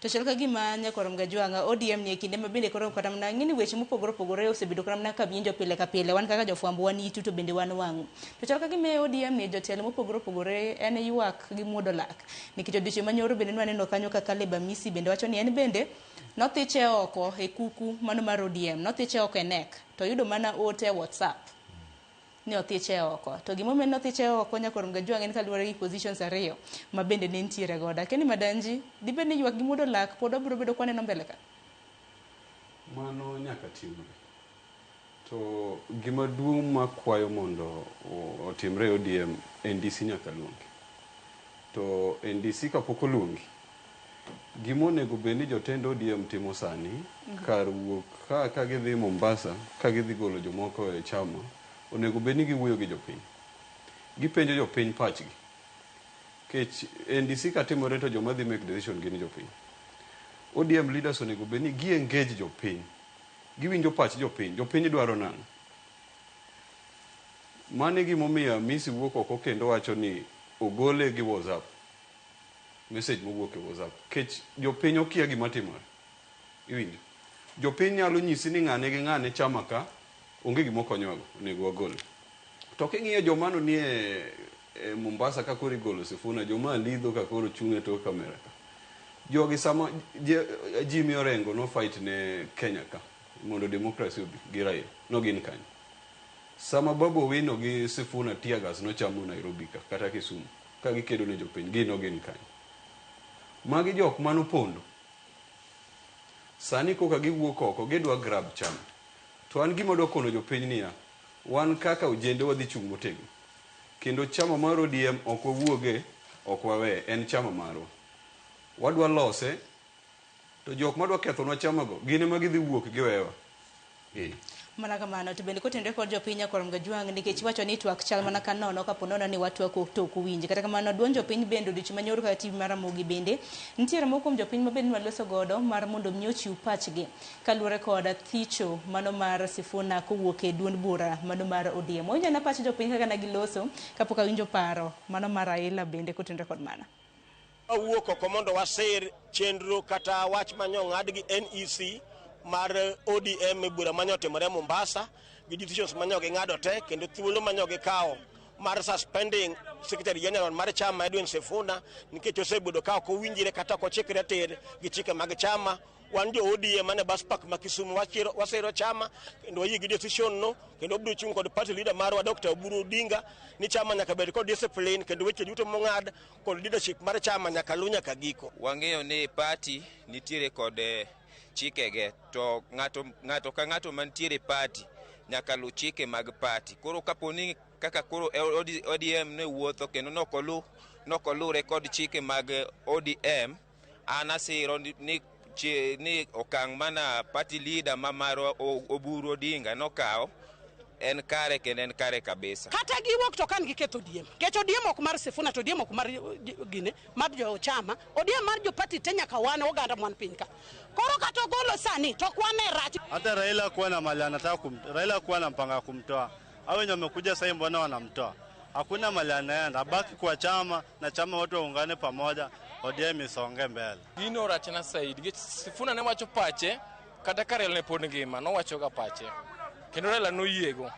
To chal ka gima nyakorom Gajwanga ODM ni kinde mabende koro kata mana ng'ini weche mopogore opogore osebedo kata mana ka winjo pile ka pile wan kaka jofwambo wan itu to bende wan wang'u. To chal ka gima ODM ni jotelo mopogore opogore en ywak gi muodo lak. Nikech odiochieng' manyoro bende nwaneno kanyo kaka Leba Misi bende wacho ni en bende nothiche oko e kuku mano mar ODM, nothiche oko e NEC to yudo mana ote WhatsApp ni othiche oko. To gimomiyo nothiche oko nyakorom Gajwanga en kaluwore gi positions ariyo ma bende ne nitiere goda. Keni Madanji, dibed ni ywak gi muodo lak pod obiro bedo kwaneno mbele ka? Mano nyaka timre. To gima duong' makwayo mondo otimre ODM, NDC nyaka luongi. To NDC kapok oluongi, gimonego bed ni jotend ODM timo sani, kar wuok ka gidhi Mombasa, ka gidhi golo jomoko e chama, onego bed ni giwuoyo gi jopiny. Gipenjo jopiny pachgi. Kech NDC katimore to joma dhi make decision gin jopiny. ODM leaders onego bed ni gi engage jopiny. Giwinjo pach jopiny. Jopiny dwaro nang'o. Mane gimomiyo Misi wuok oko kendo wacho ni ogole gi WhatsApp. Message mowuok e WhatsApp. Kech jopiny okia gima timore. Iwinjo. Jopiny nyalo nyisi ni ng'ane gi ng'ane chama ka onge gima okonyogo, onego wagol. To king'iyo joma no nie Mombasa ka koro igolo Sifuna, joma lidho ka koro chung' e tok kamera ka. Jogi sama Jimmy Orengo no fight ne Kenya ka mondo democracy obi gi Raila, no gin kanyo. Sama Babu Owino gi Sifuna Tiagas no chamo Nairobi ka kata Kisumu ka gikedo ne jopiny, gin kanyo. Magi jok mano pondo. Sani koka giwuok oko, gidwa grab chama. To an gima dwa kono jopiny niya, wan kaka ojende wadhi chung' motegno. Kendo chama mar ODM ok wawuoge, ok wawe, en chama marwa. Wadwa lose, to jok madwa kethonwa chamago, gine ma gidhi wuok giwewa. Mana kamano to bende kotendre kod jopiny nyakorom Gajwanga nikech wacho ni twak chal mana ka nono kapo nono ni watwak tok winji. Kata kamano duond jopiny bende odiochieng' manyoro kaka TV mar Ramogi bende nitiere moko kuom jopiny ma bende waloso godo mar mondo mi ochiw pachgi kaluwore kod thicho mano mar Sifuna kowuok e duond bura mano mar ODM. Owinjo na pach jopiny kaka nagiloso kapok awinjo paro mano mar Raila bende kotendre kod mana. Awuok oko mondo wasir chenro kata wach manyo ng'ad gi NEC mar ODM bura manyo timore Mombasa gi decisions manyo gi ng'ado te kendo thuolo manyo gi kawo mar suspending Secretary General mar chama Edwin Sifuna nikech osebedo ka ok owinjire kata ok ochikre tir gi chike mag chama. Wan jo ODM mane Baspak ma Kisumu wasiro chama kendo wayie gi decision no kendo obiro chung' kod party leader marwa Dr. Oburu Odinga ni chama nyaka bed kod discipline kendo weche duto mong'ad kod leadership mar chama nyaka lu nyaka giko. Wang'eyo ni party nitiere kod chikege to ng'ato ka ng'ato mantiere party nyaka lu chike mag party. Koro kaponi kaka koro ODM ne wuotho kendo nokolure kod chike mag ODM, an asiro ni okang' mana party leader mamarwa Oburu Odinga nokawo en kare kendo en kare kabisa. Kata giwuok to kan giketho ODM. Kech ODM ok mar Sifuna to ODM ok mar gine mar jo chama. ODM mar jo party te nyaka wan oganda mwan piny ka. Koro kata golo sani to kwane rach. Hata Raila kuwa na mali anataka Raila kuwa na mpanga kumtoa. Hao wenye wamekuja sasa mbona wanamtoa? Hakuna mali anaenda, abaki kwa chama na chama watu waungane pamoja. ODM isonge mbele. Gino rachna Said. Sifuna ne wacho pache kata Raila ne pod ngima no wacho ga pache. Kendo Raila no yiego.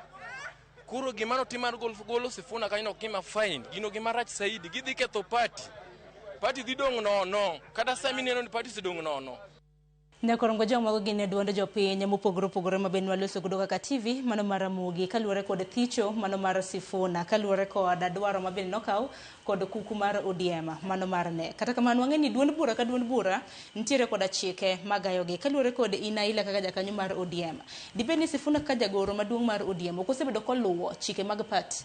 Kuro gima no timar golo Sifuna kanyo kima fine. Gino gima rach Said gidhi ketho party. Party dhi dong no. Kata sami neno ni party si dong no. Nyakorom Gajwanga mago gine duonde jopiny mopogore opogore ma bende waloso godo kaka TV mano mar Ramogi kaluwore kod thicho mano mar Sifuna kaluwore kod dwaro ma bende nokaw kod kuku mar ODM mano mar NEC. Kata kamano wang'e ni duond bura ka duond bura nitiere kod chike magayogi kaluwore kod Inaila kaka jakanyo mar ODM. Dibed ni Sifuna ka jagoro maduong' mar ODM ok osebedo koluwo chike mag party.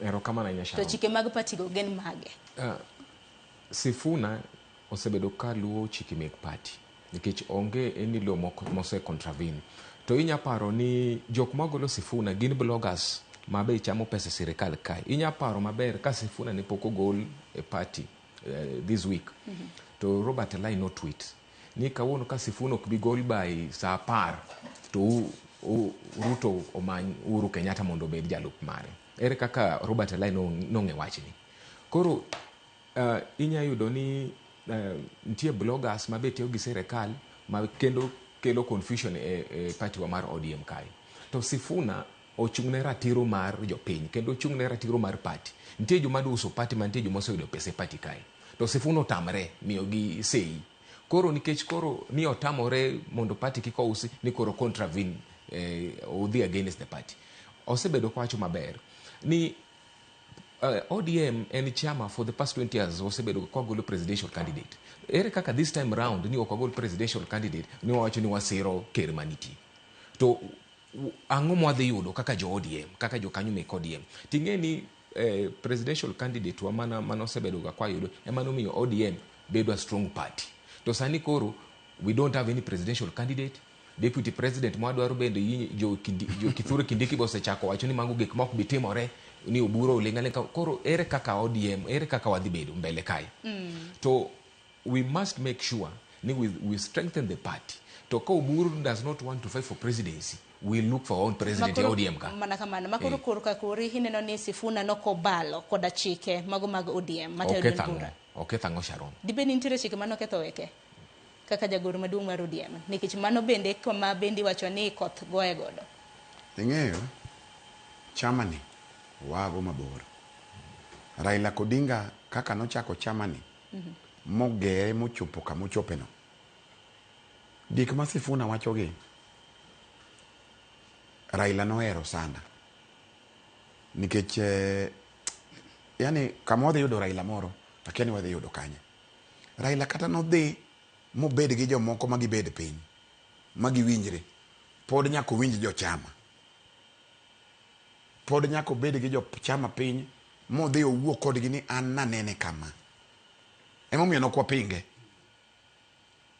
Erokamano ahinya Sharon. To chike mag party go gin mage? Sifuna osebedo ka luwo chike mag party nikech onge eni lo mose contravene. To inya paro ni jok magolo Sifuna gin bloggers mabe chamo pesa sirikal kai. Inya paro maber ka Sifuna ne poko gol e party this week. To Robert Elai no tweet ni kawuono ka Sifuna ok bi gol by saa 10 to Ruto omany Uhuru Kenyatta mondo bed jalup mare. Ere kaka Robert Elai no ng'e wachni. Koro inya yudo ni nitie bloggers ma be tiyo gi sirikal ma kendo kelo confusion e party wa mar ODM kae. To Sifuna ochung'ne ratiro mar jopiny kendo ochung'ne ratiro mar party. Nitie joma duso party man, nitie joma oseyudo pesa e party kae. To Sifuna otamre miyogi sei. Koro nikech koro ni otamore mondo party kik ousi ni koro contravene odhi against the party. Osebedo kwacho maber ni ODM en chama for the past 20 years osebedo kwa golo presidential candidate. Ere kaka this time round ni okagol presidential candidate ni wacho ni wasiro ker maniti. To ang'o mwadhi yudo kaka jo ODM, kaka jo kanyo mek ODM. Ting'e ni presidential candidate wa mana osebedo kwa yudo emano miyo ODM bedo a strong party. To sani koro we don't have any presidential candidate. Deputy president mwadwaro bende jo Kithure Kindiki bose chako wacho ni mango gik mok bitimore ni oburo olengale. Koro ere kaka ODM, ere kaka wadhi bedo mbele kai. To we must make sure ni we strengthen the party. To ka Oburu does not want to fight for presidency, we look for our own president ya ODM ka. Mana kamano makoro koro ka kuri hineno ni Sifuna nokobalo koda chike mago mag ODM matayo bura. Okethango Sharon. Dibe ni nitiere chike mano ketho weke kaka jagoro maduong' mar ODM nikech mano bende kama bendi wacho ni koth goye godo. Ing'eyo chamani wago mabor. Raila Odinga kaka nochako chamani mogere mochopo kama ochopeno. Gik ma Sifuna wachogi Raila nohero sana nikech yani kama wadhi yudo Raila moro lakini wadhi yudo kanye. Raila kata nodhi mobed gi jomoko magibed piny magiwinjre pod nyako winj jo chama, pod nyako bed gi jo chama piny modhi owuok kodgi ni an nanene kama emomiyo nokwa pinge.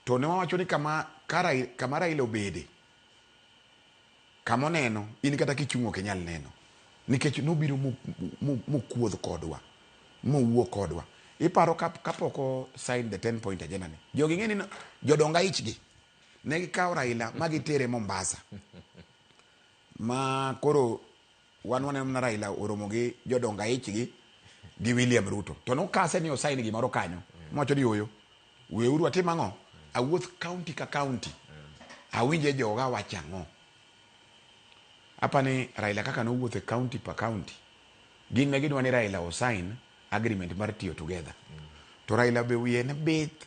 To ne wawacho ni kama Raila obede kama oneno in kata kichungo kenyal neno nikech nobiro mokuodh kodwa mowuok kodwa. Iparo kapoko sign the 10 point agenda ni jogi ng'eni jodonga ichgi ne gikawo Raila magitere Mombasa ma koro wan na Raila oromo gi jodonga ichgi gi William Ruto. To nokase ni osign gimoro kanyo mowacho ni oyo weuru atim ang'o awuoth county ka county awinje joga wachang'o. Apani Raila kaka nowuothe county pa county gin ne gidwa ni Raila osign agreement mar tiyo together. To Raila be wiye ne bith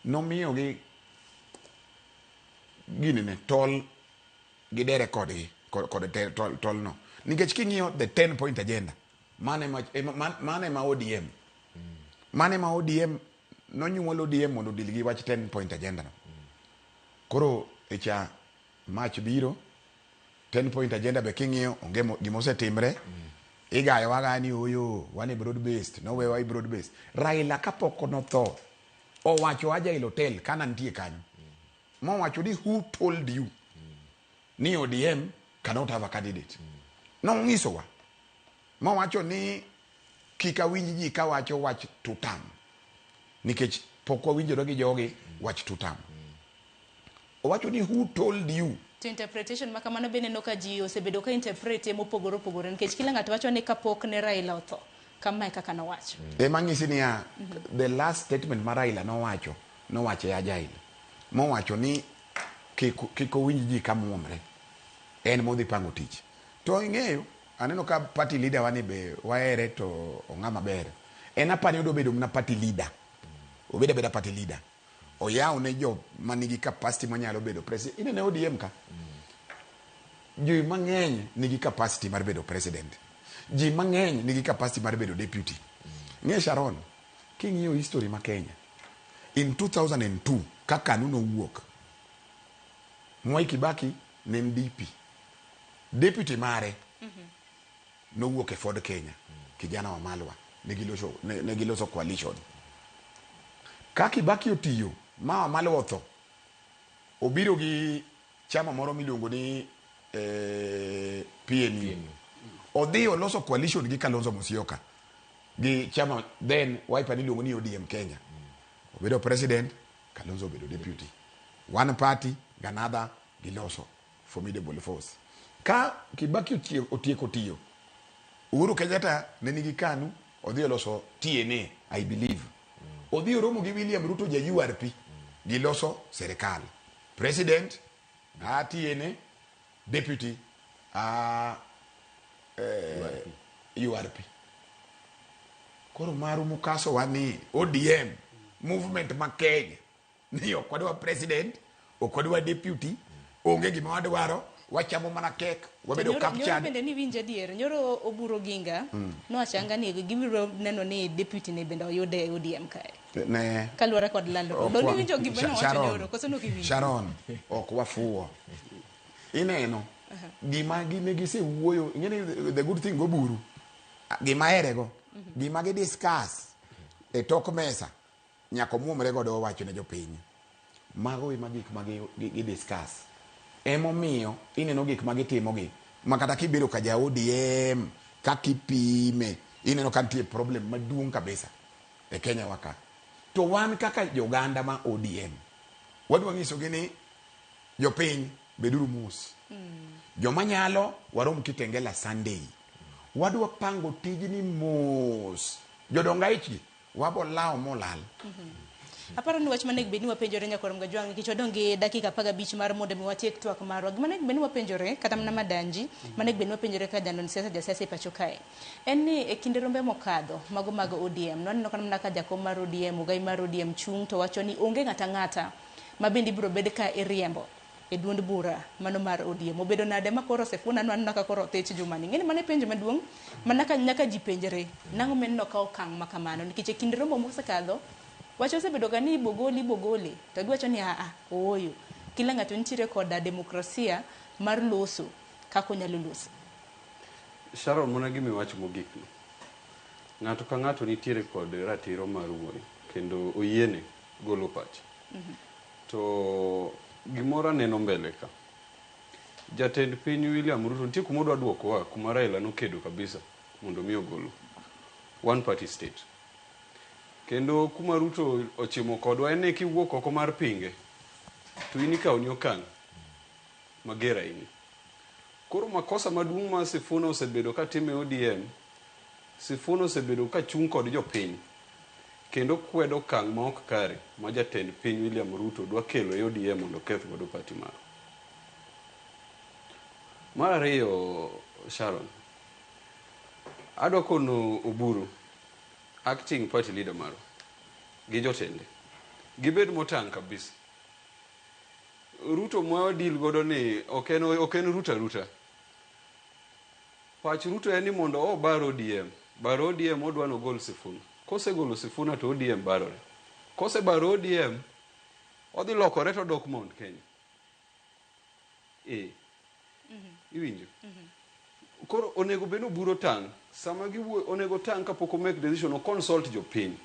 nomiyo gi gini ne tol gidere kodgi kod tol no nikech king'iyo the 10 point agenda mane ma ODM mane ma ODM nonyuolo ODM mondo dil gi wach 10 point agenda no. Koro echa match biro 10 point agenda be king'iyo onge gimosetimre igayo wagani oyo wane broad based no we why broad based. Raila kapoko no tho owacho aja il hotel kana ntie kanyo mo wacho ni who told you ni ODM cannot have a candidate. No ngiso wa mo wacho ni kika winji ka wacho wach tutam nikech poko winjoro gi jogi wach tutam. Owacho ni who told you. To interpretation makamano bende noka ji osebedo ka interprete mopogore opogore nikech kila ng'ato wacho ni kapok ne Raila otho kama e kaka nowacho. Mang'isi ni the last statement ma Raila nowacho ya jail mo wacho ni kiko winji ji kamuomre en modhi pango tich. To ing'eyo aneno ka party leader wani be waere to ong'ama ber en apani odo bedo mna party leader obeda party leader oyaw ne jo manigi capacity manyalo bedo president. Inene ODM ka ji mang'eny nigi capacity mar bedo president, ji mang'eny nigi capacity mar bedo deputy. Ng'e Sharon king'iyo history ma Kenya in 2002 kaka nuno wuok Mwai Kibaki ne DP deputy mare no wuok e Ford Kenya kijana wa Malwa negiloso coalition. Ka Kibaki otiyo ma Malwa otho obiro gi chama moro miluongo ni PNU odhi oloso coalition gi Kalonzo Musyoka gi chama then Wiper miluongo ni ODM Kenya. Obedo president, Kalonzo obedo deputy. One party, another giloso formidable force. Ka Kibaki otieko tiyo Uhuru Kenyatta ne nigi KANU odhi oloso TNA I believe odhi oromo gi William Ruto ja URP giloso serikal. President atiene deputy URP. Koro maru mukaso wani ODM movement ma Kenya ni ok wadwa president, ok wadwa deputy, onge gima wadwaro, wachamo mana kek, wabedo captured. Nyoro bende ni winja dier, nyoro Oburu Oginga no achanga ni gibiro neno ni deputy ne bende oyude ODM kae. Ne Kaluwore kod lando. Doni winjo gima no wacho nyoro, koso no kiwinjo. Sharon, ok wafuo. Ineno gima gine gisewuoyo, ngene the good thing Oburu. Gima erego, gima gi discuss e tok mesa nyako muomre godo wacho ne jopiny. Mago ema gik ma gi discuss. Emomiyo ineno gik ma gitimo gi. Makata kibiro ka ja ODM, kakipime, ineno ka nitie problem maduong' kabisa e Kenya waka. To wan kaka joganda ma ODM, wadwa nyiso gi ni jopiny beduru mus. Joma nyalo warom Kitengela Sunday. Wadwa pango tijni mos. Jodonga ichi wabo lao molal. Aparo ni wach manek beni wapenjore nyakoro Mgajwang nikech wadonge dakika 15 mar mondo mi watiek twak marwa. Manek beni wapenjore kata mana madanji, manek beni wapenjore ka janon siasa e pacho kae. En ni e kinde rombe mokadho mago mag ODM, noneno kana mana ka jakom mar ODM, ugai mar ODM chung to wacho ni onge ng'ata mabendi biro bed ka iriembo e duond bura mano mar ODM. Obedo nade makoro Sifuna no anaka koro thech jumani. Ngene mane penjo maduong' manaka nyaka jipenjere nango menno ka okang' makamano nikech e kinde rombo mosekadho wacho sebedo gani bogoli to giwacho ni ooyo kila ng'ato nitiere koda demokrasia mar loso kako nyalo loso. Sharon, mona gimi wacho mogik no. Ng'ato ka ng'ato nitiere kod ratiro mar wuoyo kendo oyiene golo pach. To gimora neno mbele ka. Jatend piny William Ruto nitie kuma odwa duoko wa kuma Raila nokedo kabisa mondo mi ogolo one party state. Kendo kuma Ruto ochimo kodwa en kiwuok oko mar pinge to ini ka oni okang' magera ini. Koro makosa maduong' ma Sifuna osebedo ka time ODM, Sifuna osebedo ka chung' kod jopiny kendo kwedo kang' ma ok kare ma jatend piny William Ruto dwa kelo e ODM mondo keth godo party maro. Mar ariyo, Sharon, adwa kono Oburu acting party leader maro gi jotende gibed motang' kabisa. Ruto mwa deal godo ni ok en ruta pach Ruto en ni mondo bar ODM odwa no gol Sifuna. Kose golo Sifuna to ODM barore. Kose baro ODM odhi lokore to dok Mount Kenya. Iwinjo? Koro onego beno buro tang' sama giwuo onego tang' kapok o make decision o consult jopiny.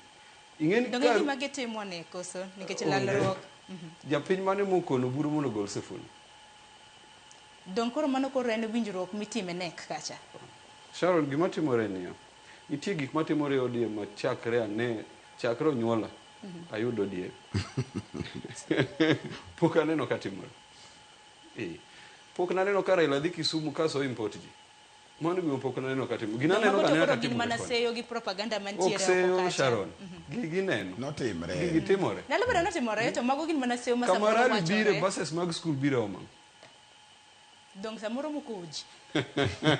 Ing'eni ka donge gima gitimo ne koso nikech lalruok. Japiny mane mokono buro mondo gol Sifuna. Don koro mano koro en winjruok mitime nek kacha. Sharon, gima timore niya. Nitie gik matimore ODM ma chakre onyuola ayudo ODM. Pok aneno ka timore. Pok naneno ka Raila dhi Kisumu kaso import ji. Mano gima pok naneno ka timore. Gina neno ka neno ka timore. Mana seyo gi propaganda mantiere oko kacha. Sharon. Gigi neno. Notimre. Gigi timore. Nalo bedo notimore to mago gin mana seyo ma samoro wacho. Kamara bire buses mag school bire omang'. Dong samoro mukuji.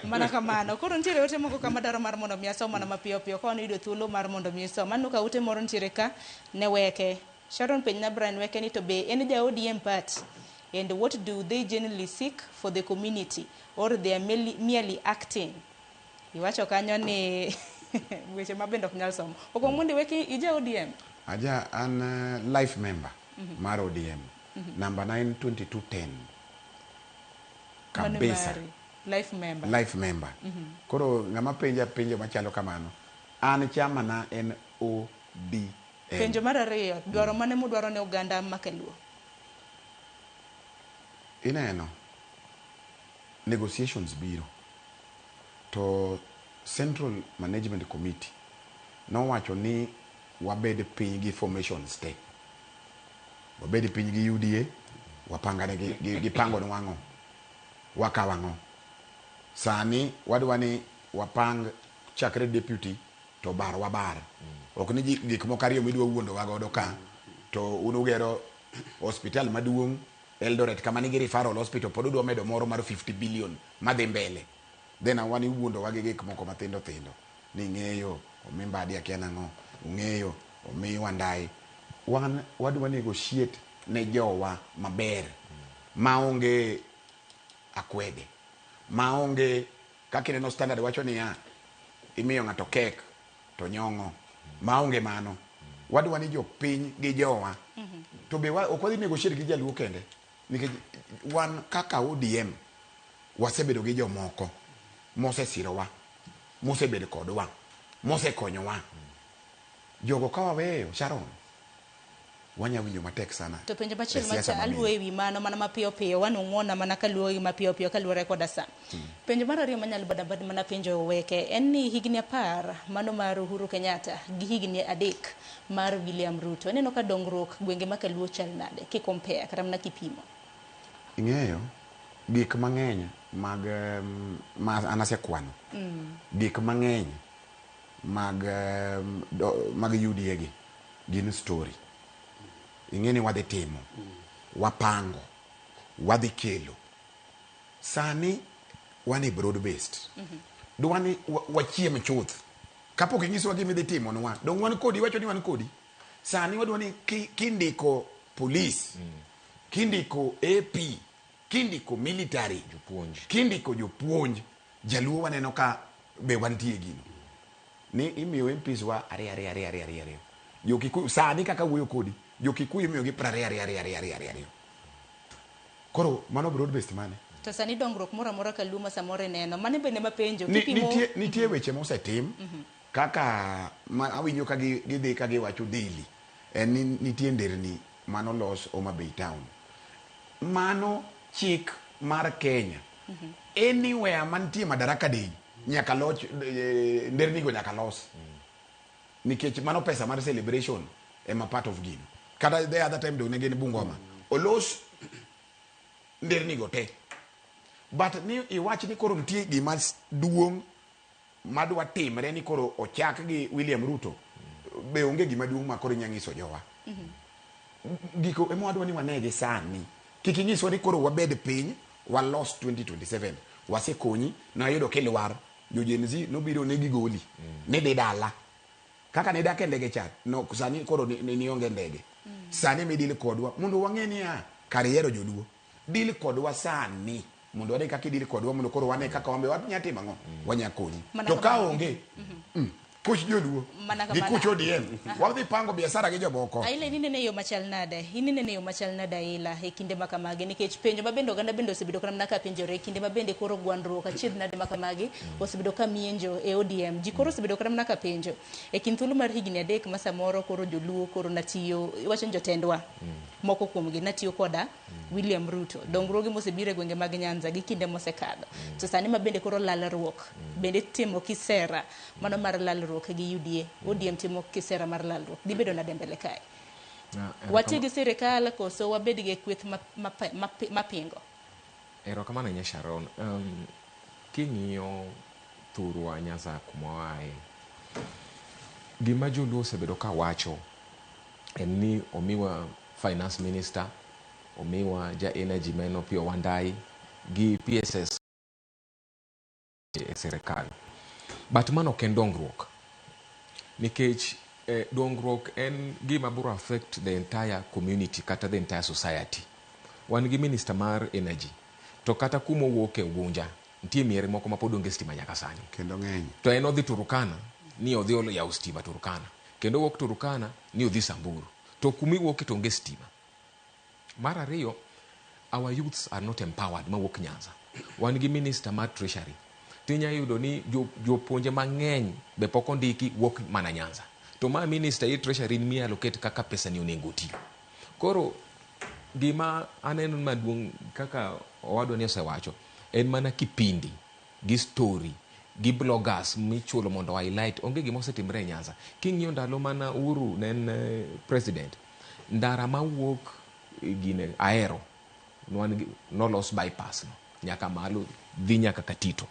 Mana kamano. Koro nitiere ote moko kama daro mar mondo mi asom mana mapiyo ka oyudo thuolo mar mondo mi asom. Mano ka ute moro nitiere ka ne weke. Sharon Penyna Brian weke ni to be en ja ODM party. And what do they generally seek for the community or they are merely acting? Iwacho kanyo ni weche mabendo ok nyal somo. Oko mundi weke ija ODM. Aja an life member mar ODM. Number 92210. Kabisa. Life member. Koro ngama penjo machalo kamano. An chama na en ODM. Penjo mar ariyo, dwaro mane mudwaro ne Uganda makeluo? Ineno negotiations biro to Central Management Committee nowacho ni wabed piny gi formations te. Wabed piny gi UDA, wapangane gi pango ni wang'o. Wakawango. Sani wadwa ni wapang chakre deputy to bar wabar. ok ni gik moko ariyo midwa wuondo wagodo ka to unugero hospital maduong' Eldoret kama nigi referral hospital pod udwa medo moro mar 50 billion madhi mbele then awani wuondo wage gik moko mathindo thindo ni ng'eyo omi Mbadi akia nang'o ung'eyo omi Wandai wan wadwa negotiate ne jowa maber maonge akwede maonge kaka ineno standard wacho niya imiyo ng'ato kek to nyong'o maonge mano wadwa ni jopiny gi jowa to be ok wadhi negotiate gi jaluo kende nikech wan kaka ODM wasebedo gi jomoko mosesirowa mosebedo kodwa mosekonyowa jogo ka waweyo Sharon wanya winjo matek sana to penjo machielo macha aluo ewi mano mana mapiyo piyo wanung'ona mana kaluo ewi mapiyo piyo kaluore koda sa penjo mar ariyo manyalo bad mana penjo weke en ni higni 10 mano mar Uhuru Kenyatta gi higni 3 mar William Ruto neno ka dongruok gwenge ma kaluo chal nade ki compare kata mana kipimo ing'eyo gik mang'eny mag anase kwano gik mang'eny mag UDA gi gin story ing'eni wadhi timo wapango wadhi kelo sani wane broad based dwani wachiem chuth kapok ing'isowa gima idhi timo nwa dong wan kodi wacho ni wan kodi sani wadwa ni kindiko police kindiko AP kindiko military kindiko jopuonj jaluo waneno ka be wantie gino ni imiyo MPs wa ari Jokikuyu sani kaka wuoyo kodi Jokikuyu imiyo gi 20 koro mano broad based mane to sani dongruok moro amora kaluo ma samore neno mane bende mapenjo kipimo nitie weche mosetim kaka awinjo ka gidhi ka giwacho dili en nitie nderni mano los Homa Bay town mano chik mar Kenya anywhere mantie Madaraka Day nyaka loch nderni go nyaka los nikech mano pesa mar celebration ema part of gino kata the other time do negen Bungoma olos nderni go te but ni iwach ni koro nitie gima duong' madwa timre ni koro ochak gi William Ruto be onge gima duong' ma koro nyangiso jowa giko ema wadwa ni wanege sani kik ing'iswa ni koro wabed piny walos 2027 wasekonyi na yudo kilwar jo Gen Z nobiro ne gigoli ne dhi dala kaka ne dak e ndege chat no sani koro ni onge ndege sani midil kodwa mondo wang'e ni kariero joluo dil kodwa sani mondo wane kaka dil kodwa mondo koro wane kaka wambe wanyati mang'o wanyakonyi to ka onge kuch joluo gi kuch ODM wadhi pango biashara gi jomoko aile nine yo machal nada ila e kinde makamagi nikech penjo mabendo ganda bendo osebedo kana mnaka penjore e kinde mabende koro gwandruok achiedh nade makamagi osebedo ka mienjo e ODM ji koro osebedo kana mnaka penjo e kin thuolo mar higni 3 ma samoro koro joluo koro natiyo wacho jotendwa moko kuomgi natiyo koda William Ruto dongruoge mosebiro e gwenge mag Nyanza gi kinde mosekadho to sani mabende koro lalruok bende timo kisera mano mar lalruok gi UDA ODM timo kisera mar lalruok di bedo na dembele kae wati gi sirikal koso wabed gi kweth mapingo erokamano nya Sharon king'iyo thurwa Nyanza kuma wae gima joluo osebedo ka wacho en ni omiwa finance minister omiwa ja energy meno Pio Wandai gi PSS e sirikal but mano ken dongruok nikech dongruok en gima biro affect the entire community kata the entire society wan gi minister mar energy to kata kumo wuok e Ugunja nitie miere moko ma pod onge stima nyaka sani kendo ng'eny to en odhi Turukana ni odhi olo yaw stima Turukana kendo wuok Turukana ni odhi Samburu to kumi wuok to onge stima mar ariyo our youths are not empowered ma wuok Nyanza wan gi minister mar treasury tinya yudo ni jopuonje mang'eny be pok ondiki wuok mana Nyanza to ma minister yi treasury mi allocate kaka pesa ni onego ti koro gima aneno maduong' kaka owadwa ni osewacho en mana kipindi gi story gi bloggers michulo mondo highlight onge gima osetimre e Nyanza king'iyo ndalo mana Uhuru nen president ndara mawuok gine Ahero nolos bypass no nyaka malo dhi nyaka Katito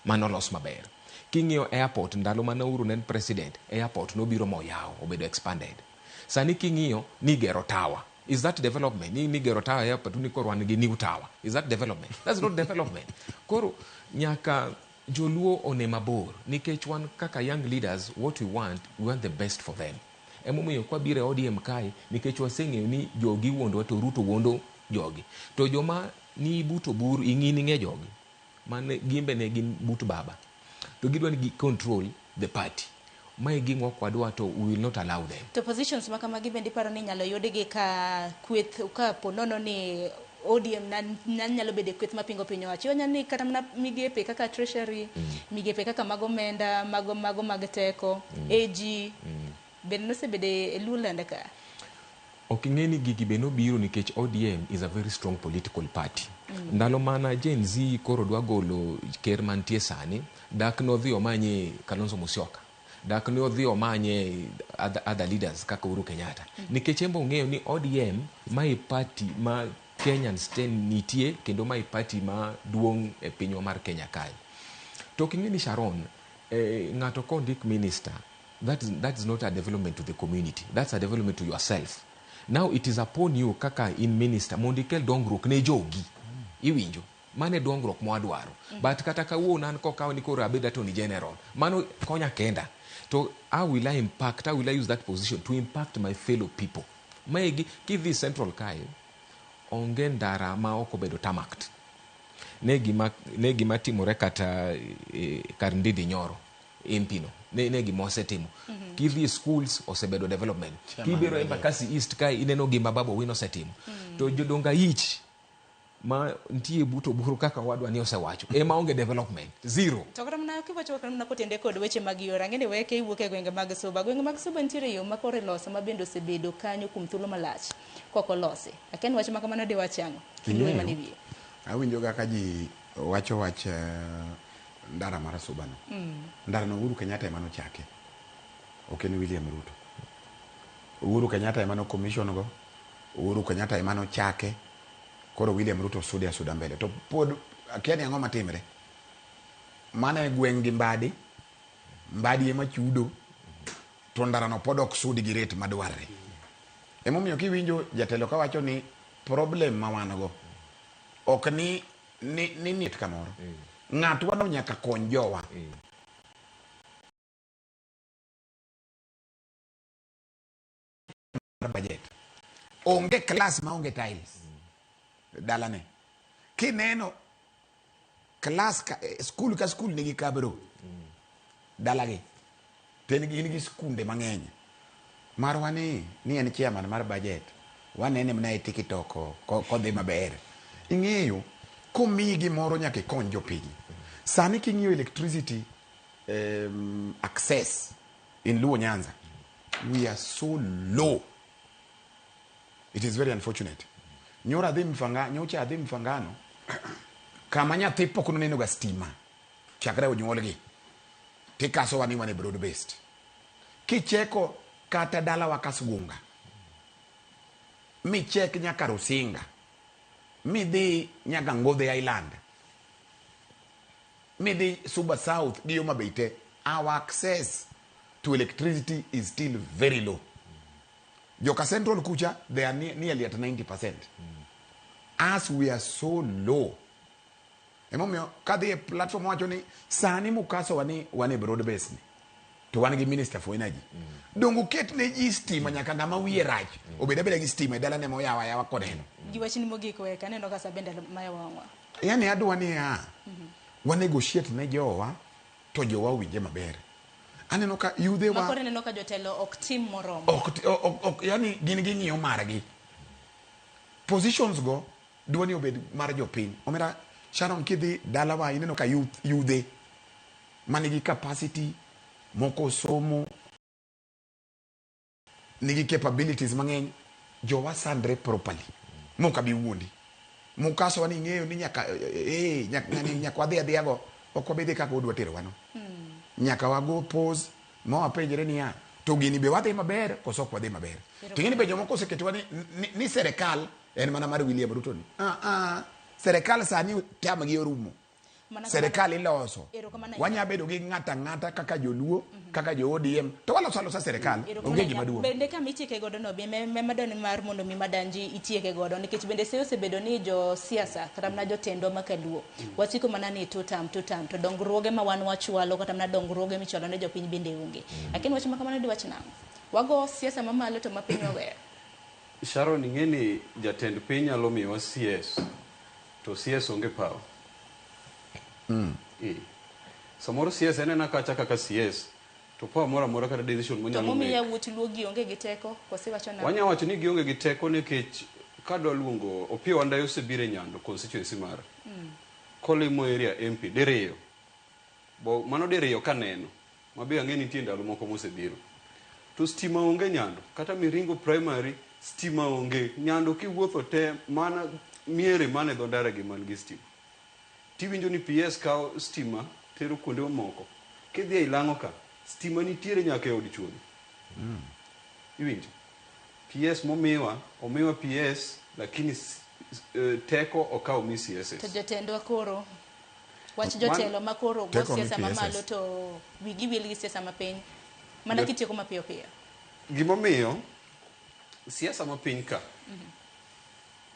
mano los maber King'iyo airport ndalo mane Uhuru ne president, airport nobiro moyaw obedo expanded. Sani king'iyo ni gero tower. Is that development? Ni gero tower airport ni korwan gi new tower. Is that development? That's not development. Koro nyaka joluo one mabor nikech wan kaka young leaders, what we want the best for them. Emomiyo kwa bire ODM kae nikech waseng'eyo ni jogi wuondo to Ruto wuondo jogi. To joma ni buto bur ing'ini ng'e jogi. Mane gimbe ne gin but baba. To gidwa ni control the party. Mae ging'wa kwadwa to we will not allow them. To positions makama gibendi paro ni nyalo yudigi ka kweth ka ponono ni ODM nyalo bede kweth mapingo piny owacho. Nyani kata mana migepe kaka treasury, migepe kaka mago menda, mago mag teko, AG, bende nosebede Luland ka. Ok ing'eni gigi be nobiro nikech ODM is a very strong political party. Ndalo mana Gen Z koro dwa golo ker mantie sani, dak nodhi omanye Kalonzo Musyoka. Dak nodhi omanye other leaders kaka Uhuru Kenyatta. Nikech embo ng'eyo ni ODM mai party ma Kenyan state nitie kendo mai party ma duong' e pinywa mar Kenya kae. To king'eni Sharon, ng'ato kondik minister, that is not a development to the community. That's a development to yourself. Now it is upon you kaka in minister mondikel dongruok ne jogi. Iwinjo mane dongruok mwadwaro. But kata kawuono an kokaw ni koro abed attorney general, mano konya kenda. To how will I use that position to impact my fellow people? Maigi kidhi central kae onge ndara ma ok obedo tamakt. Ne gima timore kata kar Ndidi Nyoro impino ne gima osetimo. Kidhi schools osebedo development. Kibiro Embakasi East kae ineno gima Babu Owino osetimo. To jodonga ich ma ntie buto buru kaka wadwa ni osewacho ema onge development zero. To kata mana kiwacho kana kotende kod weche mag yora ngene weke iwuok e gwenge mag Suba. Gwenge mag Suba ntiere yo makore loso mabendo osebedo kanyo kuom thuolo malach koko lose. Aken wach makamano de wachango. Kilwe mani biye. Awinjo kaka ji wacho wach ndara mar Suba no. Ndara no Uhuru Kenyatta emano chake. Ok ni William Ruto. Uhuru Kenyatta emano commission go. Uhuru Kenyatta emano chake. Koro William Ruto suda mbele. To pod akiani ang'o matimre. Mane gweng' gi Mbadi ema chudo. To ndara no pod ok sudi gi rate madwarre. Emomiyo kiwinjo jatelo ka wacho ni problem ma wan go ok ni nit kamoro. Ng'atwa no nyaka kony jowa. Budget. Onge class ma onge tiles. Dalane. Kineno class school ka school nigi kabro. Dalagi. Nigi skunde mang'eny. Marwa ni en chairman mar budget. Wanene mna e TikTok kodhi maber. Ing'eyo komiyi gimoro nyaka ikony jopiny. Sani king'iyo electricity access in Luo Nyanza, we are so low. It is very unfortunate. Nyocha adhi Mfangano kama nyathi pok noneno ga stima chakre onyuolgi tikaso wani wane broad based. Kicheko kata dala wa Kasugunga, michek nyaka Rusinga, midhi nyaka Ngodhe Island, midhi Suba South gi Homa Bay te, our access to electricity is still very low. Joka Central kucha, they are nearly at 90%. As we are so low. Emomio kadhi platform wacho ni sani mukaso wane broad base ni. To wan gi minister for energy. Dongu ket ne ji stima nyaka ngama wiye rach. Obedabeda gi stima dala ne moyawa kodeno. Giwachini mogik we kaneno kasa bende mayawa. Yani adwa ni wa negotiate ne jowa to jowa winje maber. Aneno ka yudhe wa makore neno ka jotelo ok tim moromo. Yani gin gi ng'iyo margi. Positions go duoni obed mar jopiny. Omera Sharon kidhi dala wa ineno ka yudhe manigi capacity, moko somo, nigi capabilities mang'eny, jowa sandre properly. Moka bi wuondi. Mukaso wani ng'eyo ni nyaka wadhi adhiago ok wabedhe kaka odwa tero wano. Nyaka wago pose ma wapenjre niya to gini be wadhi maber koso ok wadhi maber. Ting'eni be jomoko oseketwa ni serikal en mana mar William Ruto ni. Serikal sani tamgi orumo. serikal iloso wanya bedo gi ng'ata kaka joluo kaka jo ODM to waloso alosa serikal onge gima duong'. Bende kama itieke godo no bi madoni mar mondo mi madanji itieke godo nikech bende se osebedo ni jo siasa kata mana jotendwa makaluo wasiko mana ni tutam to dongruoge ma wan wachwalo kata mana dongruoge michwalo ne jopiny bende onge lakini wach ma kamano di wach nang'o wago siasa mamalo to mapiny waweyo. Sharon, ing'eni jatend piny nyalo miyowa CS to CS onge pawa. Samoro CS enena kacha kaka CS to pawa moro amora kata decision monyalo make. To momiya wuot luo gionge gi teko kose wacho nang'o? Wanya wacho ni gionge gi teko nikech kadwa luongo Opiyo Wandayi osebiro e Nyando constituency mara. Kolimo area MP diriyo. Bo mano diriyo kaneno. Mabe ang'e nitie ndalo moko mosebiro. To stima onge Nyando kata Miringo primary stima onge Nyando kiwuotho te mana miere mane dho ndara gi man gi stima. Tiwinjo ni PS kao stima tero kuonde moko. Kidhi e Lang'o ka stima nitiere nyaka e od chuodho. Iwinjo. PS omiwa PS lakini teko okawo mi CSS. To jotendwa koro wach jotelo makoro go siasa mamalo to wigi wil gi siasa mapiny mana kitieko mapiyo piyo. Gimomiyo siasa mapiny ka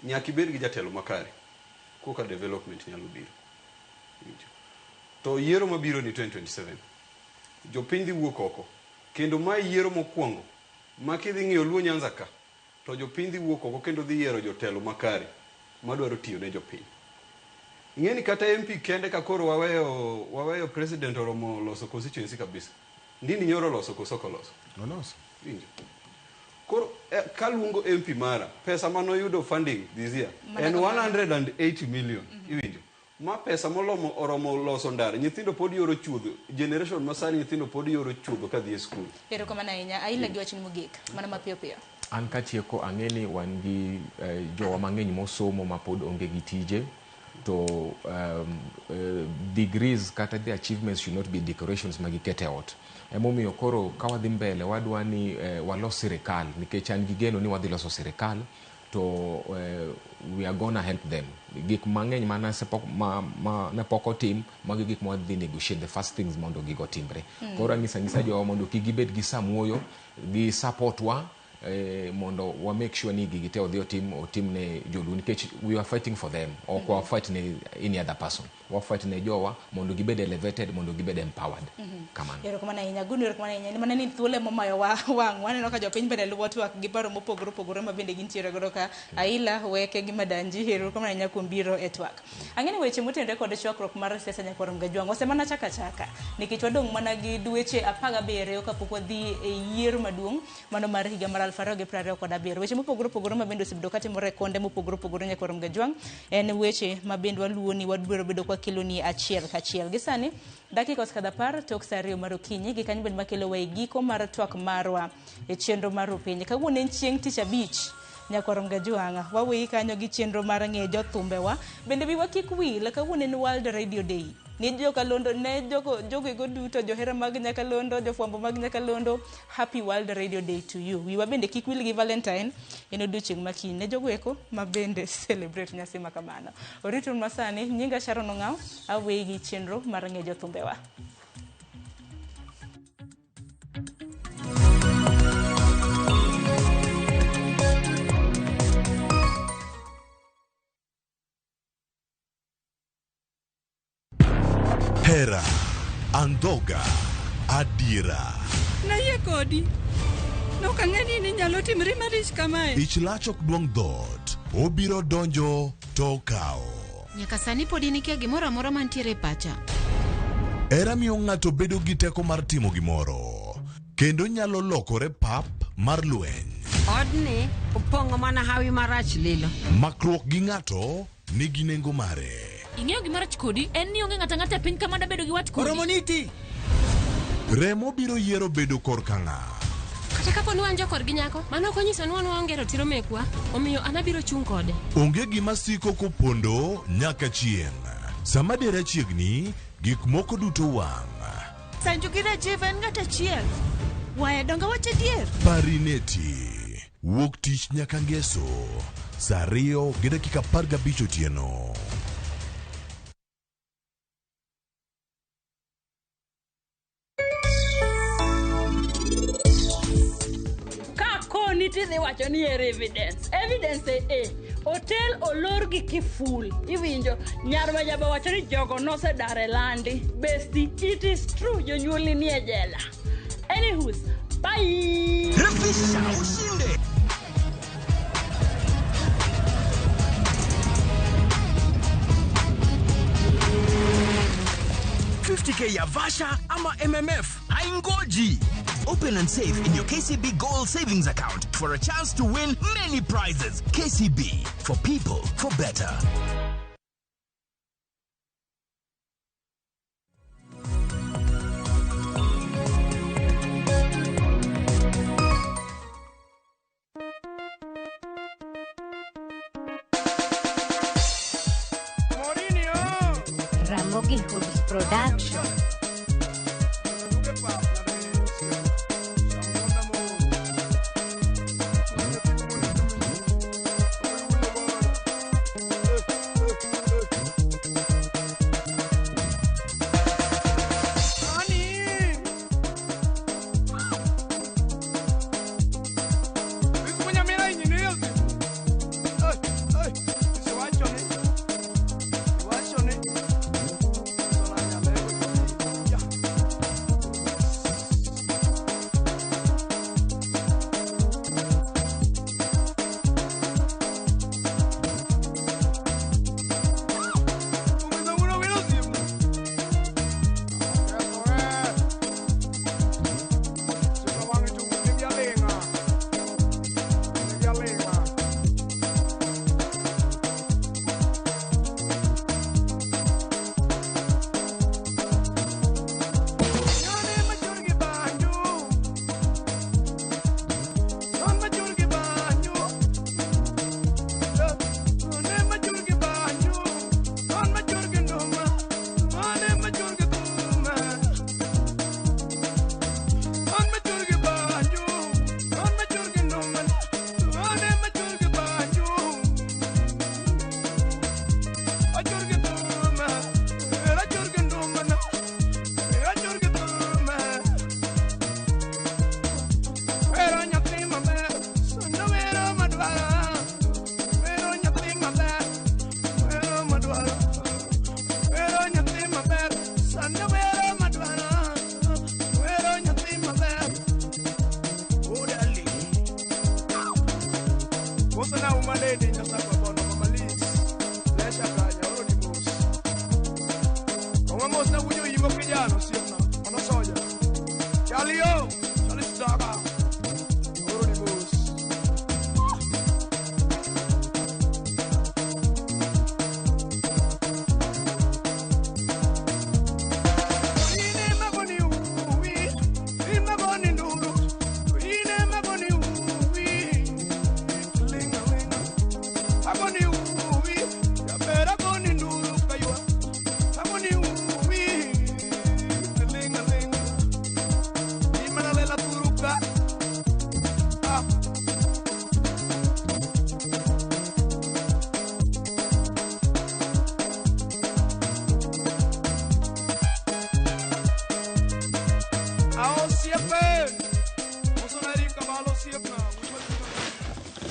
nyaka ibed gi jatelo makare koka development nyalo biro. To yiero mabiro ni 2027 jopiny dhi wuok oko kendo ma yiero mokwongo ma kidhi ng'iyo Luo Nyanza ka to jopiny dhi wuok oko kendo dhi yiero jotelo makare madwaro tiyo ne jopiny. Ing'eni kata MP kende ka koro waweyo president oromo loso constituency kabisa. Ndini nyoro loso kosoko loso. Oloso. Winjo. Koro kaluongo MP mara pesa manoyudo funding this year en 180 million. Iwinjo. Ma pesa molomo oromo loso ndara nyithindo pod yoro chuodho generation masani nyithindo pod yoro chuodho ka dhi e skul. Ero kama na inya aila gi wachni mogik mana mapiyo piyo. An katieko ang'eni wan gi jowa mang'eny mosomo ma pod onge gi tije to degrees kata the achievements should not be decorations magikete ot. Emomiyo koro ka wadhi mbele wadwa ni walos sirikal nikech an gi geno ni wadhi loso sirikal to we are gonna help them. Gik mang'eny mana ne pok otim magi gik ma wadhi negotiate the first things mondo gigo timbre. Koro anyisa jowa mondo kik gibed gi samuoyo gi support wa mondo wa make sure ni gigi te odhi otim ne joluo nikech we are fighting for them or we are fighting any other person. We fight ne jowa mondo gibed elevated mondo gibed empowered. Kamano. Ero kama na inya gunu ero kama na inya ni mana ni thuole momayo wang waneno ka jopiny bende luwo twak gi paro mopogore ma bende gintiere godo ka aila weke gi madanji ero kama na inya kuom biro e twak. Ang'eni weche motenore kod chokruok mar siasa Nyakwar Mgajwang' osemana chaka nikech wadong' mana gi dweche 17 kapok wadhi e yiero maduong' mano mar higa mar 2027. Weche mopogore ma bende osebedo katimore e konde mopogore Nyakwar Mgajwang' en weche ma bende waluwo ni wadwaro bedo kwa kelo ni achiel kachiel gi sani dakika oskadha par tok saa 2 mar okinyi gi kanyo bende makelo wa giko mar twak marwa e chenro mar piny kawuono en chieng' tich abich Nyakwar Mgajwang' waweyi kanyo gi chenro mar ng'e jothumbewa bende bi wakik wil kawuono en World Radio Day ni jokalondo ne jogo duto johera mag Nyakalondo jofwambo mag Nyakalondo happy World Radio Day to you. Wiwa bende kik wil gi Valentine en odiochieng' makiny ne jogo eko ma bende celebrate nyasi makamano. Oritu masani nyinga Sharon Ong'aw aweyi gi chenro mar ng'e jothumbewa. Hera, andhoga, adira. Naye kodi. Nok ang'eni ni nyalo timre marich kamae. Ich lach ok duong' dhot. Obiro donjo to kao. Nyaka sani podi nikia gimoro amora mantiere pacha. Hera miyo ng'ato bedo gi teko mar timo gimoro. Kendo nyalo lokore pap mar lweny. Odni opong'o mana hawi marach lilo. Makruok gi ng'ato nigi nengo mare. Ing'eyo gimarach kodi en ni onge ng'ata piny kama da bedo gi wat kodi. Oromoniti. Remo biro yiero bedo kor ka ng'a. Kata kapo ni wan jokor gi nyako, mano konyiso ni wan waonge ratiro mekwa, omiyo an abiro chung' kode. Onge gima siko kopondo nyaka chieng'. Sama dera chiegni, gik moko duto wang'. Sanju gi Rajiv en ng'at achiel. Wae donga wache dier. Parineti. Wuok tich nyaka ngeso. Saa 2:15 otieno. iti dhi wacho ni ere evidence hotel olor gi kiful iwinjo nyar ma jaba wacho ni jogo nose dare landi besti it is true jonyuoli ni e jela anywho bye Refisha ushinde 50K ya Vasha ama MMF haingoji. Open and save in your KCB Gold Savings account for a chance to win many prizes. KCB, for people, for better. Ramogi Hoods Production.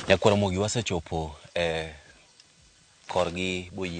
Yakwara mogi wasechopo korgi boyie